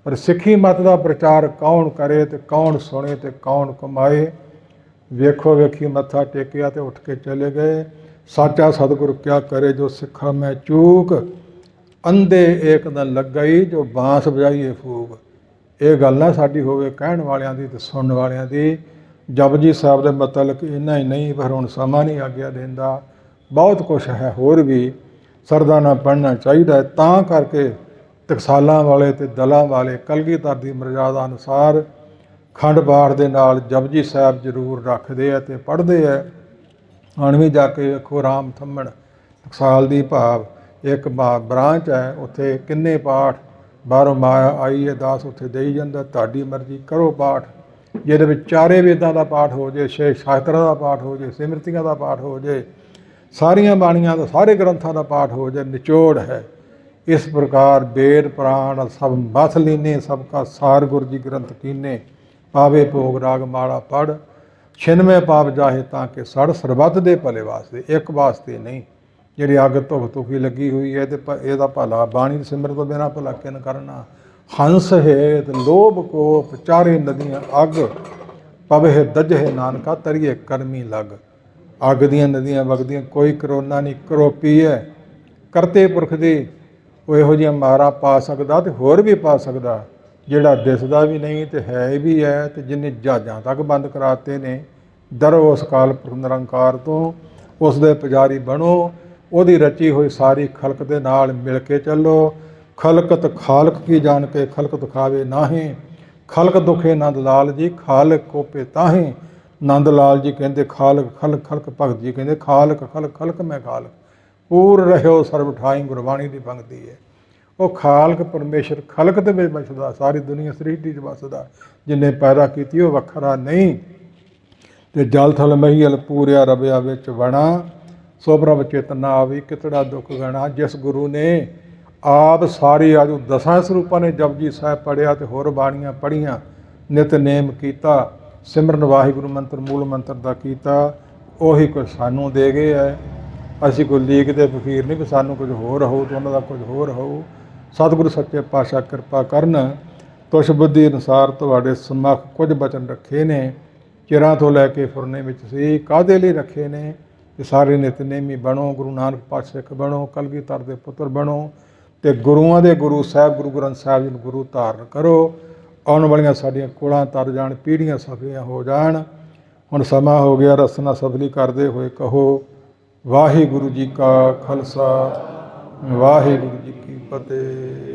ਪਰ ਸਿੱਖੀ ਮਤ ਦਾ ਪ੍ਰਚਾਰ ਕੌਣ ਕਰੇ, ਤੇ ਕੌਣ ਸੁਣੇ, ਤੇ ਕੌਣ ਕਮਾਏ। ਵੇਖੋ ਵੇਖੀ ਮੱਥਾ ਟੇਕਿਆ ਤੇ ਉੱਠ ਕੇ ਚਲੇ ਗਏ। ਸਾਚਾ ਸਤਿਗੁਰ ਕਿਆ ਕਰੇ, ਜੋ ਸਿੱਖਾ ਮੈਂ ਚੂਕ, ਅੰਧੇ ਏਕ ਦਿਨ ਲੱਗਈ, ਜੋ ਬਾਂਸ ਵਜਾਈਏ ਫੂਕ। ਇਹ ਗੱਲ ਨਾ ਸਾਡੀ ਹੋਵੇ ਕਹਿਣ ਵਾਲਿਆਂ ਦੀ ਤੇ ਸੁਣਨ ਵਾਲਿਆਂ ਦੀ। ਜਪਜੀ ਸਾਹਿਬ ਦੇ ਮਤਲਬ ਇੰਨਾ ਹੀ ਨਹੀਂ, ਪਰ ਹੁਣ ਸਮਾਂ ਨਹੀਂ ਆਗਿਆ ਦਿੰਦਾ। ਬਹੁਤ ਕੁਛ ਹੈ ਹੋਰ ਵੀ, ਸਰਦਾ ਨਾਲ ਪੜ੍ਹਨਾ ਚਾਹੀਦਾ ਹੈ। ਤਾਂ ਕਰਕੇ ਟਕਸਾਲਾਂ ਵਾਲੇ ਤੇ ਦਲਾਂ ਵਾਲੇ ਕਲਗੀਧਰ ਦੀ ਮਰਜ਼ਾਦਾ ਅਨੁਸਾਰ ਖੰਡ ਪਾਠ ਦੇ ਨਾਲ ਜਪਜੀ ਸਾਹਿਬ ਜ਼ਰੂਰ ਰੱਖਦੇ ਆ ਤੇ ਪੜ੍ਹਦੇ ਆ। ਹੁਣ ਵੀ ਜਾ ਕੇ ਵੇਖੋ, ਰਾਮ ਥੰਮਣ ਟਕਸਾਲ ਦੀ ਭਾਵ ਇੱਕ ਬ੍ਰਾਂਚ ਹੈ, ਉੱਥੇ ਕਿੰਨੇ ਪਾਠ ਬਾਹਰੋਂ ਮਾਇਆ ਆਈ ਹੈ, ਦਾਸ ਉੱਥੇ ਦੇਈ ਜਾਂਦਾ। ਤੁਹਾਡੀ ਮਰਜ਼ੀ ਕਰੋ ਪਾਠ, ਜਿਹਦੇ ਵਿੱਚ ਚਾਰੇ ਵੇਦਾਂ ਦਾ ਪਾਠ ਹੋ ਜੇ, 6 ਸ਼ਾਸਤਰਾਂ ਦਾ ਪਾਠ ਹੋ ਜੇ, ਸਿਮਰਤੀਆਂ ਦਾ ਪਾਠ ਹੋ ਜੇ, ਸਾਰੀਆਂ ਬਾਣੀਆਂ ਦਾ, ਸਾਰੇ ਗ੍ਰੰਥਾਂ ਦਾ ਪਾਠ ਹੋ ਜਾਏ। ਨਿਚੋੜ ਹੈ ਇਸ ਪ੍ਰਕਾਰ। ਵੇਦ ਪੁਰਾਣ ਸਭ ਬਸ ਲੀਨੇ, ਸਭ ਕਾ ਸਾਰ ਗੁਰ ਜੀ ਗ੍ਰੰਥ ਕੀਨੇ। ਪਾਵੇ ਭੋਗ ਰਾਗ ਮਾਲਾ ਪੜ੍ਹ, ਛਿਨਵੇਂ ਪਾਪ ਜਾਹੇ ਤਾਂ ਕਿ ਸੜ। ਸਰਬੱਤ ਦੇ ਭਲੇ ਵਾਸਤੇ, ਇੱਕ ਵਾਸਤੇ ਨਹੀਂ। ਜਿਹੜੀ ਅੱਗ ਧੁਖ ਧੁਖੀ ਲੱਗੀ ਹੋਈ ਹੈ, ਤੇ ਇਹਦਾ ਭਲਾ ਬਾਣੀ ਸਿਮਰਨ ਤੋਂ ਬਿਨਾਂ ਭਲਾ ਕਿਨ ਕਰਨਾ। ਹੰਸ ਹੇਤ ਲੋਭ ਕੋਪ, ਚਾਰੇ ਨਦੀਆਂ ਅੱਗ, ਪਵੇ ਦਜਹਿ ਨਾਨਕਾ, ਤਰੀਏ ਕਰਮੀ ਲੱਗ। ਅੱਗ ਦੀਆਂ ਨਦੀਆਂ ਵਗਦੀਆਂ, ਕੋਈ ਕਰੋਨਾ ਨਹੀਂ, ਕਰੋਪੀ ਹੈ ਕਰਤੇ ਪੁਰਖ ਦੀ। ਉਹ ਇਹੋ ਜਿਹੀਆਂ ਮਾਰਾਂ ਪਾ ਸਕਦਾ, ਤੇ ਹੋਰ ਵੀ ਪਾ ਸਕਦਾ, ਜਿਹੜਾ ਦਿਸਦਾ ਵੀ ਨਹੀਂ ਤੇ ਹੈ ਵੀ ਹੈ, ਤੇ ਜਿਹਨੇ ਜਹਾਜ਼ਾਂ ਤੱਕ ਬੰਦ ਕਰਾਤੇ ਨੇ। ਡਰੋ ਉਸ ਕਾਲ ਪੁਰਖ ਨਿਰੰਕਾਰ ਤੋਂ, ਉਸ ਦੇ ਪੁਜਾਰੀ ਬਣੋ। ਉਹਦੀ ਰਚੀ ਹੋਈ ਸਾਰੀ ਖਲਕ ਦੇ ਨਾਲ ਮਿਲ ਕੇ ਚੱਲੋ। ਖਲਕਤ ਖਾਲਕ ਕੀ ਜਾਣ ਕੇ, ਖਲਕਤ ਖਾਵੇ ਨਾਹੀਂ। ਖਲਕ ਦੁਖੇ ਨੰਦ ਲਾਲ ਜੀ, ਖਾਲਕ ਕੋਪੇ ਤਾਹੀਂ। ਨੰਦ ਲਾਲ ਜੀ ਕਹਿੰਦੇ ਖਾਲਕ ਖਲਕ ਖਲਕ, ਭਗਤ ਜੀ ਕਹਿੰਦੇ ਖਾਲਕ ਖਲਕ ਖਲਕ ਮੈਂ ਖਾਲਕ। ਪੂਰ ਰਹਿਓ ਸਰਬ ਠਾਈ, ਗੁਰਬਾਣੀ ਦੀ ਪੰਕਤੀ ਹੈ। ਉਹ ਖਾਲਕ ਪਰਮੇਸ਼ਰ ਖਲਕ ਦੇ ਵਿੱਚ ਵਸਦਾ, ਸਾਰੀ ਦੁਨੀਆ ਸ੍ਰਿਸ਼ਟੀ 'ਚ ਵਸਦਾ। ਜਿੰਨੇ ਪੈਦਾ ਕੀਤੀ ਉਹ ਵੱਖਰਾ ਨਹੀਂ। ਤੇ ਜਲ ਥਲ ਮਹੀਲ ਪੂਰਿਆ ਰਵਿਆ ਵਿੱਚ ਵਣਾ, ਸੋ ਪ੍ਰਭ ਚੇਤਨਾ ਆਵੀ, ਕਿਤੜਾ ਦੁੱਖ ਗਣਾ। ਜਿਸ ਗੁਰੂ ਨੇ ਆਪ ਸਾਰੀ ਆਜੂ 10 ਸਰੂਪਾਂ ਨੇ ਜਪਜੀ ਸਾਹਿਬ ਪੜ੍ਹਿਆ, ਤੇ ਹੋਰ ਬਾਣੀਆਂ ਪੜ੍ਹੀਆਂ, ਨਿਤਨੇਮ ਕੀਤਾ, ਸਿਮਰਨ ਵਾਹਿਗੁਰੂ ਮੰਤਰ ਮੂਲ ਮੰਤਰ ਦਾ ਕੀਤਾ, ਉਹੀ ਕੁਝ ਸਾਨੂੰ ਦੇ ਗਏ ਹੈ। ਅਸੀਂ ਕੋਈ ਲੀਕ ਦੇ ਫਕੀਰ ਨਹੀਂ ਵੀ ਸਾਨੂੰ ਕੁਝ ਹੋਰ ਹੋਊ ਤੇ ਉਹਨਾਂ ਦਾ ਕੁਝ ਹੋਰ ਹੋਊ। ਸਤਿਗੁਰੂ ਸੱਚੇ ਪਾਤਸ਼ਾਹ ਕਿਰਪਾ ਕਰਨ। ਤੁਸ਼ ਬੁੱਧੀ ਅਨੁਸਾਰ ਤੁਹਾਡੇ ਸਮੱਖ ਕੁਝ ਬਚਨ ਰੱਖੇ ਨੇ, ਚਿਰਾਂ ਤੋਂ ਲੈ ਕੇ ਫੁਰਨੇ ਵਿੱਚ ਸੀ। ਕਾਹਦੇ ਲਈ ਰੱਖੇ ਨੇ? ਕਿ ਸਾਰੇ ਨਿਤਨੇਮੀ ਬਣੋ, ਗੁਰੂ ਨਾਨਕ ਪਾਤਸ਼ਾਹ ਸਿੱਖ ਬਣੋ, ਕਲਗੀਧਰ ਦੇ ਪੁੱਤਰ ਬਣੋ ਅਤੇ ਗੁਰੂਆਂ ਦੇ ਗੁਰੂ ਸਾਹਿਬ ਗੁਰੂ ਗ੍ਰੰਥ ਸਾਹਿਬ ਜੀ ਨੂੰ ਗੁਰੂ ਧਾਰਨ ਕਰੋ। ਆਉਣ ਵਾਲੀਆਂ ਸਾਡੀਆਂ ਕੋਲਾਂ ਤਰ ਜਾਣ, ਪੀੜ੍ਹੀਆਂ ਸਫਲੀਆਂ ਹੋ ਜਾਣ। ਹੁਣ ਸਮਾਂ ਹੋ ਗਿਆ, ਰਸਨਾ ਸਫਲੀ ਕਰਦੇ ਹੋਏ ਕਹੋ ਵਾਹਿਗੁਰੂ ਜੀ ਕਾ ਖਾਲਸਾ, ਵਾਹਿਗੁਰੂ ਜੀ ਕੀ ਫਤਿਹ।